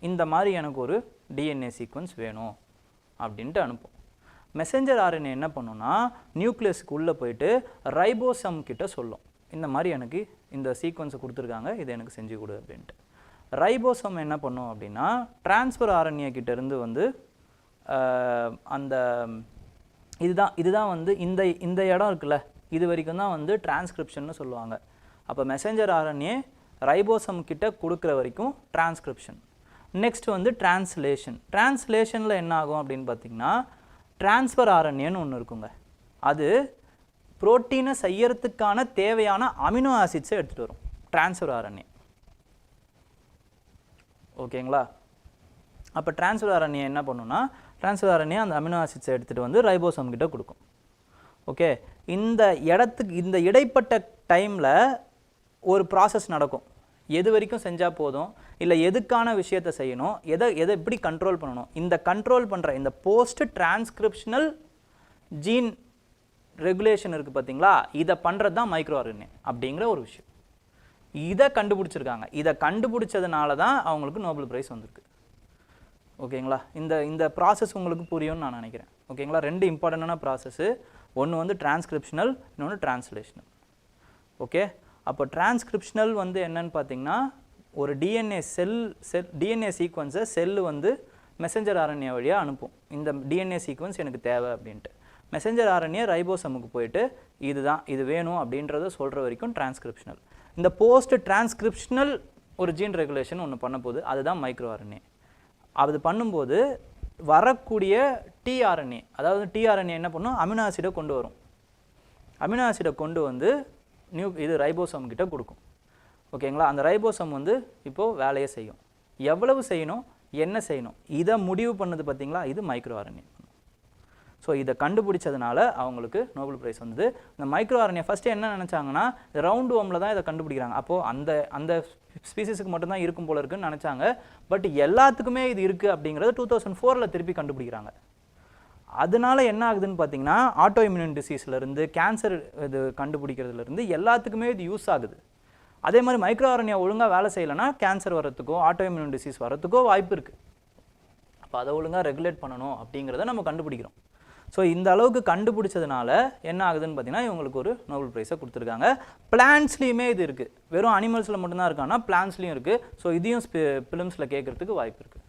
இந்த மாதிரி எனக்கு ஒரு டிஎன்ஏ சீக்வன்ஸ் வேணும் அப்படின்ட்டு அனுப்பும். மெசஞ்சர் ஆர்என்ஏ என்ன பண்ணுன்னா நியூக்ளியஸுக்கு உள்ளே போயிட்டு ரைபோசம் கிட்ட சொல்லும், இந்த மாதிரி எனக்கு இந்த சீக்வன்ஸை கொடுத்துருக்காங்க, இதை எனக்கு செஞ்சு கொடு அப்படின்ட்டு. ரைபோசம் என்ன பண்ணும் அப்படின்னா டிரான்ஸ்ஃபர் ஆர்என்ஏ கிட்டேருந்து வந்து அந்த இதுதான் வந்து இந்த இடம் இருக்குல்ல, இது வரைக்கும் தான் வந்து டிரான்ஸ்கிரிப்ஷன்னு சொல்லுவாங்க. அப்போ மெசஞ்சர் ஆர்என்ஏ ரைபோசம் கிட்ட கொடுக்குற வரைக்கும் டிரான்ஸ்கிரிப்ஷன். நெக்ஸ்ட் வந்து டிரான்ஸ்லேஷனில் என்ன ஆகும் அப்படின்னு பார்த்தீங்கன்னா டிரான்ஸ்ஃபர் ஆர்என்ஏன்னு ஒன்று இருக்குங்க. அது புரோட்டீனை செய்யறதுக்கான தேவையான அமினோ ஆசிட்ஸை எடுத்துகிட்டு வரும் டிரான்ஸ்ஃபர் ஆர்என்ஏ. ஓகேங்களா, அப்போ டிரான்ஸ்ஃபர் ஆர்என்ஏ என்ன பண்ணுன்னா டிரான்ஸ்ஃபர் ஆர்என்ஏ அந்த அமினோ ஆசிட்ஸை எடுத்துகிட்டு வந்து ரைபோசோம் கிட்ட கொடுக்கும். ஓகே, இந்த இடைப்பட்ட டைமில் ஒரு ப்ராசஸ் நடக்கும். எது வரைக்கும் செஞ்சால் போதும், இல்லை எதுக்கான விஷயத்தை செய்யணும், எதை எப்படி கண்ட்ரோல் பண்ணணும், இந்த கண்ட்ரோல் பண்ணுற இந்த போஸ்ட் டிரான்ஸ்கிரிப்ஷனல் ஜீன் ரெகுலேஷன் இருக்குது பார்த்தீங்களா, இதை பண்ணுறது தான் மைக்ரோஆர்என்ஏ அப்படிங்கிற ஒரு விஷயம். இதை கண்டுபிடிச்சிருக்காங்க. இதை கண்டுபிடிச்சதுனால தான் அவங்களுக்கு நோபல் பிரைஸ் வந்திருக்கு. ஓகேங்களா, இந்த ப்ராசஸ் உங்களுக்கு புரியும்னு நான் நினைக்கிறேன். ஓகேங்களா, ரெண்டு இம்பார்ட்டண்டான ப்ராசஸ்ஸு, ஒன்று வந்து டிரான்ஸ்கிரிப்ஷனல், இன்னொன்று டிரான்ஸ்லேஷனல். ஓகே, அப்போ டிரான்ஸ்கிரிப்ஷனல் வந்து என்னன்னு பார்த்தீங்கன்னா, ஒரு டிஎன்ஏ சீக்வன்ஸை செல்லு வந்து மெசஞ்சர் ஆர்என்ஏ வழியாக அனுப்பும். இந்த டிஎன்ஏ சீக்வன்ஸ் எனக்கு தேவை அப்படின்ட்டு மெசஞ்சர் ஆர்என்ஏ ரைபோசமுக்கு போயிட்டு இதுதான் இது வேணும் அப்படின்றத சொல்கிற வரைக்கும் டிரான்ஸ்கிரிப்ஷனல். இந்த போஸ்ட் டிரான்ஸ்கிரிப்ஷனல் ஒரு ஜீன் ரெகுலேஷன் ஒன்று பண்ண போது அதுதான் மைக்ரோஆர்என்ஏ. அது பண்ணும்போது வரக்கூடிய டிஆர்என்ஏ, அதாவது டிஆர்என்ஏ என்ன பண்ணும், அமினோ ஆசிடை கொண்டு வரும். அமினோ ஆசிடை கொண்டு வந்து இது ரைபோசோம் கிட்ட கொடுக்கும். ஓகேங்களா, அந்த ரைபோசோம் வந்து இப்போது வேலையை செய்யும். எவ்வளவு செய்யணும், என்ன செய்யணும், இதை முடிவு பண்ணது பார்த்தீங்களா, இது மைக்ரோஆர்என்ஏ. ஸோ இதை கண்டுபிடிச்சதுனால அவங்களுக்கு நோபல் பிரைஸ் வந்தது. இந்த மைக்ரோஆர்என்ஏ ஃபஸ்ட்டு என்ன நினச்சாங்கன்னா, ரவுண்ட் ஓமில் தான் இதை கண்டுபிடிக்கிறாங்க. அப்போது அந்த ஸ்பீசிஸுக்கு மட்டும்தான் இருக்கும் போல இருக்குன்னு நினச்சாங்க. பட் எல்லாத்துக்குமே இது இருக்குது அப்படிங்கிறது 2004 திருப்பி கண்டுபிடிக்கிறாங்க. அதனால என்ன ஆகுதுன்னு பார்த்தீங்கன்னா, ஆட்டோ இம்யூன் டிசீஸ்லேருந்து கேன்சர் இது கண்டுபிடிக்கிறதுலேருந்து எல்லாத்துக்குமே இது யூஸ் ஆகுது. அதே மாதிரி மைக்ரோஆர்என்ஏ ஒழுங்காக வேலை செய்யலைன்னா கேன்சர் வரத்துக்கோ ஆட்டோ இம்யூன் டிசீஸ் வரத்துக்கோ வாய்ப்பு இருக்குது. அப்போ அதை ஒழுங்காக ரெகுலேட் பண்ணணும் அப்படிங்கிறத நம்ம கண்டுபிடிக்கிறோம். ஸோ இந்த அளவுக்கு கண்டுபிடிச்சதுனால என்ன ஆகுதுன்னு பார்த்தீங்கன்னா, இவங்களுக்கு ஒரு நோபல் ப்ரைஸை கொடுத்துருக்காங்க. பிளான்ஸ்லேயுமே இது இருக்குது, வெறும் அனிமல்ஸில் மட்டும்தான் இருக்கான்னா பிளான்ஸ்லேயும் இருக்குது. ஸோ இதையும் ஃபிலிம்ஸில் கேட்குறதுக்கு வாய்ப்பு இருக்குது.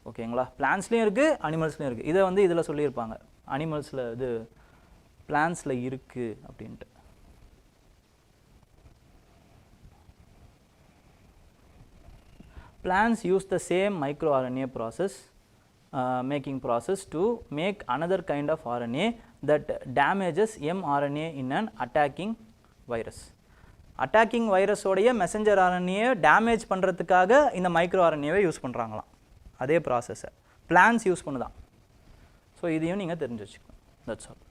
ஓகேங்களா, பிளான்ஸ்லேயும் இருக்குது, அனிமல்ஸ்லேயும் இருக்குது. இதை வந்து இதில் சொல்லியிருப்பாங்க, அனிமல்ஸில் இது பிளான்ஸில் இருக்குது அப்படின்ட்டு. Plants use the same microRNA process, making process to make another kind of RNA that damages mRNA in an attacking virus. Attacking virus ஓடைய messenger RNA damage பண்ணுறதுக்காக இந்த மைக்ரோஆர்என்ஏவை யூஸ் பண்ணுறாங்களாம். அதே ப்ராசஸை பிளான்ஸ் யூஸ் பண்ணுதான். ஸோ இதையும் நீங்கள் தெரிஞ்சு வச்சுக்கணும். That's all.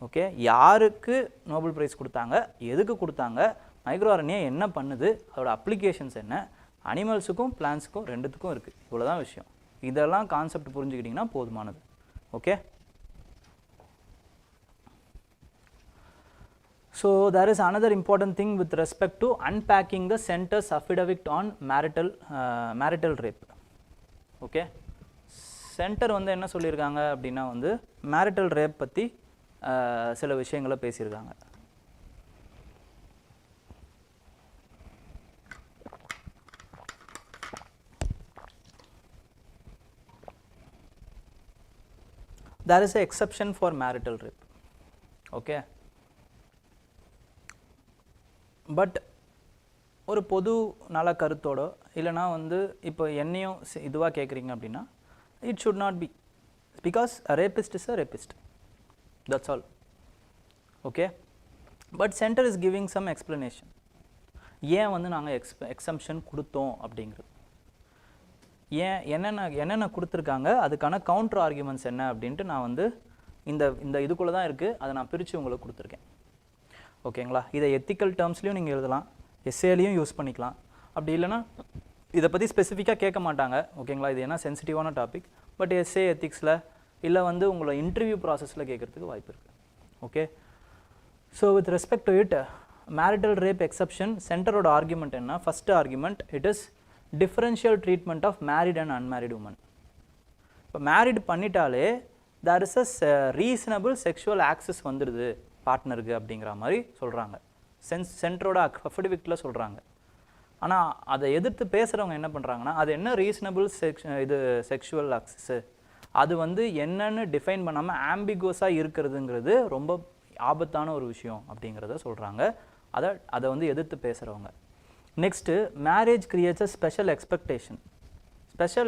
ஓகே, யாருக்கு Nobel prize கொடுத்தாங்க, எதுக்கு கொடுத்தாங்க, மைக்ரோஆர்என்ஏ என்ன பண்ணுது, அதோட அப்ளிகேஷன்ஸ் என்ன, அனிமல்ஸுக்கும் பிளான்ஸுக்கும் ரெண்டுத்துக்கும் இருக்குது. இவ்வளோதான் விஷயம். இதெல்லாம் கான்செப்ட் புரிஞ்சுக்கிட்டிங்கன்னா போதுமானது. Okay, so there is another important thing with respect to unpacking the center's affidavit on marital rape. Okay, centre வந்து என்ன சொல்லியிருக்காங்க அப்படின்னா வந்து marital rape பற்றி சில விஷயங்களை பேசியிருக்காங்க. There is an exception for marital rape. Okay, but ஒரு பொது நல கருத்தோட இல்லைனா வந்து இப்போ என்னையும் இதுவாக கேட்குறீங்க அப்படின்னா, it should not be, because a rapist is a rapist, that's all. Okay, but centre is giving some explanation, ஏன் வந்து நாங்கள் எக்ஸம்ஷன் கொடுத்தோம் அப்படிங்கிறது, ஏன் என்னென்ன கொடுத்துருக்காங்க, அதுக்கான கவுண்டர் ஆர்குமெண்ட்ஸ் என்ன அப்படின்ட்டு நான் வந்து இந்த இதுக்குள்ளே தான் இருக்குது, அதை நான் பிரித்து உங்களுக்கு கொடுத்துருக்கேன். ஓகேங்களா, இதை எத்திக்கல் டேர்ம்ஸ்லையும் நீங்கள் எழுதலாம், எஸ்ஏலையும் யூஸ் பண்ணிக்கலாம். அப்படி இல்லைனா இதை பற்றி ஸ்பெசிஃபிக்காக கேட்க மாட்டாங்க. ஓகேங்களா, இது என்ன சென்சிட்டிவான டாபிக், பட் எஸ்ஏ எத்திக்ஸில் இல்லை வந்து உங்களை இன்டர்வியூ ப்ராசஸில் கேட்குறதுக்கு வாய்ப்பு இருக்குது. Okay, so with respect to it marital rape exception சென்டரோட ஆர்குமெண்ட் என்ன, first argument, it is differential treatment of married and unmarried woman. இப்போ மேரிட் பண்ணிட்டாலே there is a reasonable sexual access வந்துடுது பார்ட்னருக்கு அப்படிங்கிற மாதிரி சொல்கிறாங்க, சென்டரோட அஃபிடவிட்டில் சொல்கிறாங்க. ஆனால் அதை எதிர்த்து பேசுகிறவங்க என்ன பண்ணுறாங்கன்னா, அது என்ன ரீசனபிள் செக்ஷுவல் ஆக்சஸ்ஸு, அது வந்து என்னன்னு டிஃபைன் பண்ணாமல் ஆம்பிகுவஸாக இருக்கிறதுங்கிறது ரொம்ப ஆபத்தான ஒரு விஷயம் அப்படிங்கிறத சொல்கிறாங்க, அதை வந்து எதிர்த்து பேசுகிறவங்க. Next, marriage creates a special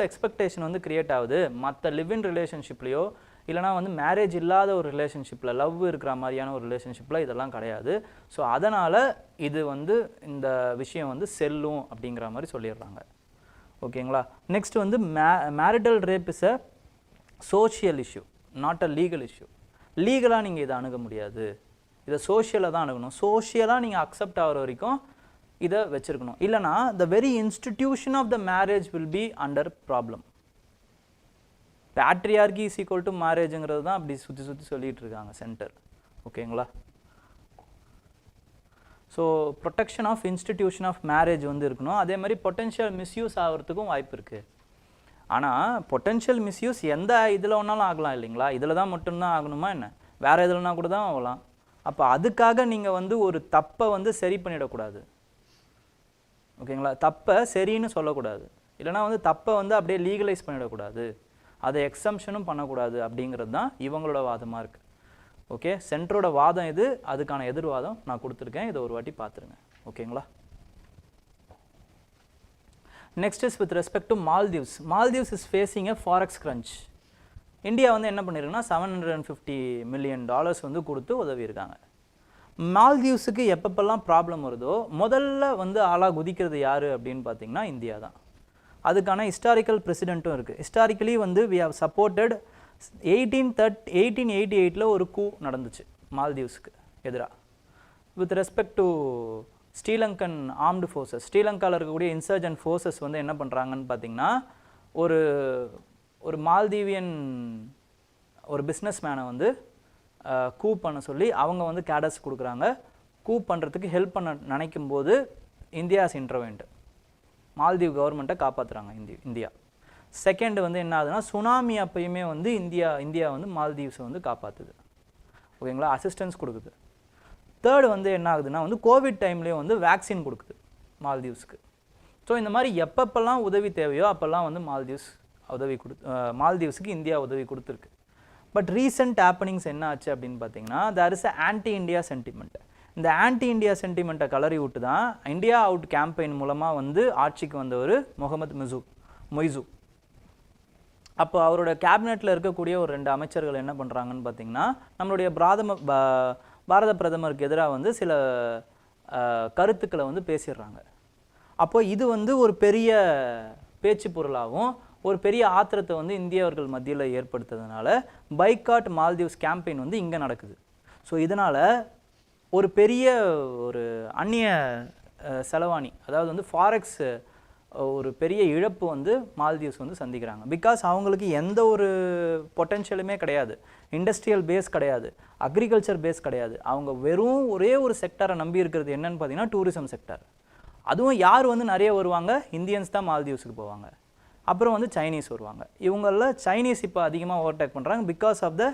expectation வந்து கிரியேட் ஆகுது மற்ற லிவ் இன் ரிலேஷன்ஷிப்லேயோ இல்லைனா வந்து மேரேஜ் இல்லாத ஒரு ரிலேஷன்ஷிப்பில், லவ் இருக்கிற மாதிரியான ஒரு ரிலேஷன்ஷிப்பில் இதெல்லாம் கிடையாது. ஸோ அதனால் இது வந்து இந்த விஷயம் வந்து செல்லும் அப்படிங்கிற மாதிரி சொல்லிடுறாங்க. ஓகேங்களா, நெக்ஸ்ட் வந்து marital rape is a social issue, not a legal issue. லீகலாக நீங்கள் இதை அணுக முடியாது, இதை சோஷியலாக தான் அணுகணும். சோஷியலாக நீங்கள் அக்செப்ட் ஆகிற வரைக்கும் இதை வச்சுருக்கணும். இல்லைனா the very institution of the marriage will be under problem. Patriarchy is equal to marriageங்கிறது தான் அப்படி சுற்றி சுற்றி சொல்லிகிட்டு இருக்காங்க சென்டர். ஓகேங்களா? So protection of institution of marriage வந்து இருக்கணும். அதே மாதிரி பொட்டென்ஷியல் மிஸ்யூஸ் ஆகிறதுக்கும் வாய்ப்பு இருக்குது. ஆனால் பொட்டென்ஷியல் மிஸ்யூஸ் எந்த இதில் ஒன்றாலும் ஆகலாம் இல்லைங்களா? இதில் தான் மட்டும்தான் ஆகணுமா என்ன? வேறு எதுலனா கூட தான் ஆகலாம். அப்போ அதுக்காக நீங்கள் வந்து ஒரு தப்பை வந்து சரி பண்ணிடக்கூடாது. ஓகேங்களா? தப்பை சரின்னு சொல்லக்கூடாது. இல்லைனா வந்து தப்பை வந்து அப்படியே லீகலைஸ் பண்ணிடக்கூடாது, அதை எக்ஸம்ஷனும் பண்ணக்கூடாது அப்படிங்கிறது தான் இவங்களோட வாதமாக இருக்குது. ஓகே, சென்டரோட வாதம் இது, அதுக்கான எதிர்வாதம் நான் கொடுத்துருக்கேன். இதை ஒரு வாட்டி பார்த்துருங்க. ஓகேங்களா? Next is with respect to Maldives. Maldives is facing a forex crunch. India வந்து என்ன பண்ணியிருக்குன்னா $750 million வந்து கொடுத்து உதவி இருக்காங்க. மால்தீவ்ஸுக்கு எப்பப்பெல்லாம் ப்ராப்ளம் வருதோ முதல்ல வந்து ஆளாக குதிக்கிறது யார் அப்படின்னு பார்த்தீங்கன்னா இந்தியா தான். அதுக்கான ஹிஸ்டாரிக்கல் பிரசிடென்ட்டும் இருக்குது. ஹிஸ்டாரிக்கலி வந்து வி ஹவ் சப்போர்ட்டட் 1888 ஒரு கூ நடந்துச்சு மால்தீவ்ஸுக்கு எதிராக with respect to Sri Lankan armed forces. ஸ்ரீலங்காவில் இருக்கக்கூடிய இன்சர்ஜென்ட் ஃபோர்ஸஸ் வந்து என்ன பண்ணுறாங்கன்னு பார்த்தீங்கன்னா ஒரு மால்தீவியன் ஒரு பிஸ்னஸ் மேனை வந்து கூ பண்ண சொல்லி அவங்க வந்து கேடஸ் கொடுக்குறாங்க. கூ பண்ணுறதுக்கு ஹெல்ப் பண்ண நினைக்கும் போது இந்தியாஸ் இன்டர்வென்ட், மால்தீவ் கவர்மெண்ட்டை காப்பாற்றுறாங்க இந்தியா. செகண்ட் வந்து என்ன ஆகுதுன்னா சுனாமி அப்பயுமே வந்து இந்தியா வந்து மால்தீவ்ஸை வந்து காப்பாற்றுது. ஓகேங்களா? அசிஸ்டன்ஸ் கொடுக்குது. தேர்டு வந்து என்ன ஆகுதுன்னா வந்து கோவிட் டைம்லேயும் வந்து வேக்சின் கொடுக்குது மால்தீவ்ஸ்க்கு. ஸோ இந்த மாதிரி எப்பப்பெல்லாம் உதவி தேவையோ அப்போல்லாம் வந்து மால்தீவ்ஸுக்கு இந்தியா உதவி கொடுத்துருக்கு. பட் ரீசெண்ட் ஹேப்பனிங்ஸ் என்ன ஆச்சு அப்படின்னு பார்த்தீங்கன்னா there is a anti India sentiment. இந்த ஆன்டி இண்டியா சென்டிமெண்ட்டை கலரி விட்டு தான் இந்தியா அவுட் கேம்பெயின் மூலமாக வந்து ஆட்சிக்கு வந்தவர் முகமது மொய்சு. அப்போ அவரோட கேபினெட்டில் இருக்கக்கூடிய ஒரு 2 அமைச்சர்கள் என்ன பண்ணுறாங்கன்னு பார்த்தீங்கன்னா நம்மளுடைய பாரத பிரதமருக்கு எதிராக வந்து சில கருத்துக்களை வந்து பேசிடுறாங்க. அப்போ இது வந்து ஒரு பெரிய பேச்சு பொருளாகவும் ஒரு பெரிய ஆத்திரத்தை வந்து இந்தியவர்கள் மத்தியில் ஏற்படுத்துறதுனால பைகாட் மால்தீவ்ஸ் கேம்பெயின் வந்து இங்கே நடக்குது. ஸோ இதனால் ஒரு பெரிய ஒரு அந்நிய செலவாணி, அதாவது வந்து ஃபாரெக்ஸ் ஒரு பெரிய இழப்பு வந்து மால்தீவ்ஸ் வந்து சந்திக்கிறாங்க. பிகாஸ் அவங்களுக்கு எந்த ஒரு பொட்டென்ஷியலுமே கிடையாது, இண்டஸ்ட்ரியல் பேஸ் கிடையாது, அக்ரிகல்ச்சர் பேஸ் கிடையாது. அவங்க வெறும் ஒரே ஒரு செக்டரை நம்பி இருக்கிறது என்னன்னு பார்த்தீங்கன்னா டூரிசம் செக்டர். அதுவும் யார் வந்து நிறைய வருவாங்க? இந்தியன்ஸ் தான் மால்தீவ்ஸுக்கு போவாங்க. அப்புறம் வந்து சைனீஸ் வருவாங்க. இவங்களில் சைனீஸ் இப்போ அதிகமாக ஓவர்டேக் பண்ணுறாங்க because of the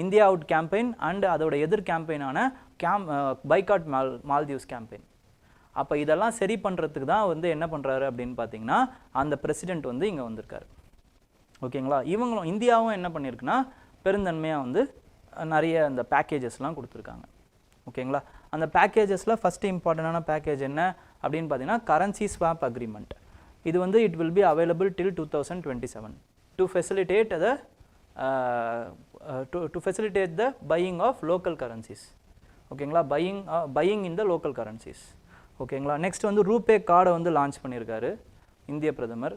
India out campaign and அதோட எதிர் கேம்பெயினான பைகாட் மால்தீவ்ஸ் கேம்பெயின். அப்போ இதெல்லாம் சரி பண்ணுறதுக்கு தான் வந்து என்ன பண்ணுறாரு அப்படின்னு பார்த்தீங்கன்னா அந்த பிரசிடெண்ட் வந்து இங்கே வந்திருக்காரு. ஓகேங்களா? இவங்களும் இந்தியாவும் என்ன பண்ணியிருக்குன்னா பெருந்தன்மையாக வந்து நிறைய அந்த பேக்கேஜஸ்லாம் கொடுத்துருக்காங்க. ஓகேங்களா? அந்த பேக்கேஜஸில் ஃபஸ்ட்டு இம்பார்ட்டண்டான பேக்கேஜ் என்ன அப்படின்னு பார்த்தீங்கன்னா கரன்சி ஸ்வாப் அக்ரிமெண்ட். இது வந்து it will be available till 2027 to facilitate the buying of local currencies. ஓகேங்களா? Buying in the local currencies. ஓகேங்களா? நெக்ஸ்ட் வந்து ரூபே கார்டை வந்து லான்ச் பண்ணியிருக்காரு இந்திய பிரதமர்.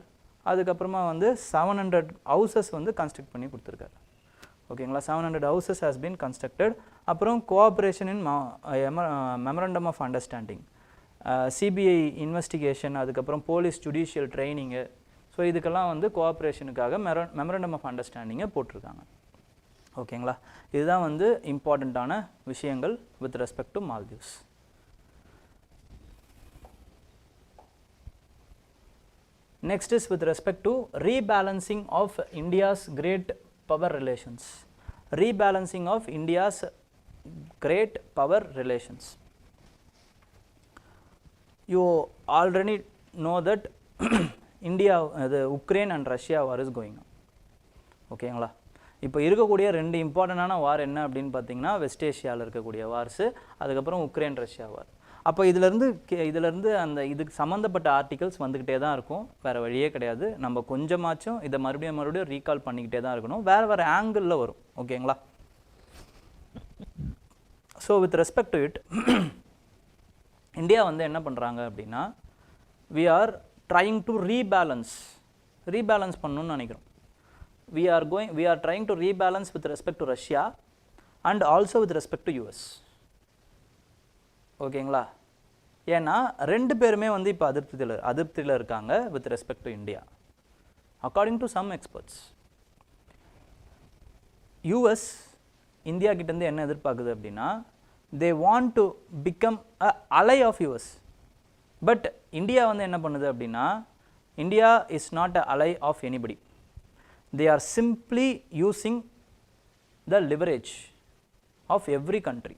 அதுக்கப்புறமா வந்து 700 ஹவுசஸ் வந்து கன்ஸ்ட்ரக்ட் பண்ணி கொடுத்துருக்காரு. ஓகேங்களா? 700 ஹவுசஸ் ஹாஸ் பீன் கன்ஸ்ட்ரக்டட். அப்புறம் cooperation in memorandum of understanding, CBI investigation, அதுக்கப்புறம் போலீஸ் ஜுடிஷியல் ட்ரைனிங்கு. ஸோ இதுக்கெல்லாம் வந்து கோஆப்ரேஷனுக்காக மெமரண்டம் ஆஃப் அண்டர்ஸ்டாண்டிங்கை போட்டிருக்காங்க. ஓகேங்களா? இதுதான் வந்து இம்பார்ட்டண்ட்டான விஷயங்கள் with respect to Maldives. Next is with respect to rebalancing of India's great power relations. Rebalancing of India's great power relations. You already know that India, the Ukraine and Russia war is going on. ஓகேங்களா? இப்போ இருக்கக்கூடிய 2 இம்பார்ட்டண்டான வார் என்ன அப்படின்னு பார்த்தீங்கன்னா west ஏஷியாவில் இருக்கக்கூடிய Wars, அதுக்கப்புறம் Ukraine Russia வார். அப்போ இதிலேருந்து அந்த இதுக்கு சம்மந்தப்பட்ட ஆர்டிகல்ஸ் வந்துக்கிட்டே தான் இருக்கும், வேறு வழியே கிடையாது. நம்ம கொஞ்சமாச்சும் இதை மறுபடியும் ரீகால் பண்ணிக்கிட்டே தான் இருக்கணும், வேறு ஆங்கிளில் வரும். ஓகேங்களா? So with respect to it India வந்து என்ன பண்ணுறாங்க அப்படின்னா we are trying to rebalance பண்ணணும்னு நினைக்கிறோம். we are trying to rebalance with respect to Russia and also with respect to US. ஓகேங்களா? ஏன்னா ரெண்டு பேருமே வந்து இப்போ அதிருப்தியில் இருக்காங்க with respect to India according to some experts. US India கிட்டேருந்து என்ன எதிர்பார்க்குது அப்படின்னா they want to become a ally of US. But India வந்து என்ன பண்ணுது அப்படின்னா India is not a ally of anybody. They are simply using the leverage of every country.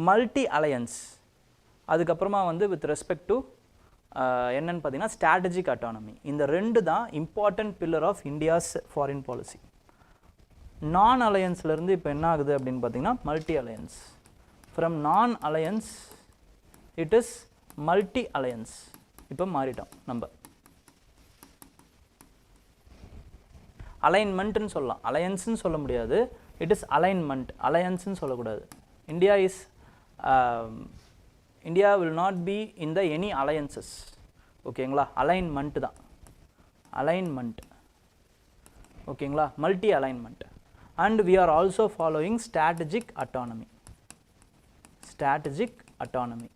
Multi alliance அதுக்கப்புறமா வந்து with respect to என்னன்னு பார்த்தீங்கன்னா strategic autonomy. இந்த ரெண்டு தான் important pillar of India's foreign policy. Non அலையன்ஸ்லேருந்து இப்போ என்ன ஆகுது அப்படின்னு பார்த்தீங்கன்னா multi alliance. From non alliance it is multi alliance. இப்போ மாறிட்டோம் நம்ம. அலைன்மெண்ட்னு சொல்லலாம், அலையன்ஸ்னு சொல்ல முடியாது. இட் இஸ் அலைன்மெண்ட், அலையன்ஸ்னு சொல்லக்கூடாது. India will not be in the any alliances. ஓகேங்களா, அலைன்மெண்ட் தான், அலைன்மெண்ட். ஓகேங்களா, multi alignment. And we are also following strategic autonomy. Strategic autonomy.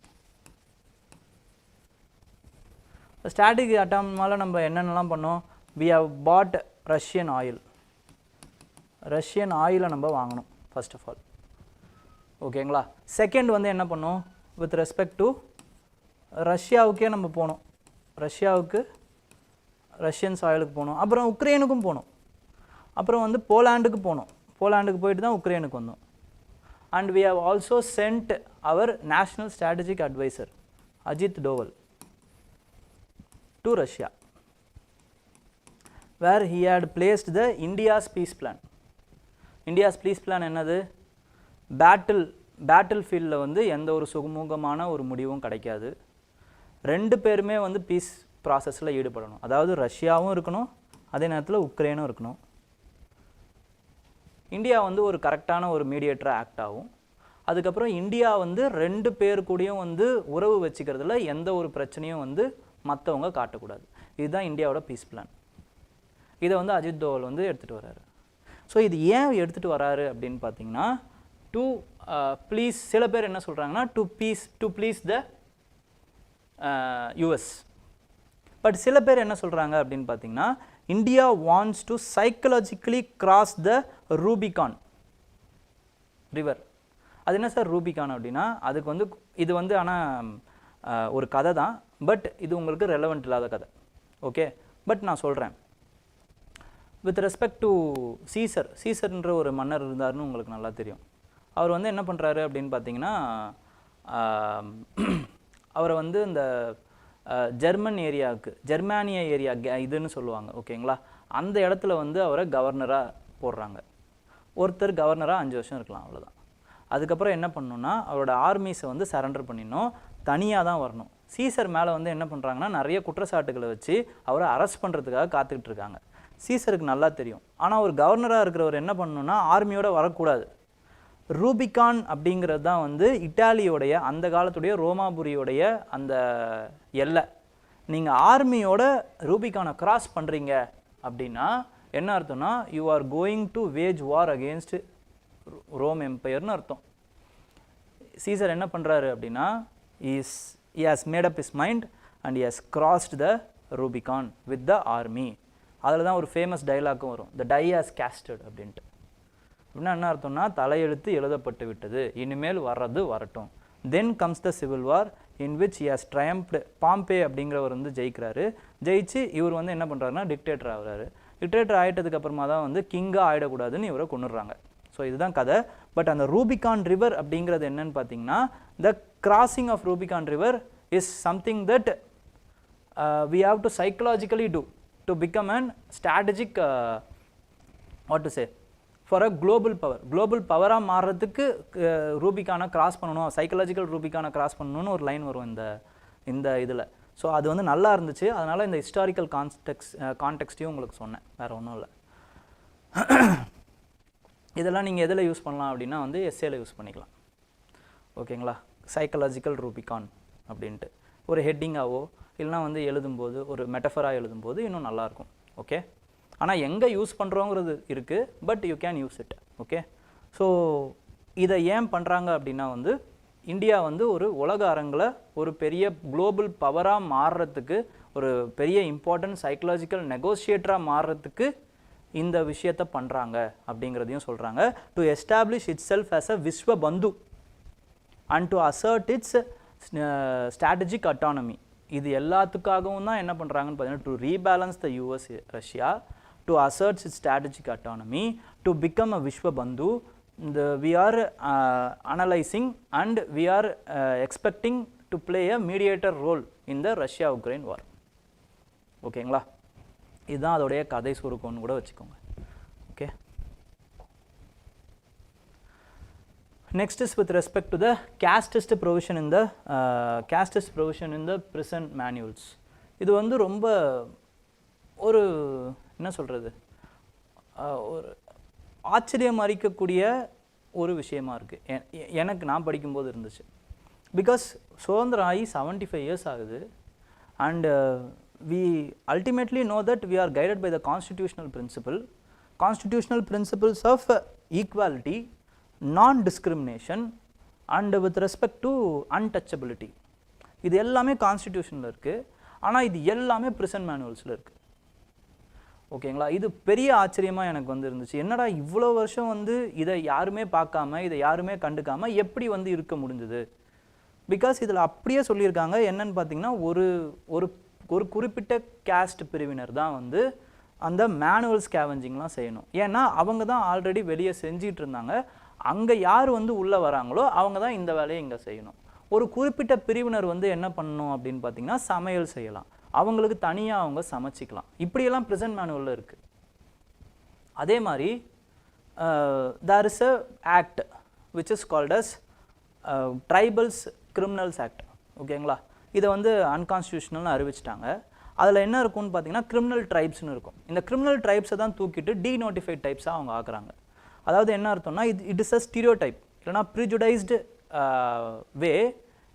Strategic அட்டானமியால நம்ம என்னென்னலாம் பண்ணோம்? We have bought Russian oil. Russian ஆயிலை நம்ம வாங்கணும் ஃபர்ஸ்ட் ஆஃப் ஆல். ஓகேங்களா. செகண்ட் வந்து என்ன பண்ணோம்? வித் ரெஸ்பெக்ட் டு ரஷ்யாவுக்கே நம்ம போனோம். ரஷ்யன்ஸ் ஆயிலுக்கு போனோம். அப்புறம் உக்ரைனுக்கும் போனோம். அப்புறம் வந்து போலாண்டுக்கு போனோம். போலாண்டுக்கு போயிட்டு தான் உக்ரைனுக்கு வந்தோம். And we have also sent our national strategic advisor Ajit Doval to Russia, where he had placed the India's peace plan. India's peace plan என்னது? பேட்டில் ஃபீல்டில் வந்து எந்த ஒரு சுமூகமான ஒரு முடிவும் கிடைக்காது. ரெண்டு பேருமே வந்து பீஸ் ப்ராசஸில் ஈடுபடணும். அதாவது ரஷ்யாவும் இருக்கணும், அதே நேரத்தில் உக்ரைனும் இருக்கணும். இந்தியா வந்து ஒரு கரெக்டான ஒரு மீடியேட்டராக ஆக்ட் ஆகும். அதுக்கப்புறம் இந்தியா வந்து ரெண்டு பேர் கூடயும் வந்து உறவு வச்சுக்கிறதுல எந்த ஒரு பிரச்சனையும் வந்து மற்றவங்க காட்டக்கூடாது. இதுதான் இந்தியாவோட பீஸ் பிளான். இதை வந்து அஜித் தோவல் வந்து எடுத்துகிட்டு வர்றாரு. ஸோ இது ஏன் எடுத்துகிட்டு வராரு அப்படின்னு பார்த்தீங்கன்னா டு ப்ளீஸ், சில பேர் என்ன சொல்கிறாங்கன்னா to please the US. But சில பேர் என்ன சொல்கிறாங்க அப்படின்னு பார்த்தீங்கன்னா India wants to psychologically cross the Rubicon river. அது என்ன சார் ரூபிகான் அப்படின்னா? அதுக்கு வந்து இது வந்து ஆனால் ஒரு கதை தான், பட் இது உங்களுக்கு ரெலவெண்ட் இல்லாத கதை. ஓகே, பட் நான் சொல்கிறேன். வித் ரெஸ்பெக்ட் டு சீசர்ன்ற ஒரு மன்னர் இருந்தார்னு உங்களுக்கு நல்லா தெரியும். அவர் வந்து என்ன பண்ணுறாரு அப்படின்னு பார்த்தீங்கன்னா அவரை வந்து இந்த ஜெர்மானிய ஏரியா இதுன்னு சொல்லுவாங்க. ஓகேங்களா, அந்த இடத்துல வந்து அவரை கவர்னராக போடுறாங்க. ஒருத்தர் கவர்னராக 5 வருஷம் இருக்கலாம், அவ்வளோதான். அதுக்கப்புறம் என்ன பண்ணணும்னா அவரோட ஆர்மிஸை வந்து சரண்டர் பண்ணிடணும், தனியாக தான் வரணும். சீசர் மேலே வந்து என்ன பண்ணுறாங்கன்னா நிறைய குற்றச்சாட்டுகளை வச்சு அவரை அரெஸ்ட் பண்ணுறதுக்காக காத்துக்கிட்டு இருக்காங்க. சீசருக்கு நல்லா தெரியும். ஆனால் ஒரு கவர்னராக இருக்கிறவர் என்ன பண்ணணும்னா ஆர்மியோடு வரக்கூடாது. ரூபிகான் அப்படிங்கிறது தான் வந்து இட்டாலியோடைய அந்த காலத்துடைய ரோமாபுரியோடைய அந்த எல்லை. நீங்கள் ஆர்மியோட ரூபிகானை கிராஸ் பண்ணுறீங்க அப்படின்னா என்ன அர்த்தம்னா you are going to wage war against Rome எம்பையர்னு அர்த்தம். சீசர் என்ன பண்ணுறாரு அப்படின்னா he has made up his mind and he has crossed the Rubicon with the army. அதில் தான் ஒரு ஃபேமஸ் டைலாக்கும் வரும், the die has casted அப்படின்ட்டு. அப்படின்னா என்ன அர்த்தம்னா தலையெழுத்து எழுதப்பட்டு விட்டது, இனிமேல் வர்றது வரட்டும். Then comes the civil war in which he has triumphed. Bombay அப்படிங்கிறவர் வந்து ஜெயிக்கிறாரு. ஜெயிச்சு இவர் வந்து என்ன பண்ணுறாருன்னா டிக்டேட்டர் ஆகிறாரு. டிக்டேட்டர் ஆகிட்டதுக்கு அப்புறமா தான் வந்து கிங்காக ஆகிடக்கூடாதுன்னு இவரை கொண்டுடுறாங்க. ஸோ இதுதான் கதை. பட் அந்த ரூபிகான் ரிவர் அப்படிங்கிறது என்னன்னு பார்த்தீங்கன்னா the crossing of Rubicon river is something that we have to psychologically do to become an strategic what to say for a global power. global power-ஆக மாறுறதுக்கு ரூபிகானை கிராஸ் பண்ணணும், சைக்கலாஜிக்கல் ரூபிகானை கிராஸ் பண்ணணும்னு ஒரு line வரும் இந்த இதில். ஸோ அது வந்து நல்லா இருந்துச்சு, அதனால் இந்த ஹிஸ்டாரிக்கல் கான்டெக்ஸ்டையும் உங்களுக்கு சொன்னேன், வேறு ஒன்றும் இல்லை. இதெல்லாம் நீங்கள் எதில் யூஸ் பண்ணலாம் அப்படின்னா வந்து எஸ்ஏல யூஸ் பண்ணிக்கலாம். ஓகேங்களா, சைக்கலாஜிக்கல் ரூபிகான் அப்படின்ட்டு ஒரு ஹெட்டிங்காவோ இல்லைனா வந்து எழுதும்போது ஒரு மெட்டஃபராக எழுதும்போது இன்னும் நல்லாயிருக்கும். ஓகே, ஆனால் எங்கே யூஸ் பண்ணுறோங்கிறது இருக்குது, but you can use it. Okay, so இதை ஏன் பண்ணுறாங்க அப்படின்னா வந்து இந்தியா வந்து ஒரு உலக அரங்கில் ஒரு பெரிய குளோபல் பவராக மாறுறதுக்கு, ஒரு பெரிய இம்பார்ட்டன்ட் சைக்கலாஜிக்கல் நெகோசியேட்டராக மாறுறதுக்கு இந்த விஷயத்தை பண்ணுறாங்க அப்படிங்கிறதையும் சொல்கிறாங்க. To establish itself as a Vishwa Bandhu and to assert its strategic autonomy. இது எல்லாத்துக்காகவும் தான் என்ன பண்ணுறாங்கன்னு பார்த்தீங்கன்னா, to rebalance the US Russia, to assert its strategic autonomy, to become a Vishwa Bandhu. We are analyzing and we are expecting to play a mediator role in the Russia-Ukraine war. ஓகேங்களா, இதுதான் அதோடைய கதை சுருக்கம்னு கூட வச்சுக்கோங்க. Okay, next is with respect to the casteist provision in the casteist provision in the prison manuals. இது வந்து ரொம்ப ஒரு என்ன சொல்கிறது, ஒரு ஆச்சரியம் அளிக்கக்கூடிய ஒரு விஷயமா இருக்குது. எனக்கு நான் படிக்கும்போது இருந்துச்சு. பிகாஸ் சுதந்திரம் ஆகி 75 years ஆகுது. And we ultimately know that we are guided by the constitutional principles of equality, non-discrimination and with respect to untouchability. இது எல்லாமே கான்ஸ்டிடியூஷனில் இருக்குது. ஆனால் இது எல்லாமே prison manualஸில் இருக்குது. ஓகேங்களா, இது பெரிய ஆச்சரியமாக எனக்கு வந்து இருந்துச்சு. என்னடா இவ்வளோ வருஷம் வந்து இதை யாருமே பார்க்காம, இதை யாருமே கண்டுக்காமல் எப்படி வந்து இருக்க முடிஞ்சுது? பிகாஸ் இதில் அப்படியே சொல்லியிருக்காங்க. என்னன்னு பார்த்தீங்கன்னா, ஒரு ஒரு ஒரு குறிப்பிட்ட கேஸ்ட் பிரிவினர் தான் வந்து அந்த மேனுவல் ஸ்கேவெஞ்சிங்லாம் செய்யணும். ஏன்னா அவங்க தான் ஆல்ரெடி வெளியே செஞ்சிட்டு இருந்தாங்க. அங்கே யார் வந்து உள்ளே வராங்களோ அவங்க தான் இந்த வேலையை இங்கே செய்யணும். ஒரு குறிப்பிட்ட பிரிவினர் வந்து என்ன பண்ணணும் அப்படின்னு பார்த்தீங்கன்னா, சமையல் செய்யலாம், அவங்களுக்கு தனியாக அவங்க சமைச்சிக்கலாம். இப்படியெல்லாம் ப்ரிசன்ட் மேனுவலில் இருக்குது. அதே மாதிரி there is a act which is called as tribals criminals act. ஓகேங்களா, இதை வந்து அன்கான்ஸ்டியூஷனல்னு அறிவிச்சிட்டாங்க. அதில் என்ன இருக்கும்னு பார்த்தீங்கன்னா, கிரிமினல் ட்ரைப்ஸ்னு இருக்கும். இந்த கிரிமினல் ட்ரைப்ஸை தான் தூக்கிட்டு டீநோட்டிஃபைட் டைப்ஸாக அவங்க ஆக்குறாங்க. அதாவது என்ன அர்த்தம்னா, it is a stereotype, இல்லைனா prejudiced way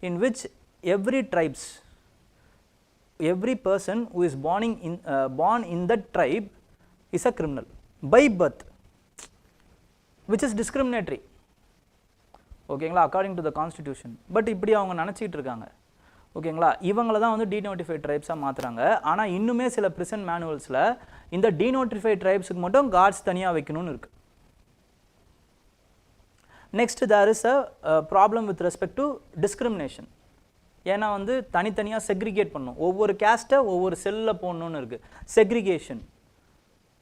in which every person who is born in that tribe is a criminal by birth, which is discriminatory. ஓகேங்களா, according to the constitution. But இப்படி அவங்க நினச்சிட்டு இருக்காங்க. ஓகேங்களா, இவங்கள தான் வந்து டீநோட்டிஃபைட் ட்ரைப்ஸாக மாற்றுறாங்க. ஆனால் இன்னுமே சில ப்ரிசன் மேனுவல்ஸில் இந்த டீநோட்டிஃபைட் ட்ரைப்ஸுக்கு மட்டும் கார்ட்ஸ் தனியாக வைக்கணும்னு இருக்குது. Next, there is a problem with respect to discrimination. ஏன்னா வந்து தனித்தனியாக செக்ரிகேட் பண்ணணும், ஒவ்வொரு கேஸ்ட்டை ஒவ்வொரு செல்லில் போடணுன்னு இருக்குது. Segregation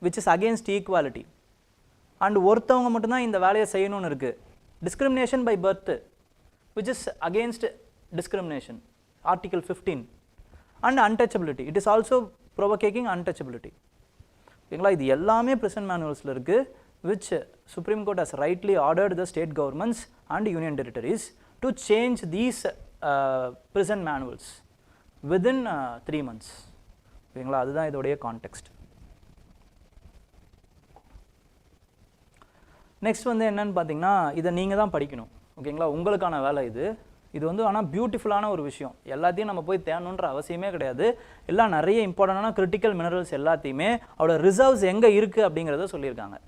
which is against equality. And ஒருத்தவங்க மட்டும்தான் இந்த வேலையை செய்யணும்னு இருக்குது. Discrimination by birth which is against discrimination, article 15. And untouchability, it is also provocating untouchability. ஓகேங்களா, இது எல்லாமே ப்ரிசன்ட் மேனுவல்ஸில் இருக்குது. which Supreme Court has rightly ordered the state governments and union territories to change these prison manuals within 3 months. ஓகேங்களா, அதுதான் இதோடைய context. Next வந்து என்னன்னு பார்த்தீங்கன்னா, இதை நீங்கள் தான் படிக்கணும். ஓகேங்களா, உங்களுக்கான வேலை இது வந்து ஆனால் பியூட்டிஃபுல்லான ஒரு விஷயம். எல்லாத்தையும் நம்ம போய் தேடணுன்ற அவசியமே கிடையாது. எல்லாம் நிறைய இம்பார்ட்டண்டான கிரிட்டிக்கல் மினரல்ஸ் எல்லாத்தையுமே அவரோட ரிசர்வ்ஸ் எங்கே இருக்குது அப்படிங்கிறத சொல்லியிருக்காங்க.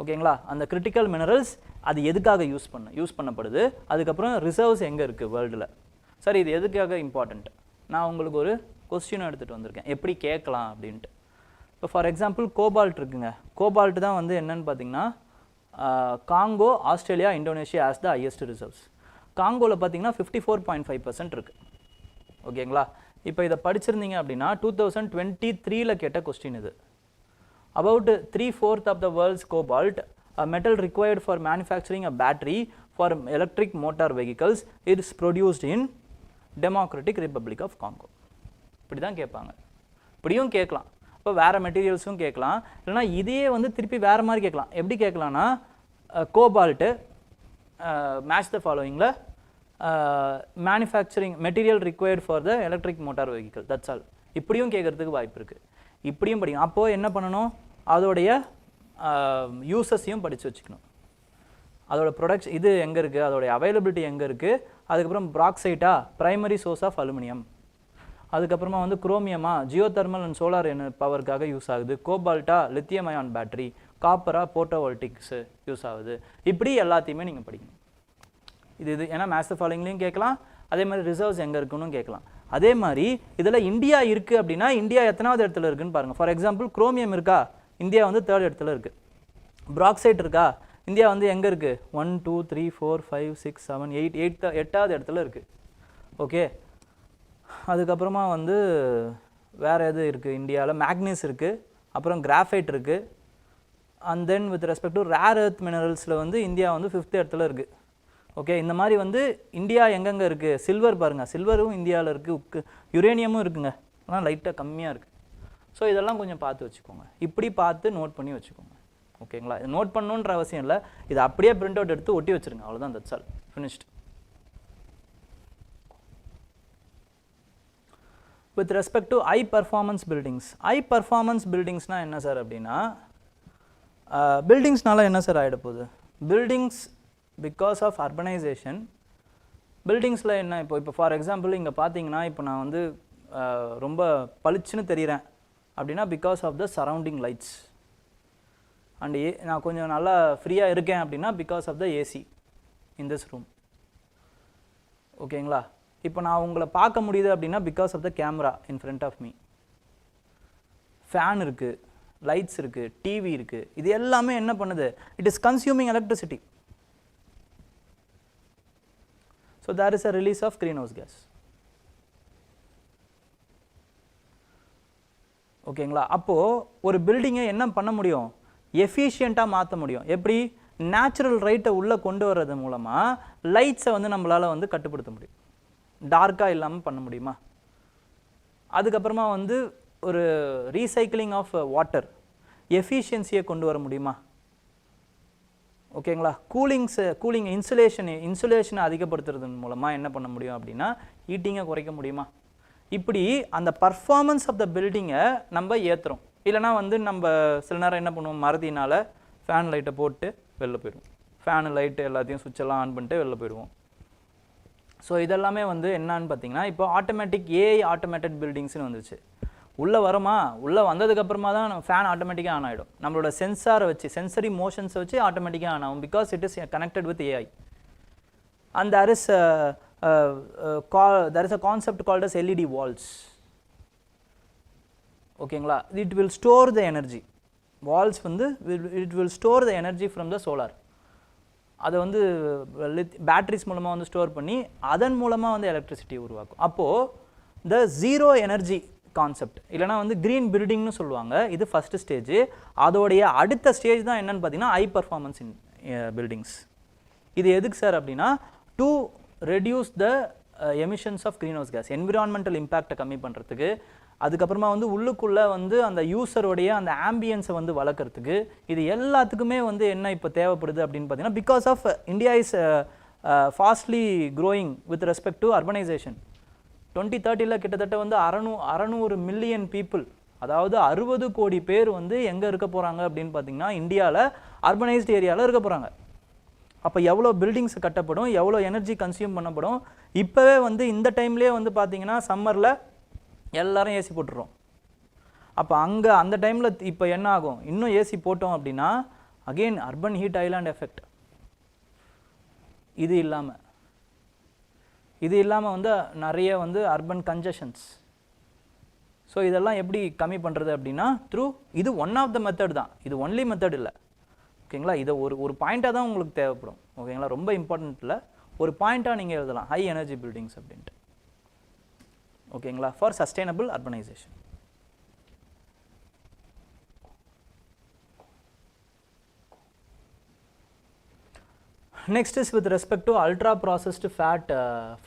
ஓகேங்களா, அந்த கிரிட்டிக்கல் மினரல்ஸ் அது எதுக்காக யூஸ் பண்ணப்படுது, அதுக்கப்புறம் ரிசர்வ்ஸ் எங்கே இருக்குது வேர்ல்டில். சார் இது எதுக்காக இம்பார்ட்டண்ட், நான் உங்களுக்கு ஒரு கொஸ்டின் எடுத்துகிட்டு வந்திருக்கேன், எப்படி கேட்கலாம் அப்படின்ட்டு. இப்போ ஃபார் எக்ஸாம்பிள் கோபால்ட் இருக்குங்க. கோபால்ட் தான் வந்து என்னன்னு பார்த்தீங்கன்னா, Congo, Australia, Indonesia as the highest reserves. காங்கோவில் பார்த்தீங்கன்னா 54.5% இருக்குது. ஓகேங்களா, இப்போ இதை படிச்சிருந்தீங்க அப்படின்னா 2023 கேட்ட கொஸ்டின் இது. About 3/4 of the world's cobalt, a metal required for manufacturing a battery for electric motor vehicles, is produced in Democratic Republic of Congo. இப்படி தான் கேட்பாங்க. இப்படியும் கேட்கலாம், இப்போ வேறு மெட்டீரியல்ஸும் கேட்கலாம், இல்லைனா இதையே வந்து திருப்பி வேறு மாதிரி கேட்கலாம். எப்படி கேட்கலான்னா, கோபால்ட்டு மேட்ச் த ஃபாலோயிங்கில் manufacturing material required for the electric motor vehicle, that's all. இப்படியும் கேட்குறதுக்கு வாய்ப்பு இருக்குது. இப்படியும் படிக்கணும். அப்போது என்ன பண்ணணும், அதோடைய யூசஸையும் படித்து வச்சுக்கணும். அதோட ப்ரொடக்ஷன் இது எங்கே இருக்குது, அதோடைய அவைலபிலிட்டி எங்கே இருக்குது, அதுக்கப்புறம் ப்ராக்சைட்டா பிரைமரி சோர்ஸ் ஆஃப் அலுமினியம், அதுக்கப்புறமா வந்து குரோமியமா ஜியோதர்மல் அண்ட் சோலார் பவருக்காக யூஸ் ஆகுது, கோபால்ட்டா லித்தியம் அயான் பேட்டரி, காப்பரா போட்டோவோல்டிக்ஸு யூஸ் ஆகுது. இப்படி எல்லாத்தையுமே நீங்கள் படிக்கணும். இது ஏன்னா மேட்ச் த ஃபாலோயிங்லையும் கேட்கலாம், அதே மாதிரி ரிசர்வ்ஸ் எங்கே இருக்குன்னு கேட்கலாம். அதே மாதிரி இதில் இந்தியா இருக்குது அப்படின்னா இந்தியா எத்தனாவது இடத்துல இருக்குன்னு பாருங்கள். ஃபார் எக்ஸாம்பிள் குரோமியம் இருக்கா, இந்தியா வந்து 3rd இடத்துல இருக்குது. ப்ராக்சைட் இருக்கா, இந்தியா வந்து எங்கே இருக்குது, 1 2 3 4 5 6 7 8 8வது இடத்துல இருக்குது. ஓகே, அதுக்கப்புறமா வந்து வேறு எது இருக்குது இந்தியாவில், மேக்னீஸ் இருக்குது, அப்புறம் கிராஃபைட் இருக்குது. And then with respect to rare earth மினரல்ஸில் வந்து இந்தியா வந்து 5th இடத்துல இருக்குது. ஓகே, இந்த மாதிரி வந்து இந்தியா எங்கெங்கே இருக்குது, சில்வர் பாருங்கள், சில்வரும் இந்தியாவில் இருக்குது, யுரேனியமும் இருக்குங்க, ஆனால் லைட்டாக கம்மியாக இருக்குது. ஸோ இதெல்லாம் கொஞ்சம் பார்த்து வச்சுக்கோங்க, இப்படி பார்த்து நோட் பண்ணி வச்சுக்கோங்க. ஓகேங்களா, இது நோட் பண்ணணுன்ற அவசியம் இல்லை, இது அப்படியே பிரிண்ட் அவுட் எடுத்து ஒட்டி வச்சுருங்க, அவ்வளோதான், that's all, finished. With respect to high performance buildings. High performance பில்டிங்ஸ்னால் என்ன சார் அப்படின்னா, பில்டிங்ஸ்னால என்ன சார் ஆகிட போகுது, பில்டிங்ஸ் பிகாஸ் ஆஃப் அர்பனைசேஷன். பில்டிங்ஸில் என்ன, இப்போ ஃபார் எக்ஸாம்பிள் இங்கே பார்த்தீங்கன்னா இப்போ நான் வந்து ரொம்ப பளிச்சுன்னு தெரிகிறேன் அப்படின்னா because of the surrounding lights. And நான் கொஞ்சம் நல்லா ஃப்ரீயாக இருக்கேன் அப்படின்னா because of the AC in this room. ஓகேங்களா, இப்போ நான் உங்களை பார்க்க முடியுது அப்படின்னா because of the camera in front of me. Fan இருக்குது, லைட்ஸ் இருக்குது, டிவி இருக்குது, இது எல்லாமே என்ன பண்ணுது, it is consuming electricity. So there is a release of greenhouse gas. ஓகேங்களா, அப்போது ஒரு பில்டிங்கை என்ன பண்ண முடியும், எஃபிஷியண்ட்டாக மாற்ற முடியும். எப்படி, நேச்சுரல் ரைட்டை உள்ளே கொண்டு வர்றது மூலமாக லைட்ஸை வந்து நம்மளால் வந்து கட்டுப்படுத்த முடியும், டார்க்காக இல்லாமல் பண்ண முடியுமா. அதுக்கப்புறமா வந்து ஒரு ரீசைக்கிளிங் ஆஃப் வாட்டர், எஃபிஷியன்சியை கொண்டு வர முடியுமா. ஓகேங்களா, கூலிங் இன்சுலேஷனை அதிகப்படுத்துறதன் மூலமாக என்ன பண்ண முடியும் அப்படின்னா ஹீட்டிங்கை குறைக்க முடியுமா. இப்படி அந்த பர்ஃபார்மன்ஸ் ஆஃப் த பில்டிங்கை நம்ம ஏற்றுறோம். இல்லைனா வந்து நம்ம சில நேரம் என்ன பண்ணுவோம், மறதினால் ஃபேன் லைட்டை போட்டு வெளில போயிடுவோம், ஃபேனு லைட்டு எல்லாத்தையும் சுவிட்செல்லாம் ஆன் பண்ணிட்டு வெளில போயிடுவோம். ஸோ இதெல்லாமே வந்து என்னான்னு பார்த்தீங்கன்னா இப்போ ஆட்டோமேட்டிக் ஏஐ ஆட்டோமேட்டட் பில்டிங்ஸ்னு வந்துச்சு. உள்ளே வருமா, உள்ளே வந்ததுக்கப்புறமா தான் ஃபேன் ஆட்டோமேட்டிக்காக ஆன் ஆகிடும், நம்மளோட சென்சாரை வச்சு, சென்சரி மோஷன்ஸை வச்சு ஆட்டோமேட்டிக்காக ஆன் ஆகும், because it is connected with AI. And there is a concept called as LED walls. ஓகேங்களா, it will store the energy. Walls வந்து it will store the energy from the solar. அதை வந்து batteries மூலமாக வந்து store பண்ணி அதன் மூலமாக வந்து எலக்ட்ரிசிட்டி உருவாக்கும். அப்போது the zero energy கான்செப்ட் இல்லைனா வந்து க்ரீன் பில்டிங்னு சொல்லுவாங்க, இது ஃபஸ்ட்டு ஸ்டேஜ். அதோடைய அடுத்த ஸ்டேஜ் தான் என்னன்னு பார்த்தீங்கன்னா ஹை பர்ஃபார்மன்ஸ் இன் பில்டிங்ஸ். இது எதுக்கு சார் அப்படின்னா to reduce the emissions of greenhouse gas, environmental இம்பேக்டை கம்மி பண்ணுறதுக்கு. அதுக்கப்புறமா வந்து உள்ளுக்குள்ளே வந்து அந்த யூஸருடைய அந்த ஆம்பியன்ஸை வந்து வளர்க்குறதுக்கு. இது எல்லாத்துக்குமே வந்து என்ன இப்போ தேவைப்படுது அப்படின்னு பார்த்தீங்கன்னா because of India is fastly growing with respect to urbanization. 2030 கிட்டத்தட்ட வந்து 600 மில்லியன் பீப்புள், அதாவது 60 கோடி பேர் வந்து எங்கே இருக்க போகிறாங்க அப்படின்னு பார்த்தீங்கன்னா இந்தியாவில் அர்பனைஸ்டு ஏரியாவில் இருக்க போகிறாங்க. அப்போ எவ்வளோ பில்டிங்ஸ் கட்டப்படும், எவ்வளோ எனர்ஜி கன்சியூம் பண்ணப்படும். இப்போவே வந்து இந்த டைம்லேயே வந்து பார்த்தீங்கன்னா சம்மரில் எல்லோரும் ஏசி போட்டுடுறோம். அப்போ அங்கே அந்த டைமில் இப்போ என்ன ஆகும், இன்னும் ஏசி போட்டோம் அப்படின்னா again urban heat island effect. இது இல்லாமல் வந்து நிறைய வந்து அர்பன் கன்ஜஷன்ஸ். ஸோ இதெல்லாம் எப்படி கம்மி பண்ணுறது அப்படின்னா த்ரூ, இது ஒன் ஆஃப் த மெத்தட் தான், இது ஒன்லி மெத்தட் இல்லை. ஓகேங்களா, இதை ஒரு பாயிண்ட்டாக தான் உங்களுக்கு தேவைப்படும். ஓகேங்களா, ரொம்ப இம்பார்ட்டன்ட் இல்லை, ஒரு பாயிண்ட்டாக நீங்கள் எழுதலாம் ஹை எனர்ஜி பில்டிங்ஸ் அப்படின்ட்டு. ஓகேங்களா, for sustainable urbanisation. Next is with respect to ultra processed fat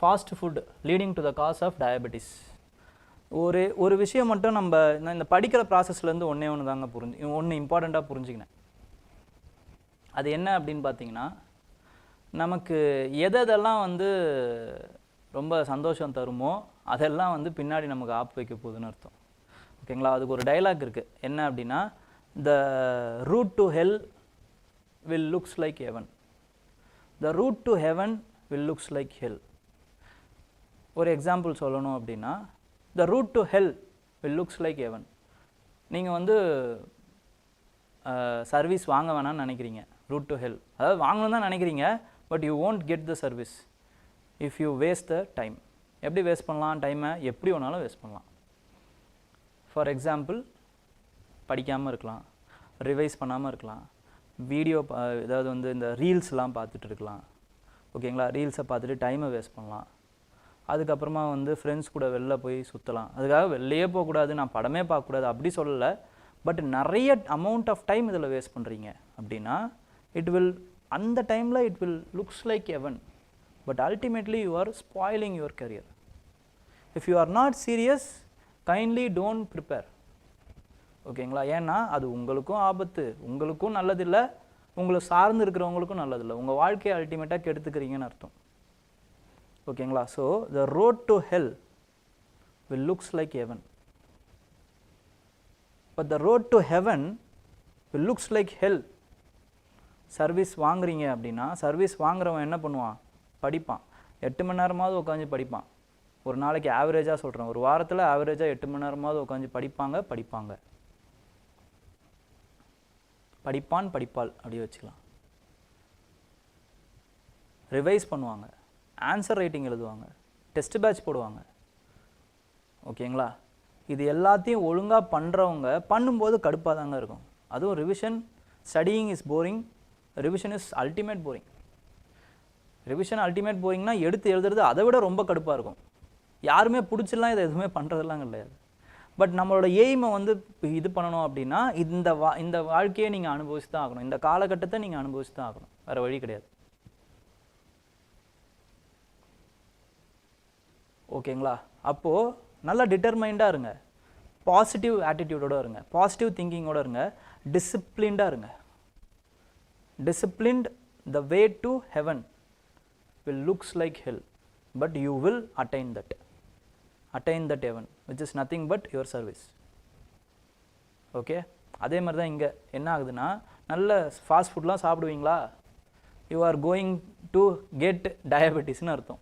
fast food leading to the cause of diabetes. ஒரு விஷயம் மட்டும் நம்ம இந்த படிக்கிற ப்ராசஸ்லேருந்து ஒன்று தாங்க ஒன்று இம்பார்ட்டண்ட்டாக புரிஞ்சுக்கினேன். அது என்ன அப்படின்னு பார்த்தீங்கன்னா, நமக்கு எதெல்லாம் வந்து ரொம்ப சந்தோஷம் தருமோ அதெல்லாம் வந்து பின்னாடி நமக்கு ஆப்பு வைக்க போகுதுன்னு அர்த்தம். ஓகேங்களா, அதுக்கு ஒரு டைலாக் இருக்குது. என்ன அப்படின்னா, the route to hell will looks like heaven, the route to heaven will looks like hell. ஒரு எக்ஸாம்பிள் சொல்லணும் அப்படின்னா, the route to hell will looks like heaven. நீங்கள் வந்து சர்வீஸ் வாங்க வேணாம்னு நினைக்கிறீங்க, ரூட் டு ஹெல், அதாவது வாங்கணும் தான் நினைக்கிறீங்க, but you won't get the service if you waste the time. எப்படி வேஸ்ட் பண்ணலாம் டைமை? எப்படி வேணாலும் வேஸ்ட் பண்ணலாம். ஃபார் எக்ஸாம்பிள், படிக்காமல் இருக்கலாம், ரிவைஸ் பண்ணாமல் இருக்கலாம், வீடியோ ஏதாவது வந்து இந்த ரீல்ஸ்லாம் பார்த்துட்டு இருக்கலாம். ஓகேங்களா? ரீல்ஸை பார்த்துட்டு டைமை வேஸ்ட் பண்ணலாம். அதுக்கப்புறமா வந்து ஃப்ரெண்ட்ஸ் கூட வெளில போய் சுற்றலாம். அதுக்காக வெளியே போகக்கூடாது, நான் படமே பார்க்கக்கூடாது அப்படி சொல்லலை. பட் நிறைய அமௌண்ட் ஆஃப் டைம் இதில் வேஸ்ட் பண்ணுறீங்க அப்படின்னா இட் வில் அந்த டைமில் it will looks like heaven, but ultimately you are spoiling your career. If you are not serious, kindly don't prepare. ஓகேங்களா? ஏன்னா அது உங்களுக்கும் ஆபத்து, உங்களுக்கும் நல்லதில்லை, உங்களை சார்ந்து இருக்கிறவங்களுக்கும் நல்லதில்லை, உங்கள் வாழ்க்கையை அல்டிமேட்டாக கெடுத்துக்கிறீங்கன்னு அர்த்தம். ஓகேங்களா? So the road to hell will looks like heaven, but the road to heaven will looks like hell. Service வாங்குறீங்க அப்படின்னா சர்வீஸ் வாங்குறவன் என்ன பண்ணுவான்? படிப்பான். 8 மணி நேரமாவது உட்காந்து படிப்பான். ஒரு நாளைக்கு ஆவரேஜாக சொல்கிறேன், ஒரு வாரத்தில் ஆவரேஜாக 8 மணி நேரமாவது உட்காந்து படிப்பாங்க. படிப்பான் படிப்பாள் அப்படி வச்சுக்கலாம். ரிவைஸ் பண்ணுவாங்க, ஆன்சர் ரைட்டிங் எழுதுவாங்க, டெஸ்ட் பேட்ச் போடுவாங்க. ஓகேங்களா? இது எல்லாத்தையும் ஒழுங்காக பண்ணுறவங்க பண்ணும்போது கடுப்பாக தாங்க இருக்கும். அதுவும் revision, studying is boring, revision is ultimate boring. Revision ultimate போரிங்னா எடுத்து எழுதுறது அதை விட ரொம்ப கடுப்பாக இருக்கும். யாருமே பிடிச்சிடலாம் இதை எதுவுமே பண்ணுறதெல்லாம் கிடையாது. பட் நம்மளோட எய்மை வந்து இது பண்ணணும் அப்படின்னா இந்த வாழ்க்கையை நீங்கள் அனுபவிச்சு தான் ஆகணும், இந்த காலகட்டத்தை நீங்கள் அனுபவிச்சு தான் ஆகணும், வேறு வழி கிடையாது. ஓகேங்களா? அப்போது நல்லா டிட்டர்மைண்டாக இருங்க, பாசிட்டிவ் ஆட்டிடியூடோடு இருங்க, பாசிட்டிவ் திங்கிங்கோடு இருங்க, டிசிப்ளின்டாக இருங்க. Disciplined, the way to heaven will looks like hell, but you will attain that heaven, which is nothing but your service. Okay? அதே மாதிரி தான் இங்கே என்ன ஆகுதுன்னா, நல்ல ஃபாஸ்ட் ஃபுட்லாம் சாப்பிடுவீங்களா? You are going to get டயபெட்டிஸ்னு அர்த்தம்.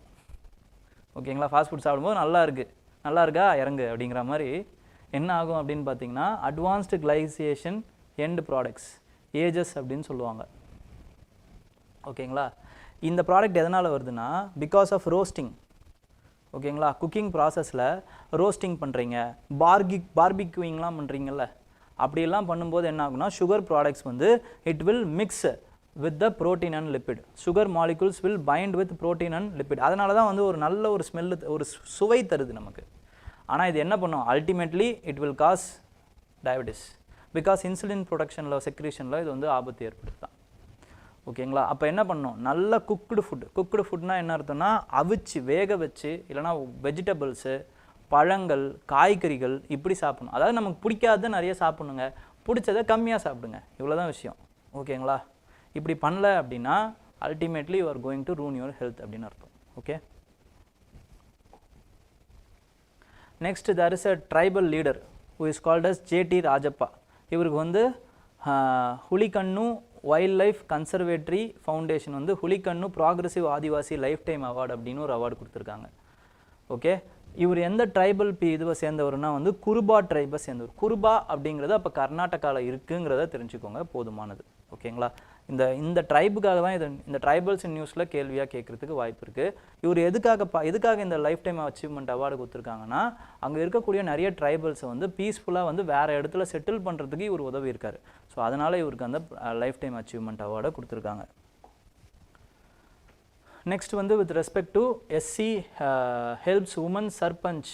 ஓகேங்களா? ஃபாஸ்ட் ஃபுட் சாப்பிடும்போது நல்லா இருக்கா இறங்கு அப்படிங்கிற மாதிரி என்ன ஆகும் அப்படின்னு பார்த்தீங்கன்னா, advanced glycation end products, AGEs அப்படின்னு சொல்லுவாங்க. ஓகேங்களா? இந்த ப்ராடக்ட் எதனால் வருதுன்னா, பிகாஸ் ஆஃப் ரோஸ்டிங். ஓகேங்களா? குக்கிங் ப்ராசஸில் ரோஸ்டிங் பண்ணுறீங்க, பார்பிக்யூயிங்லாம் பண்ணுறீங்கல்ல, அப்படியெல்லாம் பண்ணும்போது என்ன ஆகுனா, சுகர் ப்ராடக்ட்ஸ் வந்து it will mix with the protein and lipid. Sugar molecules will bind with protein and lipid. அதனால தான் வந்து ஒரு நல்ல ஒரு ஸ்மெல்லு, ஒரு சுவை தருது நமக்கு. ஆனால் இது என்ன பண்ணும்? Ultimately it will cause diabetes, because insulin ப்ரொடக்ஷனில் செக்ரீஷனில் இது வந்து ஆபத்து ஏற்படுத்தான். ஓகேங்களா? அப்போ என்ன பண்ணணும்? நல்ல குக்குடு ஃபுட்னா என்ன அர்த்தம்னா, அவிச்சு வேக வச்சு, இல்லைனா வெஜிடபிள்ஸு, பழங்கள், காய்கறிகள் இப்படி சாப்பிடணும். அதாவது நமக்கு பிடிக்காத நிறைய சாப்பிடணுங்க, பிடிச்சதை கம்மியாக சாப்பிடுங்க, இவ்வளோதான் விஷயம். ஓகேங்களா? இப்படி பண்ணல அப்படின்னா ultimately you are going to ruin your health அப்படின்னு அர்த்தம். Okay? Next, there is a tribal leader who is called as JD Rajappa. இவருக்கு வந்து Hulikannu wildlife conservatory foundation வந்து Hulikannu progressive Adivasi lifetime award அப்படின்னு ஒரு அவார்டு கொடுத்துருக்காங்க. ஓகே? இவர் எந்த ட்ரைபல் இதுவை சேர்ந்தவர்னா வந்து குருபா ட்ரைபை சேர்ந்தவர். குருபா அப்படிங்கிறது அப்போ கர்நாடகாவில் இருக்குங்கிறத தெரிஞ்சுக்கோங்க, போதுமானது. ஓகேங்களா? இந்த ட்ரைபுக்காக தான் இந்த ட்ரைபல்ஸ் நியூஸில் கேள்வியாக கேட்குறதுக்கு வாய்ப்பு இருக்குது. இவர் எதுக்காக இந்த லைஃப் டைம் அச்சீவ்மெண்ட் அவார்டு கொடுத்துருக்காங்கன்னா, அங்கே இருக்கக்கூடிய நிறைய ட்ரைபல்ஸை வந்து பீஸ்ஃபுல்லாக வந்து வேறு இடத்துல செட்டில் பண்ணுறதுக்கு இவர் உதவி இருக்கார். ஸோ அதனால் இவருக்கு அந்த லைஃப் டைம் அச்சீவ்மெண்ட் அவார்டை கொடுத்துருக்காங்க. நெக்ஸ்ட் வந்து with respect to SC helps woman sarpanch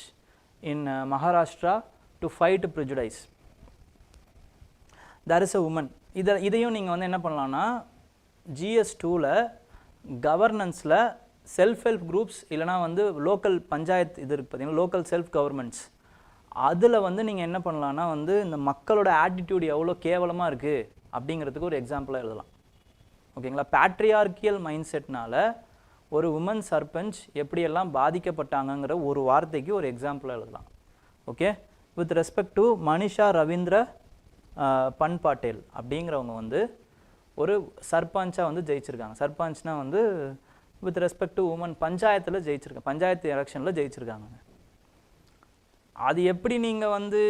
in Maharashtra to fight prejudice. There is a woman. இதையும் நீங்கள் வந்து என்ன பண்ணலான்னா, GS2ல் கவர்னன்ஸில் செல்ஃப் ஹெல்ப் குரூப்ஸ் இல்லைனா வந்து லோக்கல் பஞ்சாயத்து இது இருக்குது பார்த்தீங்கன்னா, லோக்கல் செல்ஃப் கவர்மெண்ட்ஸ், அதில் வந்து நீங்கள் என்ன பண்ணலான்னா வந்து இந்த மக்களோட ஆட்டிடியூட் எவ்வளோ கேவலமாக இருக்குது அப்படிங்கிறதுக்கு ஒரு எக்ஸாம்பிளாக எழுதலாம். ஓகேங்களா? பேட்ரியார்கியல் மைண்ட் செட்னால் ஒரு உமன் சர்பஞ்ச் எப்படியெல்லாம் பாதிக்கப்பட்டாங்கங்கிற ஒரு வார்த்தைக்கு ஒரு எக்ஸாம்பிளாக எழுதலாம். Okay? With respect to Manisha Ravindra Panpatel அப்படிங்கிறவங்க வந்து ஒரு சர்பஞ்சாக வந்து ஜெயிச்சிருக்காங்க. சர்பஞ்ச்னால் வந்து வித் ரெஸ்பெக்ட் டு உமன் பஞ்சாயத்தில் ஜெயிச்சிருக்காங்க, பஞ்சாயத்து எலெக்ஷனில் ஜெயிச்சிருக்காங்க. அது எப்படி நீங்கள் வந்து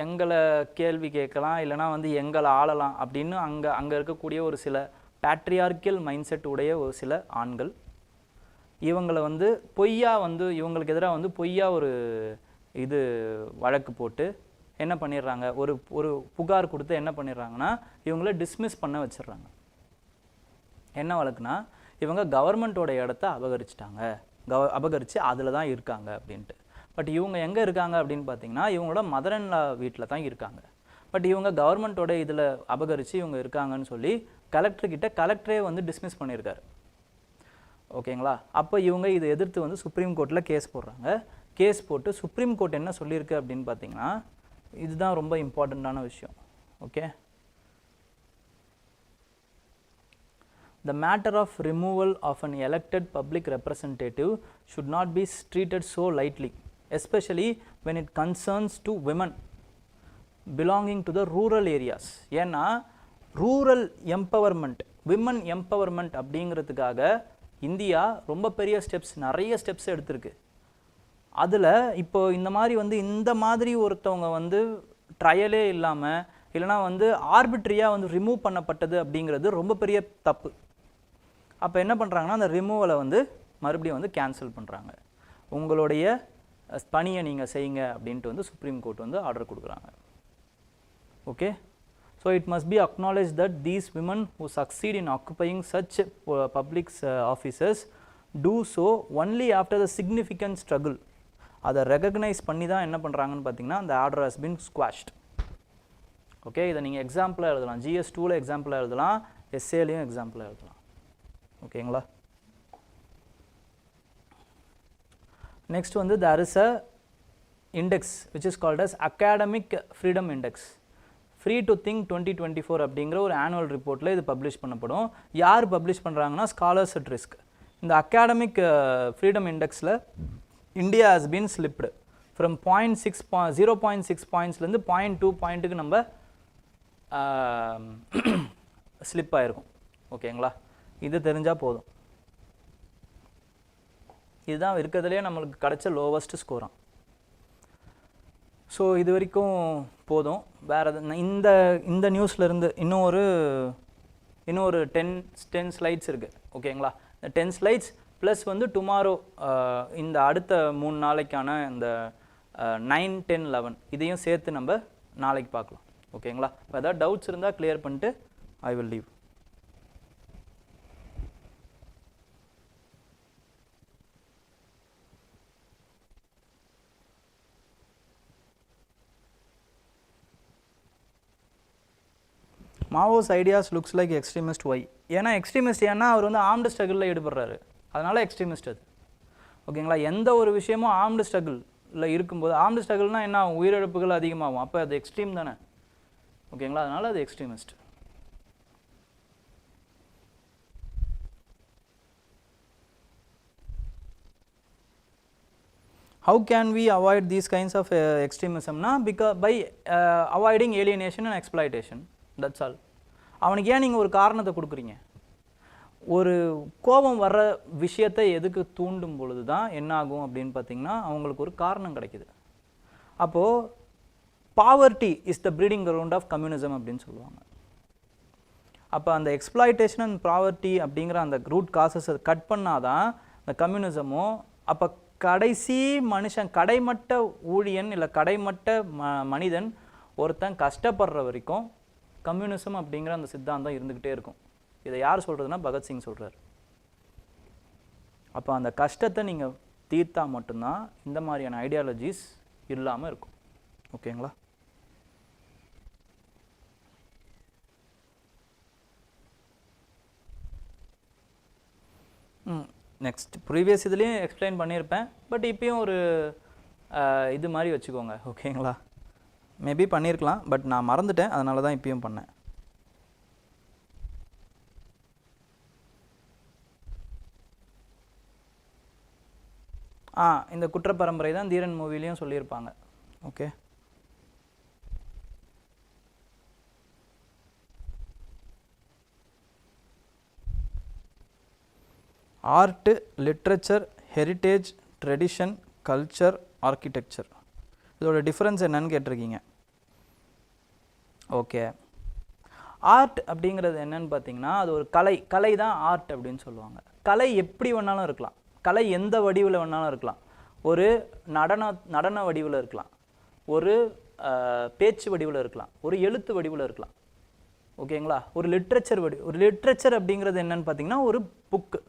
எங்களை கேள்வி கேட்கலாம், இல்லைனா வந்து எங்களை ஆளலாம் அப்படின்னு அங்கே இருக்கக்கூடிய ஒரு சில பேட்ரியார்க்கியல் மைண்ட் செட் உடைய ஒரு சில ஆண்கள் இவங்களை வந்து பொய்யா வந்து இவங்களுக்கு எதிராக வந்து பொய்யா ஒரு இது வழக்கு போட்டு என்ன பண்ணிடுறாங்க, ஒரு புகார் கொடுத்து என்ன பண்ணிடுறாங்கன்னா இவங்கள டிஸ்மிஸ் பண்ண வச்சிடுறாங்க. என்ன வழக்குனா இவங்க கவர்மெண்ட்டோட இடத்த அபகரிச்சிட்டாங்க, அபகரித்து அதில் தான் இருக்காங்க அப்படின்ட்டு. பட் இவங்க எங்கே இருக்காங்க அப்படின்னு பார்த்தீங்கன்னா இவங்களோட மதர் இன் லா வீட்டில் தான் இருக்காங்க. பட் இவங்க கவர்மெண்ட்டோட இதில் அபகரித்து இவங்க இருக்காங்கன்னு சொல்லி கலெக்டரே வந்து டிஸ்மிஸ் பண்ணியிருக்காரு. ஓகேங்களா? அப்போ இவங்க இதை எதிர்த்து வந்து சுப்ரீம் கோர்ட்டில் கேஸ் போடுறாங்க. கேஸ் போட்டு சுப்ரீம் கோர்ட் என்ன சொல்லியிருக்கு அப்படின்னு பார்த்தீங்கன்னா இதுதான் ரொம்ப இம்பார்ட்டண்ட்டான விஷயம். Okay, the matter of removal of an elected public representative should not be treated so lightly, especially when it concerns to women belonging to the rural areas. ஏன்னா ரூரல் எம்பவர்மெண்ட், விமன் எம்பவர்மெண்ட் அப்படிங்கிறதுக்காக India ரொம்ப பெரிய நிறைய steps எடுத்திருக்கு. அதில் இப்போ இந்த மாதிரி வந்து இந்த மாதிரி ஒருத்தவங்க வந்து ட்ரையலே இல்லாமல் இல்லைனா வந்து ஆர்பிட்ரியாக வந்து ரிமூவ் பண்ணப்பட்டது அப்படிங்கிறது ரொம்ப பெரிய தப்பு. அப்போ என்ன பண்ணுறாங்கன்னா அந்த ரிமூவலை வந்து மறுபடியும் வந்து கேன்சல் பண்ணுறாங்க. உங்களுடைய பணியை நீங்கள் செய்யுங்க அப்படின்ட்டு வந்து சுப்ரீம் கோர்ட் வந்து ஆர்டர் கொடுக்குறாங்க. Okay, so it must be acknowledge that these women who succeed in occupying such public officers do so only after the significant struggle. அதை ரெகக்னைஸ் பண்ணி தான் என்ன பண்ணுறாங்கன்னு பார்த்தீங்கன்னா அந்த order has been squashed. Okay, இதை நீங்கள் எக்ஸாம்பிளாக எழுதலாம், GS2ல எக்ஸாம்பிளாக எழுதலாம், எஸ்ஏலையும் எக்ஸாம்பிளாக எழுதலாம். ஓகேங்களா? நெக்ஸ்ட் வந்து there is a index which is called as academic freedom index. Free to think 2024 அப்படிங்கிற ஒரு ஆனுவல் ரிப்போர்ட்டில் இது பப்ளிஷ் பண்ணப்படும். யார் பப்ளிஷ் பண்ணுறாங்கன்னா ஸ்காலர்ஸ் அட் ரிஸ்க். இந்த அகாடமிக் ஃப்ரீடம் இண்டெக்ஸில் India has been slipped from 0.6 பாயிண்ட்ஸ்லேருந்து 0.2 பாயிண்ட்டுக்கு நம்ம ஸ்லிப் ஆகிருக்கும். ஓகேங்களா? இது தெரிஞ்சால் போதும். இதுதான் இருக்கிறதுலே நம்மளுக்கு கிடைச்ச லோவஸ்ட் ஸ்கோராக. ஸோ இது வரைக்கும் போதும். வேறு இந்த நியூஸ்லேருந்து இன்னும் ஒரு 10 ஸ்லைட்ஸ் இருக்குது. ஓகேங்களா? இந்த 10 ஸ்லைட்ஸ் ப்ளஸ் வந்து டுமாரோ இந்த அடுத்த 3 நாளைக்கான இந்த 9, 10, 11 இதையும் சேர்த்து நம்ம நாளைக்கு பார்க்கலாம். ஓகேங்களா? இப்போ ஏதாவது டவுட்ஸ் இருந்தால் கிளியர் பண்ணிட்டு I will leave. Mao's ideas looks like extremist why. ஏன்னா எக்ஸ்ட்ரீமிஸ்ட் ஏன்னா அவர் வந்து ஆர்ம்டு ஸ்ட்ரகிளில் ஈடுபடுறாரு, அதனால எக்ஸ்ட்ரீமிஸ்ட் அது. ஓகேங்களா? எந்த ஒரு விஷயமும் ஆர்ம்டு ஸ்ட்ரகிளில் இருக்கும்போது, ஆர்ம்டு ஸ்ட்ரகிள்னால் என்ன ஆகும், உயிரிழப்புகள் அதிகமாகும், அப்போ அது எக்ஸ்ட்ரீம் தானே. ஓகேங்களா? அதனால அது extremist. How can we avoid these kinds of extremism? Because by avoiding alienation and exploitation. That's all. அவனுக்கு ஏன் நீங்கள் ஒரு காரணத்தை கொடுக்குறீங்க? ஒரு கோபம் வர்ற விஷயத்தை எதுக்கு தூண்டும் பொழுது தான் என்ன ஆகும் அப்படின்னு பார்த்தீங்கன்னா அவங்களுக்கு ஒரு காரணம் கிடைக்குது. அப்போது poverty is the breeding ground of communism அப்படின்னு சொல்லுவாங்க. அப்போ அந்த எக்ஸ்ப்ளாய்டேஷன் அண்ட் பாவர்ட்டி அப்படிங்கிற அந்த ரூட் காசஸை கட் பண்ணாதான் இந்த கம்யூனிசமும், அப்போ கடைசி மனுஷன், கடைமட்ட ஊழியன் இல்லை கடைமட்ட மனிதன் ஒருத்தன் கஷ்டப்படுற வரைக்கும் கம்யூனிசம் அப்படிங்கிற அந்த சித்தாந்தம் இருந்துக்கிட்டே இருக்கும். இதை யார் சொல்கிறதுனா பகத்சிங் சொல்கிறார். அப்போ அந்த கஷ்டத்தை நீங்கள் தீர்த்தா மட்டும்தான் இந்த மாதிரியான ஐடியாலஜிஸ் இல்லாமல் இருக்கும். ஓகேங்களா? நெக்ஸ்ட் ப்ரீவியஸ் இதுலேயும் எக்ஸ்பிளைன் பண்ணியிருப்பேன், பட் இப்போயும் ஒரு இது மாதிரி வச்சுக்கோங்க. ஓகேங்களா? மேபி பண்ணியிருக்கலாம், பட் நான் மறந்துட்டேன், அதனால தான் இப்பயும் பண்ணேன். இந்த குற்ற பரம்பரை தான் தீரன் மூவிலையும் சொல்லியிருப்பாங்க. Okay, art, literature, heritage, tradition, culture, architecture, இதோட டிஃப்ரென்ஸ் என்னன்னு கேட்டிருக்கீங்க. ஓகே, ஆர்ட் அப்படிங்கிறது என்னன்னு பார்த்தீங்கன்னா அது ஒரு கலை தான் ஆர்ட் அப்படின்னு சொல்லுவாங்க. கலை எப்படி வேணாலும் இருக்கலாம், கலை எந்த வடிவில் வேணாலும் இருக்கலாம். ஒரு நடன வடிவில் இருக்கலாம், ஒரு பேச்சு வடிவில் இருக்கலாம், ஒரு எழுத்து வடிவில் இருக்கலாம். ஓகேங்களா? ஒரு லிட்ரேச்சர் அப்படிங்கிறது என்னன்னு பார்த்தீங்கன்னா ஒரு புக்கு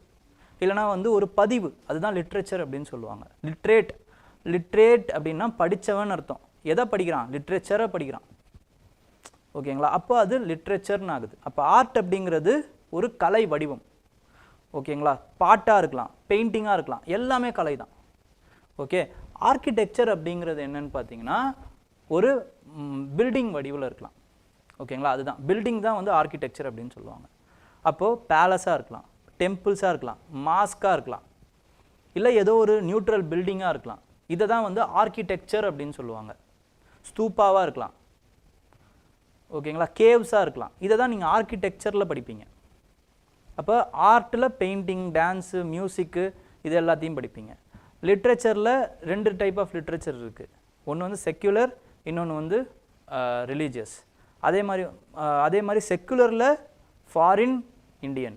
இல்லைனா வந்து ஒரு பதிவு, அதுதான் லிட்ரேச்சர் அப்படின்னு சொல்லுவாங்க. லிட்ரேட் அப்படின்னா படித்தவன் அர்த்தம். எதை படிக்கிறான்? லிட்ரேச்சரை படிக்கிறான். ஓகேங்களா? அப்போ அது லிட்ரேச்சர்னு ஆகுது. அப்போ ஆர்ட் அப்படிங்கிறது ஒரு கலை வடிவம். ஓகேங்களா? பாட்டாக இருக்கலாம், பெயிண்டிங்காக இருக்கலாம், எல்லாமே கலை தான். ஓகே. ஆர்கிடெக்சர் அப்படிங்கிறது என்னன்னு பார்த்தீங்கன்னா ஒரு பில்டிங் வடிவில் இருக்கலாம். ஓகேங்களா? அதுதான் பில்டிங் தான் வந்து ஆர்கிடெக்சர் அப்படின்னு சொல்லுவாங்க. அப்போது பேலஸாக இருக்கலாம், டெம்பிள்ஸாக இருக்கலாம், மாஸ்காக இருக்கலாம், இல்லை ஏதோ ஒரு நியூட்ரல் பில்டிங்காக இருக்கலாம். இதை தான் வந்து ஆர்கிடெக்சர் அப்படின்னு சொல்லுவாங்க. ஸ்தூப்பாவாக இருக்கலாம். ஓகேங்களா? கேவ்ஸாக இருக்கலாம். இதை தான் நீங்கள் ஆர்கிடெக்சரில் படிப்பீங்க. அப்போ ஆர்ட்டில் பெயிண்டிங், டான்ஸு, மியூசிக்கு இது எல்லாத்தையும் படிப்பீங்க. லிட்ரேச்சரில் 2 டைப் ஆஃப் லிட்ரேச்சர் இருக்குது. ஒன்று வந்து செக்யுலர், இன்னொன்று வந்து ரிலீஜியஸ். அதே மாதிரி செக்குலரில் ஃபாரின் இண்டியன்,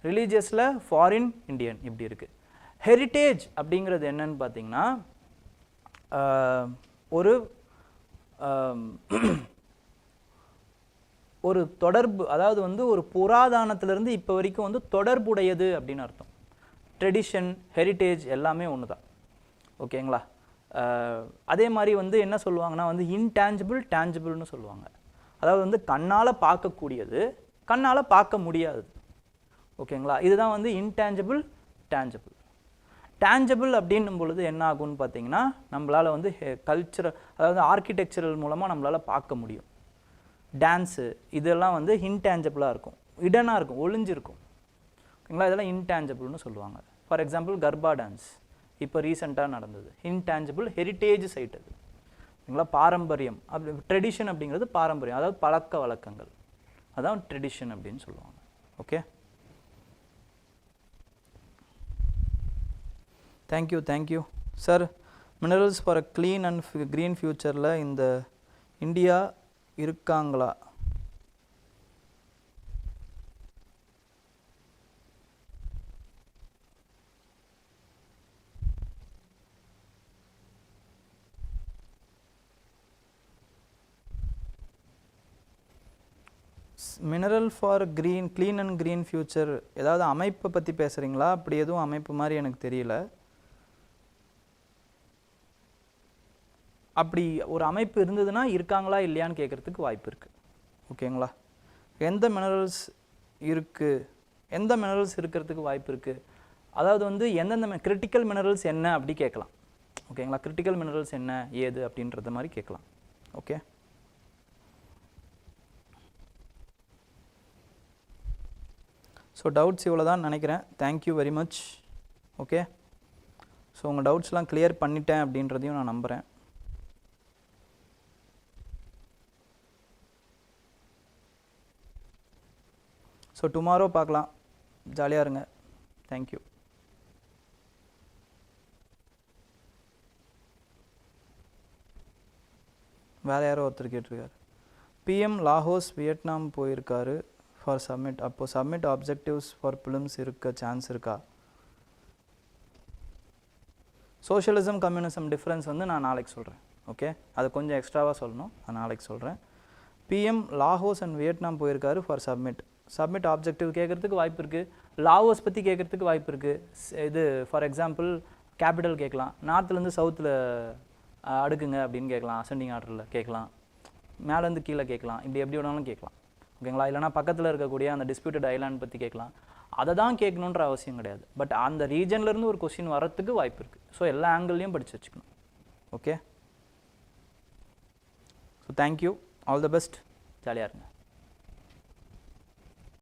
ரிலீஜியஸில் ஃபாரின் இண்டியன், இப்படி இருக்குது. ஹெரிட்டேஜ் அப்படிங்கிறது என்னன்னு பார்த்தீங்கன்னா ஒரு தொடர்பு, அதாவது வந்து ஒரு புராதனத்திலிருந்து இப்போ வரைக்கும் வந்து தொடர்புடையது அப்படின்னு அர்த்தம். ட்ரெடிஷன், ஹெரிட்டேஜ் எல்லாமே ஒன்று தான். ஓகேங்களா? அதே மாதிரி வந்து என்ன சொல்லுவாங்கன்னா வந்து இன்டான்ஜிபிள், டான்ஜிபிள்னு சொல்லுவாங்க. அதாவது வந்து கண்ணால் பார்க்கக்கூடியது, கண்ணால் பார்க்க முடியாதது. ஓகேங்களா? இதுதான் வந்து இன்டான்ஜிபிள், டான்ஜிபிள். டான்ஜிபிள் அப்படின்னும் பொழுது என்ன ஆகும்னு பார்த்தீங்கன்னா நம்மளால் வந்து கல்ச்சரல், அதாவது ஆர்கிடெக்சரல் மூலமாக நம்மளால் பார்க்க முடியும். டான்ஸு இதெல்லாம் வந்து இன்டான்ஜிபிளாக இருக்கும், இடனாக இருக்கும், ஒளிஞ்சிருக்கும். ஓகேங்களா? இதெல்லாம் இன்டான்ஜிபிள்னு சொல்லுவாங்க. ஃபார் எக்ஸாம்பிள் கர்பா டான்ஸ் இப்போ ரீசெண்டாக நடந்தது, இன்டான்ஜிபிள் ஹெரிட்டேஜ் சைட் அது. ஓகேங்களா? பாரம்பரியம் அப்படி, ட்ரெடிஷன் அப்படிங்கிறது பாரம்பரியம், அதாவது பழக்க வழக்கங்கள், அதான் ட்ரெடிஷன் அப்படின்னு சொல்லுவாங்க. Okay, thank you sir. Minerals for a clean and green ஃபியூச்சரில் இந்த இந்தியா இருக்காங்களா? Mineral for clean and green future ஏதாவது அமைப்பை பற்றி பேசுகிறீங்களா? அப்படி எதுவும் அமைப்பு மாதிரி எனக்கு தெரியல. அப்படி ஒரு அமைப்பு இருந்ததுன்னா இருக்காங்களா இல்லையான்னு கேட்குறதுக்கு வாய்ப்பு இருக்குது. ஓகேங்களா? எந்த மினரல்ஸ் இருக்கிறதுக்கு வாய்ப்பு இருக்குது, அதாவது வந்து எந்தெந்த கிரிட்டிக்கல் மினரல்ஸ் என்ன அப்படி கேட்கலாம். ஓகேங்களா? கிரிட்டிக்கல் மினரல்ஸ் என்ன ஏது அப்படின்றத மாதிரி கேட்கலாம். ஓகே, ஸோ டவுட்ஸ் இவ்வளோ தான் நினைக்கிறேன். Thank you very much. Okay, so உங்கள் டவுட்ஸ்லாம் கிளியர் பண்ணிட்டேன் அப்படின்றதையும் நான் நம்புகிறேன். ஸோ டுமாரோ பார்க்கலாம். ஜாலியாக இருங்க. தேங்க்யூ. வேறு யாரோ ஒருத்தர் கேட்டிருக்காரு. பிஎம் லாகோஸ் வியட்நாம் போயிருக்காரு ஃபார் சப்மிட். அப்போது சப்மிட் ஆப்ஜெக்டிவ்ஸ் ஃபார் பிலிம்ஸ் இருக்க சான்ஸ் இருக்கா? சோஷியலிசம் கம்யூனிசம் டிஃப்ரென்ஸ் வந்து நான் நாளைக்கு சொல்கிறேன். ஓகே, அது கொஞ்சம் எக்ஸ்ட்ராவாக சொல்லணும், நான் நாளைக்கு சொல்கிறேன். பிஎம் லாகோஸ் அண்ட் வியட்நாம் போயிருக்காரு ஃபார் சப்மிட் ஆப்ஜெக்டிவ் கேட்குறதுக்கு வாய்ப்பு இருக்குது. லாவோஸ் பற்றி கேட்குறதுக்கு வாய்ப்பு இருக்குது. இது ஃபார் எக்ஸாம்பிள் கேபிட்டல் கேட்கலாம், நார்த்துலேருந்து சவுத்தில் அடுக்குங்க அப்படின்னு கேட்கலாம், அசெண்டிங் ஆர்டரில் கேட்கலாம், மேலேருந்து கீழே கேட்கலாம், இப்படி எப்படி வேணாலும் கேட்கலாம். ஓகேங்களா? இல்லைனா பக்கத்தில் இருக்கக்கூடிய அந்த டிஸ்பியூட்டட் ஐலாண்ட் பற்றி கேட்கலாம். அதை தான் கேட்கணுன்ற அவசியம் கிடையாது. பட் அந்த ரீஜன்லேருந்து ஒரு கொஸ்டின் வரத்துக்கு வாய்ப்பு இருக்குது. ஸோ எல்லா ஆங்கிள்லையும் படித்து வச்சுக்கணும். Okay, so thank you, all the best, ஜாலியாக இருங்க.